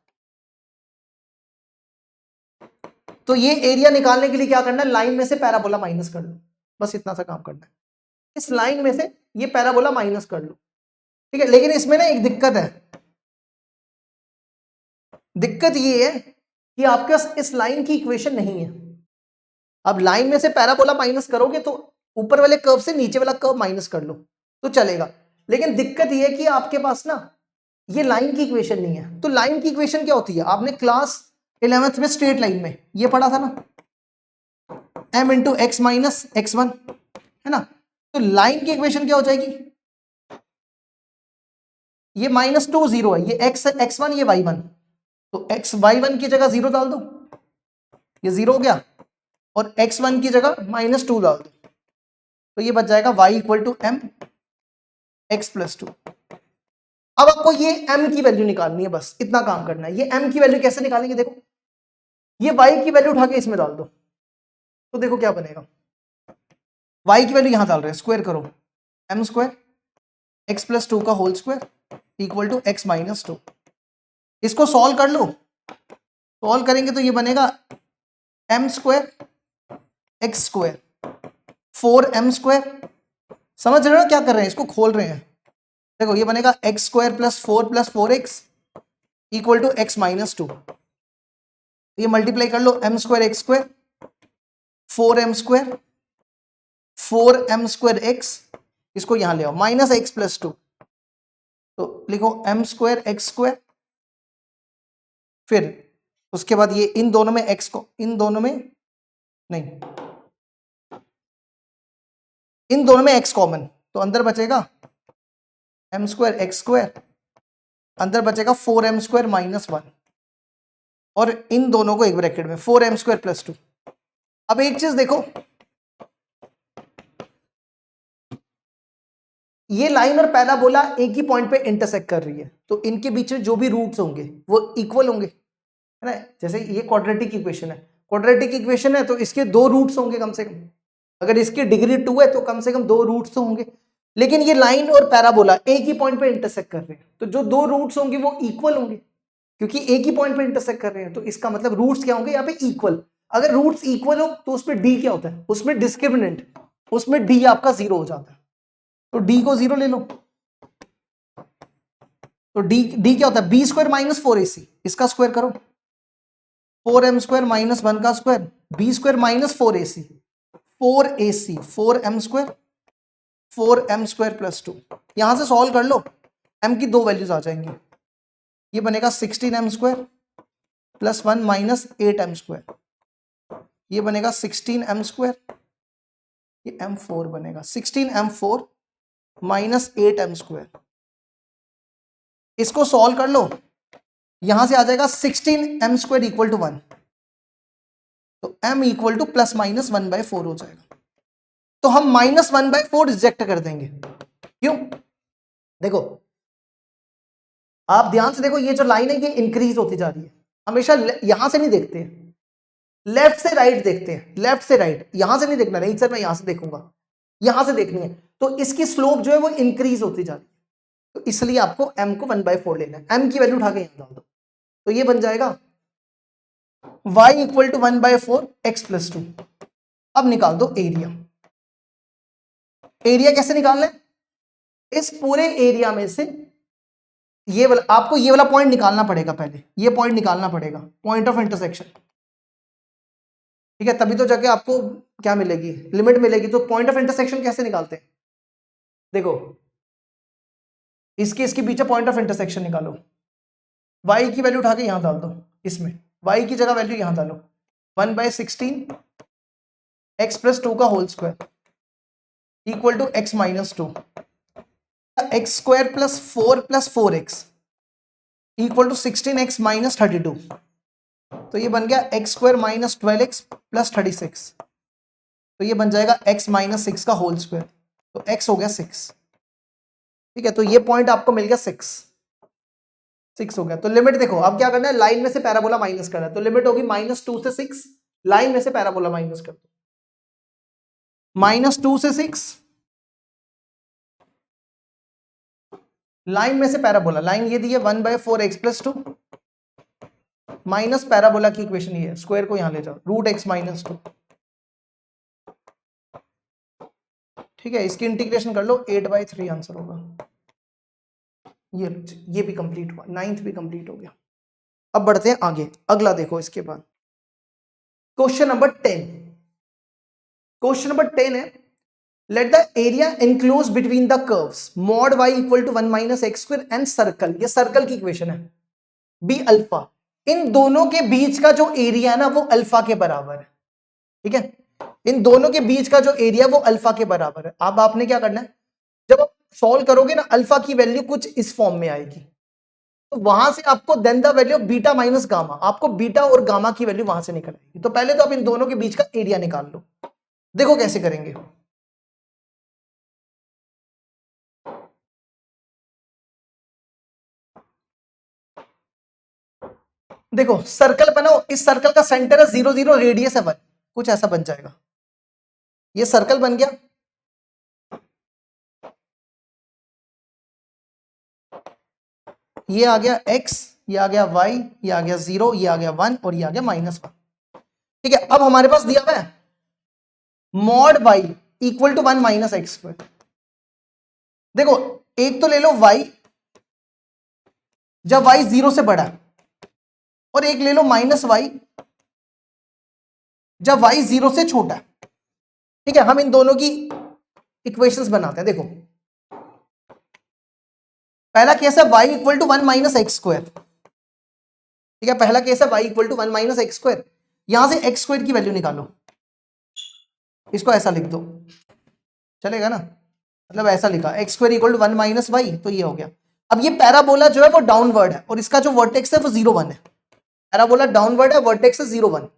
तो ये एरिया निकालने के लिए क्या करना है, लाइन में से पैराबोला माइनस कर लो, बस इतना सा काम करना है, इस लाइन में से ये पैराबोला माइनस कर लो, ठीक है। लेकिन इसमें ना एक दिक्कत है, दिक्कत ये है कि आपके पास इस लाइन की इक्वेशन नहीं है। अब लाइन में से पैराबोला माइनस करोगे तो ऊपर वाले कर्व से नीचे वाला कर्व माइनस कर लो तो चलेगा, लेकिन दिक्कत ये है कि आपके पास ना ये लाइन की इक्वेशन नहीं है। तो लाइन की इक्वेशन क्या होती है, आपने क्लास 11th में स्ट्रेट लाइन में ये पढ़ा था ना, m into x minus x1, है ना। तो लाइन की इक्वेशन क्या हो जाएगी, ये -2 0 है, ये x1 ये y1, तो y1 की जगह 0 डाल दो, ये 0 हो गया, और x1 की जगह -2 डाल दो, तो ये बच जाएगा y equal to m x plus 2। अब आपको ये m की वैल्यू निकालनी है, बस इतना काम करना है। ये m की वैल्यू कैसे निकालेंगे, देखो ये y की वैल्यू उठा के इसमें डाल दो, तो देखो क्या बनेगा, y की वैल्यू यहां डाल रहे हैं, स्क्वायर करो, m स्क्वायर x प्लस 2 का whole square equal to x minus 2। इसको सॉल्व कर लो, सॉल्व करेंगे तो ये बनेगा m square x square 4m square, समझ रहे हो ना क्या कर रहे हैं, इसको खोल रहे हैं। देखो ये बनेगा x square plus 4x equal to x minus 2। ये मल्टीप्लाई कर लो, m square x square 4m square 4m square x, इसको यहां ले आओ माइनस x प्लस 2, तो लिखो m स्क्वायर x स्क्वायर, फिर उसके बाद ये इन दोनों में x को, इन दोनों में नहीं, इन दोनों में x कॉमन, तो अंदर बचेगा m स्क्वायर x स्क्वायर, अंदर बचेगा 4m स्क्वायर माइनस 1, और इन दोनों को एक ब्रैकेट में 4m स्क्वायर प्लस 2। अब एक चीज देखो, ये लाइन और पैराबोला एक ही पॉइंट पे इंटरसेक्ट कर रही है, तो इनके बीच में जो भी रूट्स होंगे वो इक्वल होंगे, है ना। जैसे ये क्वाड्रेटिक इक्वेशन है, क्वाड्रेटिक इक्वेशन है तो इसके 2 रूट्स होंगे कम से कम, अगर इसकी डिग्री 2 है तो कम से कम 2 रूट्स तो होंगे। लेकिन ये लाइन और पैराबोला एक ही पॉइंट पे इंटरसेक्ट कर रहे हैं, तो जो 2 रूट्स होंगे वो इक्वल होंगे, क्योंकि एक ही पॉइंट पे इंटरसेक्ट कर रहे हैं, तो इसका मतलब रूट्स क्या होंगे यहाँ पे, इक्वल। अगर रूट्स इक्वल हो तो उसमें डी क्या होता है, उसमें डिस्क्रिमिनेंट, उसमें डी आपका 0 हो जाता है, तो डी को 0 ले लो, तो डी क्या होता है, बी स्क्वायर माइनस 4ac, इसका स्क्वायर करो, 4m स्क्वायर माइनस 1 का square, b square minus 4ac 4m square 4m square plus 2। यहां से सॉल्व कर लो, m की 2 वैल्यूज आ जाएंगी, ये बनेगा 16m square plus 1 minus 8m square, ये बनेगा 16m स्क्वायर, ये m4 बनेगा 16m4 माइनस 8m स्क्वायर। इसको सॉल्व कर लो, यहां से आ जाएगा 16m स्क्वायर इक्वल टू 1, तो m equal to plus minus 1/4 हो जाएगा। तो हम -1/4 रिजेक्ट कर देंगे, क्यों, देखो आप ध्यान से देखो, ये जो लाइन है ये इंक्रीज होती जा रही है, हमेशा यहां से नहीं देखते हैं, लेफ्ट से राइट देखते हैं, लेफ्ट से राइट, यहां से नहीं देखना, नहीं सर मैं यहां से देखूंगा, यहां से देखनी है, तो इसकी स्लोप जो है वो इंक्रीज होती जा रही है, तो इसलिए आपको m को 1/4 लेना है, m की वैल्यू उठा के यहां डाल दो, तो ये बन जाएगा y equal to 1/4 x plus 2। अब निकाल दो एरिया, एरिया कैसे निकालना है, इस पूरे एरिया में से ये वाला, आपको ये वाला पॉइंट निकालना पड़ेगा, पहले ये पॉइंट निकालना पड़ेगा, पॉइंट ऑफ इंटरसेक्शन, ठीक है, तभी तो जाके आपको क्या मिलेगी, लिमिट मिलेगी। तो पॉइंट ऑफ इंटरसेक्शन कैसे निकालते हैं, देखो इसके बीच पॉइंट ऑफ इंटरसेक्शन निकालो, y की वैल्यू उठा के यहां डाल दो, इसमें y की जगह वैल्यू यहां डालो, 1/16 x प्लस 2 का whole square equal to x minus 2, x square plus 4 plus 4x equal to 16x minus 32, तो ये बन गया x square minus 12x plus 36, तो ये बन जाएगा x माइनस 6 का होल स्क्वायर, तो x हो गया 6, ठीक है, तो ये पॉइंट आपको मिल गया 6 हो गया। तो लिमिट देखो, अब क्या करना है, लाइन में से पैराबोला माइनस करना है, तो लिमिट होगी -2 से 6, लाइन में से पैराबोला माइनस कर दो, -2 से 6, लाइन में से पैराबोला, लाइन ये दी है 1/4 x प्लस 2 माइनस पैराबोला की इक्वेशन ये है, स्क्वायर को यहां ले जाओ, रूट एक्स माइनस 2, ठीक है, इसकी इंटीग्रेशन कर लो, 8/3 आंसर होगा। ये भी कंप्लीट हुआ, 9th भी कंप्लीट हो गया। अब बढ़ते हैं आगे, अगला देखो इसके बाद क्वेश्चन नंबर 10। क्वेश्चन नंबर 10 है, let the area enclose between the curves mod y equal to 1 minus x square and circle, ये सर्कल की इक्वेशन है, बी अल्फा, इन दोनों के बीच का जो एरिया है ना वो अल्फा के बराबर है, ठीक है, इन दोनों के बीच का जो एरिया वो अल्फा के बराबर है। अब आपने क्या करना है, जब आप सॉल्व करोगे ना अल्फा की वैल्यू कुछ इस फॉर्म में आएगी, तो वहां से आपको then the value of beta minus gamma, आपको बीटा और गामा की वैल्यू वहां से निकल आएगी। तो पहले तो आप इन दोनों के बीच का एरिया निकाल लो, देखो कैसे करेंगे। देखो सर्कल बनाओ, इस सर्कल का सेंटर है 0 0, रेडियस है 1, कुछ ऐसा बन जाएगा, ये सर्कल बन गया। ये आ गया x, ये आ गया y, ये आ गया 0, ये आ गया 1 और ये आ गया -1, ठीक है। अब हमारे पास दिया हुआ है mod y equal to 1 minus x square. देखो एक तो ले लो y जब y 0 से बड़ा है, और एक ले लो -y जब y 0 से छोटा है, ठीक है। हम इन दोनों की इक्वेशंस बनाते हैं। देखो पहला केस है y equal to 1 minus x square, ठीक है, पहला केस है y equal to 1 minus x square. यहां से एक्स स्क्वायर की वैल्यू निकालो, इसको ऐसा लिख दो, चलेगा ना, मतलब ऐसा लिखा x square equal to 1 minus y, तो ये हो गया। अब ये पैराबोला जो है वो डाउनवर्ड है और इसका जो वर्टेक्स है वो 0 1 है, पैराबोला डाउनवर्ड है, वर्टेक्स है 0 1,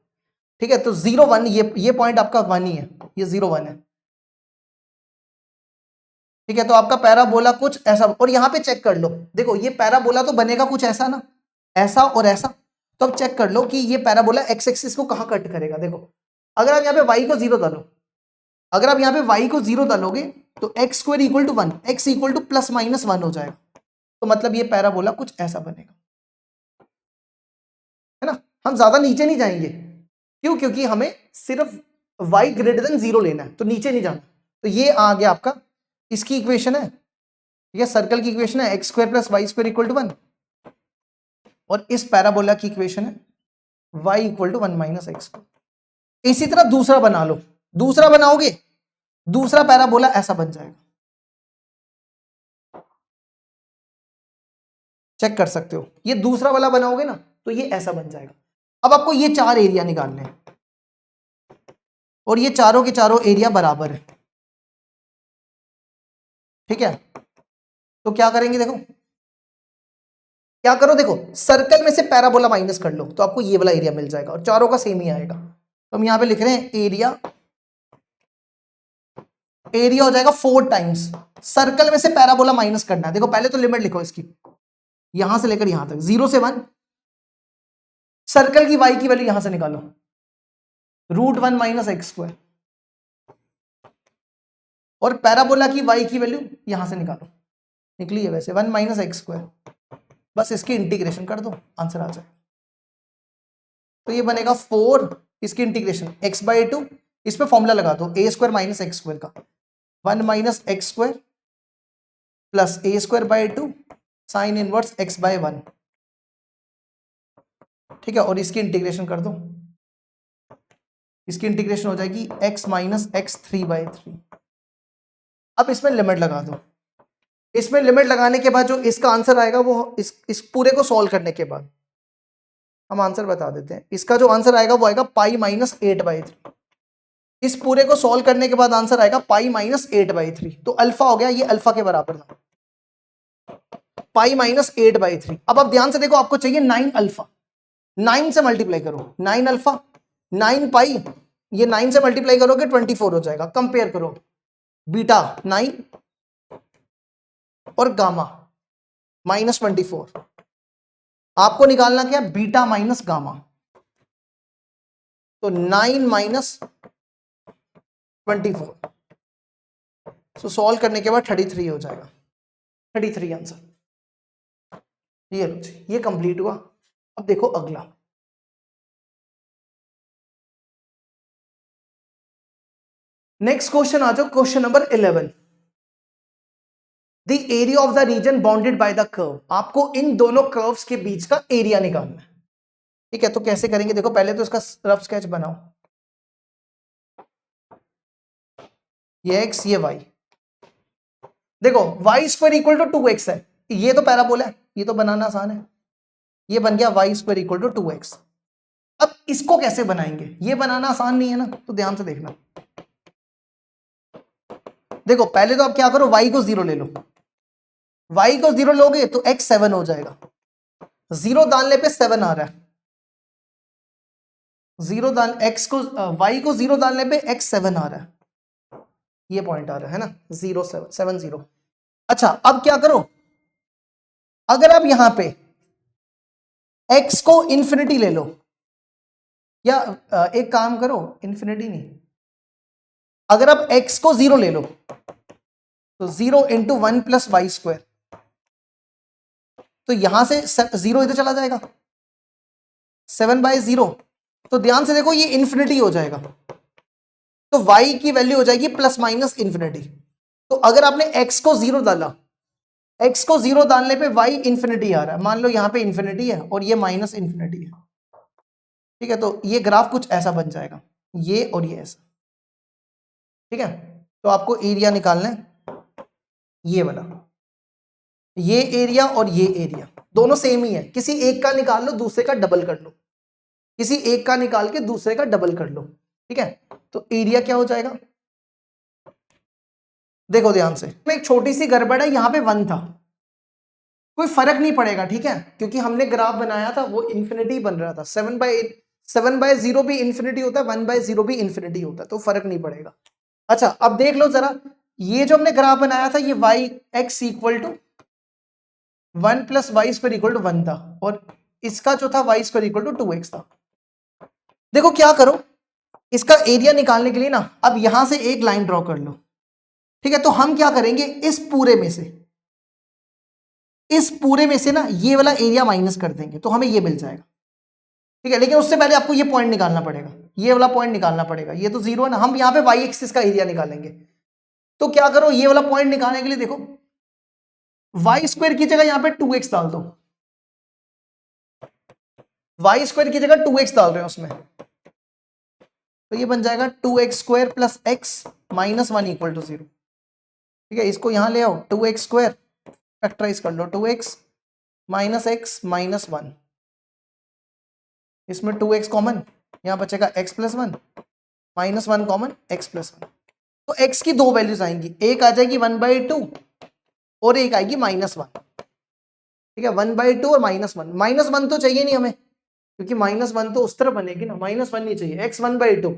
ठीक है। तो 0 1 ये पॉइंट आपका 1 ही है, ये 0 1 है, ठीक है। तो आपका पैराबोला कुछ ऐसा, और यहां पे चेक कर लो, देखो ये पैराबोला तो बनेगा कुछ ऐसा ना, ऐसा और ऐसा। तो अब चेक कर लो कि ये पैराबोला एक्स एक्सिस को कहां कट करेगा। देखो अगर आप यहाँ पे वाई को 0 डालो, अगर आप यहाँ पे y को 0 डालोगे तो x square equal to 1, x equal to plus minus 1 हो जाएगा। तो मतलब ये पैराबोला कुछ ऐसा बनेगा, है ना। हम ज्यादा नीचे नहीं जाएंगे, क्यों, क्योंकि हमें सिर्फ y ग्रेटर देन 0 लेना है, तो नीचे नहीं जाना। तो ये आ गया आपका, इसकी इक्वेशन है, ठीक है, सर्कल की इक्वेशन है x square plus y square equal to 1, और इस पैराबोला की इक्वेशन है y equal to 1 minus x. इसी तरह दूसरा बना लो, दूसरा बनाओगे दूसरा पैराबोला ऐसा बन जाएगा, चेक कर सकते हो। ये दूसरा वाला बनाओगे ना तो ये ऐसा बन जाएगा। अब आपको ये चार एरिया निकालने हैं और ये चारों के चारों एरिया बराबर है, ठीक है। तो क्या करेंगे, देखो क्या करो, देखो सर्कल में से पैराबोला माइनस कर लो तो आपको ये वाला एरिया मिल जाएगा और चारों का सेम ही आएगा। तो हम यहां पे लिख रहे हैं एरिया, एरिया हो जाएगा 4 टाइम्स, सर्कल में से पैराबोला माइनस करना है। देखो पहले तो लिमिट लिखो इसकी, यहां से लेकर यहां तक 0 से 1, सर्कल की y की वैल्यू यहां से निकालो, रूट 1 माइनस एक्स स्क्वायर, और पैराबोला की y की वैल्यू यहां से निकालो, निकली है वैसे 1 माइनस एक्स स्क्वायर, बस इसकी इंटीग्रेशन कर दो आंसर आ जाए। तो ये बनेगा 4, इसकी इंटीग्रेशन x/2, इस पे फॉर्मूला लगा दो a square minus x square का, 1 minus x square plus a square by 2 sine inverse x/1, ठीक है, और इसकी इंटीग्रेशन कर दो, इसकी इंटीग्रेशन हो जाएगी x माइनस एक्स 3/3। अब इसमें लिमिट लगा दो, इसमें लिमिट लगाने के बाद जो इसका आंसर आएगा वो इस पूरे को सॉल्व करने के बाद हम आंसर बता देते हैं। इसका जो आंसर आएगा वो आएगा पाई माइनस 8/3, इस पूरे को सॉल्व करने के बाद आंसर आएगा पाई माइनस 8/3। तो अल्फा हो गया, ये अल्फा के बराबर था, पाई माइनस 8/3। अब आप ध्यान से देखो, आपको चाहिए 9 अल्फा, 9 से मल्टीप्लाई करो, 9 अल्फा 9 पाई, ये 9 से मल्टीप्लाई करोगे 24 हो जाएगा। कंपेयर करो बीटा 9 और गामा -24, आपको निकालना क्या, बीटा माइनस गामा। तो 9 माइनस 24, तो सॉल्व करने के बाद 33 हो जाएगा, 33 आंसर। ये लो जी, ये कंप्लीट हुआ। अब देखो अगला, नेक्स्ट क्वेश्चन आ जाओ, question number 11। The area of the region bounded by the curve. आपको इन दोनों कर्व्स के बीच का एरिया निकालना है। ठीक है, तो कैसे करेंगे, देखो पहले तो इसका रफ स्केच बनाओ। ये x ये y, देखो y square equal to 2x है, ये तो पैराबोला है, ये तो बनाना आसान है। ये बन गया y square equal to 2x। अब इसको कैसे बनाएंगे, ये बनाना आसान नहीं है ना, तो ध्यान से देखना। देखो पहले तो आप क्या करो, y को 0 ले लो। y को 0 लोगे तो x 7 हो जाएगा। 0 डालने पे 7 आ रहा है। 0 डाल x को y को 0 डालने पे x 7 आ रहा है। ये पॉइंट आ रहा है ना, 0 7 7 0। अच्छा अब क्या करो, अगर आप यहां पे x को इंफिनिटी ले लो, या एक काम करो, इंफिनिटी नहीं, अगर आप x को 0 ले लो तो 0 इंटू 1 प्लस वाई स्क्वायर, तो यहां से 0 इधर चला जाएगा, 7/0। तो ध्यान से देखो ये इंफिनिटी हो जाएगा, तो y की वैल्यू हो जाएगी प्लस माइनस इंफिनिटी। तो अगर आपने x को 0 डाला, x को 0 डालने पे y इंफिनिटी आ रहा है, मान लो यहां पे इंफिनिटी है और ये माइनस इंफिनिटी है। ठीक है, तो ये ग्राफ कुछ ऐसा बन जाएगा, ये और ये ऐसा। ठीक है, तो आपको एरिया निकालना है, ये वाला, ये एरिया और ये एरिया दोनों सेम ही है। किसी एक का निकाल लो, दूसरे का डबल कर लो, किसी एक का निकाल के दूसरे का डबल कर लो। ठीक है, तो एरिया क्या हो जाएगा, देखो ध्यान से, एक छोटी सी गड़बड़ है, यहां पे 1 था, कोई फर्क नहीं पड़ेगा। ठीक है, क्योंकि हमने ग्राफ बनाया था वो इंफिनिटी बन रहा था, 7/0 भी इंफिनिटी होता है, 1/0 भी इंफिनिटी होता है, तो फर्क नहीं पड़ेगा। अच्छा अब देख लो जरा, ये जो हमने ग्राफ बनाया था, ये y x equal to 1 plus y square equal to 1 था, और इसका जो था y square equal to 2x था। देखो क्या करो, इसका एरिया निकालने के लिए ना, अब यहां से एक लाइन ड्रॉ कर लो। ठीक है, तो हम क्या करेंगे, इस पूरे में से ना ये वाला एरिया माइनस कर देंगे, तो हमें ये मिल जाएगा। ठीक है, लेकिन उससे पहले आपको ये पॉइंट निकालना पड़ेगा, ये वाला पॉइंट निकालना पड़ेगा, ये तो 0 है ना, हम यहाँ पे y एक्सिस का एरिया निकालेंगे। तो क्या करो, ये वाला पॉइंट निकालने के लिए देखो, y स्क्वायर की जगह यहाँ पे 2x डाल दो, y स्क्वायर की जगह 2x डाल रहे हो उसमें, तो ये बन जाएगा 2x square plus x minus 1 equal to 0। ठीक है, इसको यहां ले आओ, 2x स्क्वायर फैक्टराइज कर लो, 2x माइनस x माइनस 1, इसमें 2x कॉमन, यहां बचेगा x plus 1 minus 1 common, x plus 1। तो x की दो वैल्यूज आएंगी, एक आ जाएगी 1/2 और एक आएगी -1। ठीक है, 1/2 और -1, -1 तो चाहिए नहीं हमें, क्योंकि -1 तो उस तरफ बनेगी ना, -1 नहीं चाहिए, x 1/2,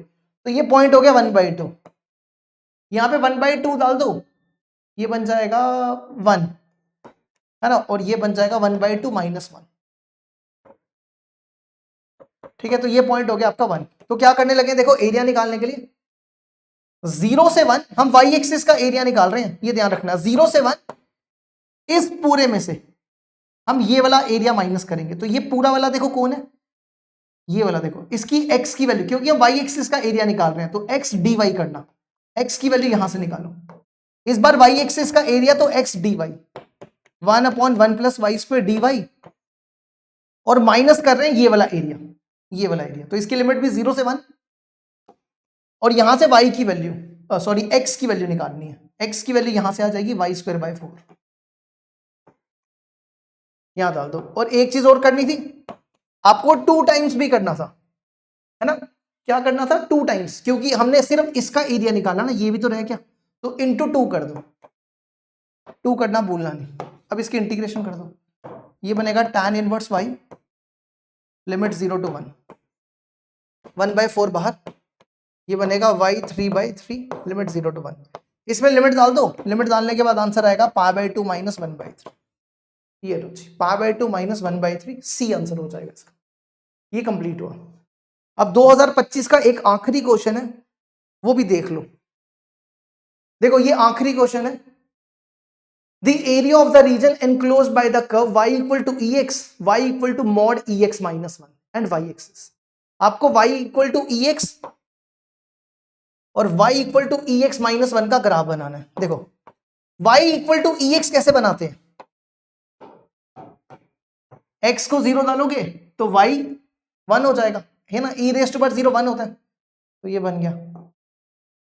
तो ये पॉइंट हो गया 1/2। यहाँ पे 1/2 डाल दो, ये बन जाएगा 1 है ना, और ये बन जाएगा 1/2 -1। ठीक है, तो ये पॉइंट हो गया आपका 1। तो क्या करने लगे, देखो एरिया निकालने के लिए 0 से 1 हम y एक्सिस का एरिया निकाल रहे हैं, ये ध्यान रखना, 0 से 1 इस पूरे में से हम ये वाला एरिया माइनस करेंगे, तो ये पूरा वाला देखो कौन है, ये वाला देखो, इसकी x की वैल्यू, क्योंकि हम y एक्सिस का एरिया निकाल रहे हैं, तो x dy करना, x की वैल्यू यहां से निकालो, इस बार y एक्सिस का एरिया तो x dy, 1/1 plus y square dy, और माइनस कर रहे हैं ये वाला एरिया, ये वाला एरिया, तो इसकी लिमिट भी 0 से 1, और यहां से y की वैल्यू सॉरी x की वैल्यू निकालनी है, x की वैल्यू यहां से आ जाएगी y²/4, यहां डाल दो। और एक चीज और करनी थी आपको, 2 टाइम्स भी करना था, है ना, क्या करना था, 2 टाइम्स, क्योंकि हमने सिर्फ इसका एरिया निकाला ना, ये भी तो रह क्या, तो इंटू 2 कर दो, 2 करना भूलना नहीं। अब इसकी इंटीग्रेशन कर दो, ये बनेगा tan inverse y limit 0 to 1, 1/4 बाहर, ये बनेगा y 3/3 लिमिट 0 to 1। इसमें लिमिट डाल दो, लिमिट डालने के बाद आंसर आएगा π/2 - 1/3। ये लो जी, π/2 - 1/3, सी आंसर हो जाएगा इसका। ये कंप्लीट हुआ। अब 2025 का एक आखिरी क्वेश्चन है, वो भी देख लो। देखो ये आखिरी क्वेश्चन है, the area of the region enclosed by the curve y equal to ex, y equal to mod ex -1 and y axis. आपको y इक्वल टू ex और y equal to e x minus one का graph बनाना है। देखो y equal to e x कैसे बनाते हैं, x को 0 डालोगे तो y 1 हो जाएगा, है ना, e रेज़ टू पावर 0 1 होता है, तो ये बन गया।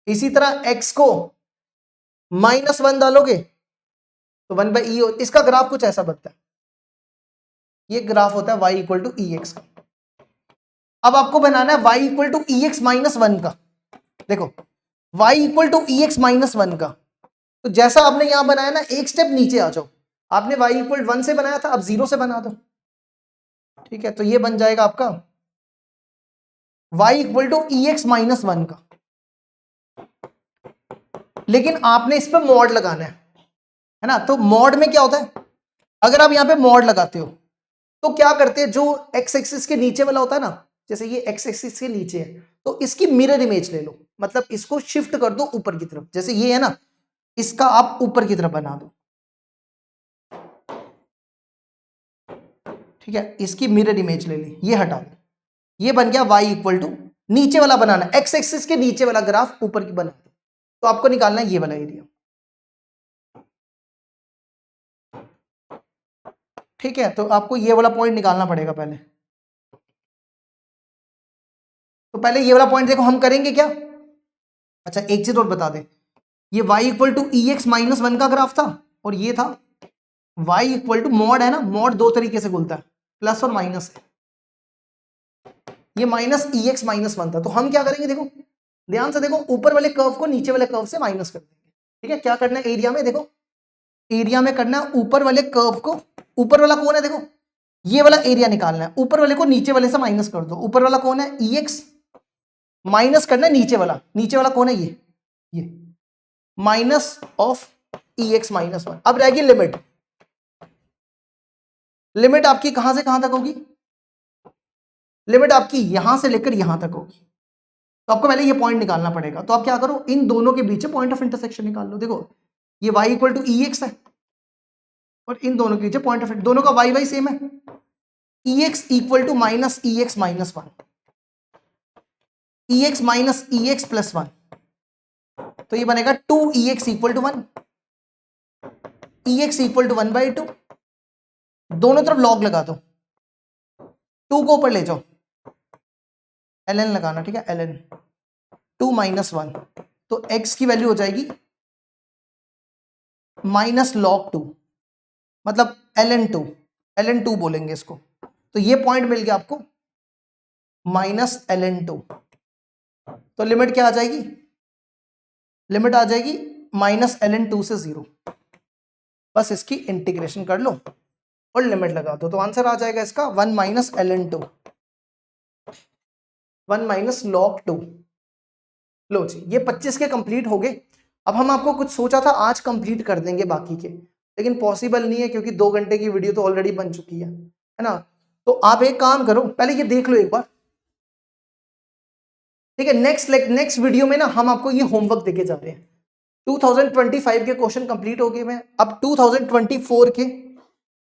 इसी तरह x को -1 डालोगे तो 1/e, इसका ग्राफ कुछ ऐसा बनता है, ये ग्राफ होता है y equal to e x का। अब आपको बनाना है y equal to e x minus one का। देखो y equal to e x minus one का, तो जैसा आपने यहां बनाया ना, एक स्टेप नीचे आ जाओ, आपने y इक्वल 1 से बनाया था, अब 0 से बना दो, ठीक है, तो ये बन जाएगा आपका y equal to e x minus one का। लेकिन आपने इस पर मॉड लगाना है ना, तो मॉड में क्या होता है, अगर आप यहां पे मॉड लगाते हो तो क्या करते हैं, जो एक्स एक्सिस के नीचे वाला होता है ना, जैसे ये एक्स एक्सिस के नीचे है, तो इसकी मिरर इमेज ले लो, मतलब इसको शिफ्ट कर दो ऊपर की तरफ, जैसे ये है ना, इसका आप ऊपर की तरफ बना दो, ठीक है, इसकी मिरर इमेज ले ली, ये हटा दो, ये बन गया y इक्वल टू, नीचे वाला बनाना, एक्स एक्सिस के नीचे वाला ग्राफ ऊपर की बना दो, तो आपको निकालना है ये वाला एरिया, ठीक है, तो आपको ये वाला पॉइंट निकालना पड़ेगा पहले। तो पहले ये वाला पॉइंट देखो हम करेंगे क्या, अच्छा एक चीज और बता दें, ये y equal to e x minus one का ग्राफ था, और ये था y इक्वल टू, मॉड है ना, मॉड दो तरीके से खुलता है, प्लस और माइनस, ये minus e x minus one था, तो हम क्या करेंगे, देखो ध्यान से देखो, ऊपर वाले कर्व को नीचे वाले कर्व से माइनस कर देंगे, ठीक है, क्या करना है एरिया में, देखो एरिया में करना है ऊपर वाले कर्व को, ऊपर वाला कौन है, देखो ये वाला एरिया निकालना है, ऊपर वाले को नीचे वाले से माइनस कर दो, ऊपर वाला कौन है ई एक्स, माइनस करना है नीचे वाला कौन है, ये minus of E x minus one. अब रहेगी लिमिट, लिमिट आपकी कहां से कहां तक होगी, लिमिट आपकी यहां से लेकर यहां तक होगी, तो आपको पहले ये पॉइंट निकालना पड़ेगा, तो आप क्या करो, इन दोनों के बीच पॉइंट ऑफ इंटरसेक्शन निकाल लो, देखो ये y equal to e x है, और इन दोनों के बीच पॉइंट ऑफ, दोनों का y सेम है, e x equal to minus e x minus one, e x minus e x plus one, तो ये बनेगा 2ex equal to 1, ex equal to 1/2, दोनों तरफ लॉग लगा दो, 2 को ऊपर ले जाओ, ln लगाना, ठीक है, ln 2 माइनस 1, तो x की वैल्यू हो जाएगी माइनस लॉग 2, मतलब ln 2 बोलेंगे इसको, तो ये पॉइंट मिल गया आपको माइनस ln 2, तो लिमिट क्या आ जाएगी, लिमिट आ जाएगी माइनस ln 2 से 0, बस इसकी इंटीग्रेशन कर लो और लिमिट लगा दो, तो आंसर आ जाएगा इसका 1 माइनस ln 2, 1 माइनस log 2। लो जी, ये 25 के कंप्लीट हो गए। अब हम आपको कुछ सोचा था आज कंप्लीट कर देंगे बाकी के, लेकिन पॉसिबल नहीं है क्योंकि 2 घंटे की वीडियो तो ऑलरेडी बन चुकी है ना, तो आप एक काम करो, पहले ये देख लो एक बार, ठीक है, नेक्स्ट वीडियो में ना हम आपको ये होमवर्क देके जा रहे हैं, 2025 के क्वेश्चन कंप्लीट हो गए हैं, अब 2024 के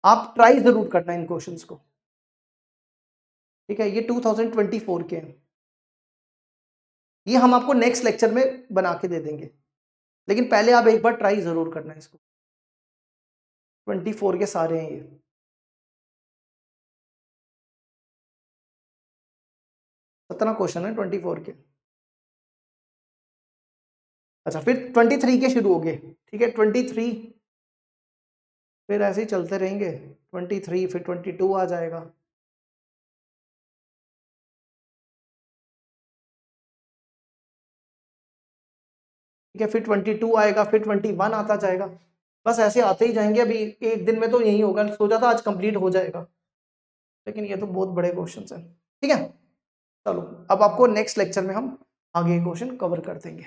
आप ट्राई जरूर करना इन क्वेश्चंस को, ठीक है, ये 2024 के हैं, ये हम आपको नेक्स्ट लेक्चर में बना के दे देंगे, लेकिन पहले आप एक बार ट्राई जरूर करना इसको, 24 के सारे हैं ये, कितना क्वेश्चन है 24 के, अच्छा फिर 23 के शुरू हो गए, ठीक है, 23 फिर ऐसे ही चलते रहेंगे, 23 फिर 22 आ जाएगा, ठीक है, फिर 22 आएगा, फिर 21 आता जाएगा, बस ऐसे आते ही जाएंगे, अभी एक दिन में तो यही होगा, सोचा था आज कंप्लीट हो जाएगा, लेकिन ये तो बहुत बड़े क्वेश्चन हैं, ठीक है, चलो अब आपको नेक्स्ट लेक्चर में हम आगे क्वेश्चन कवर कर देंगे।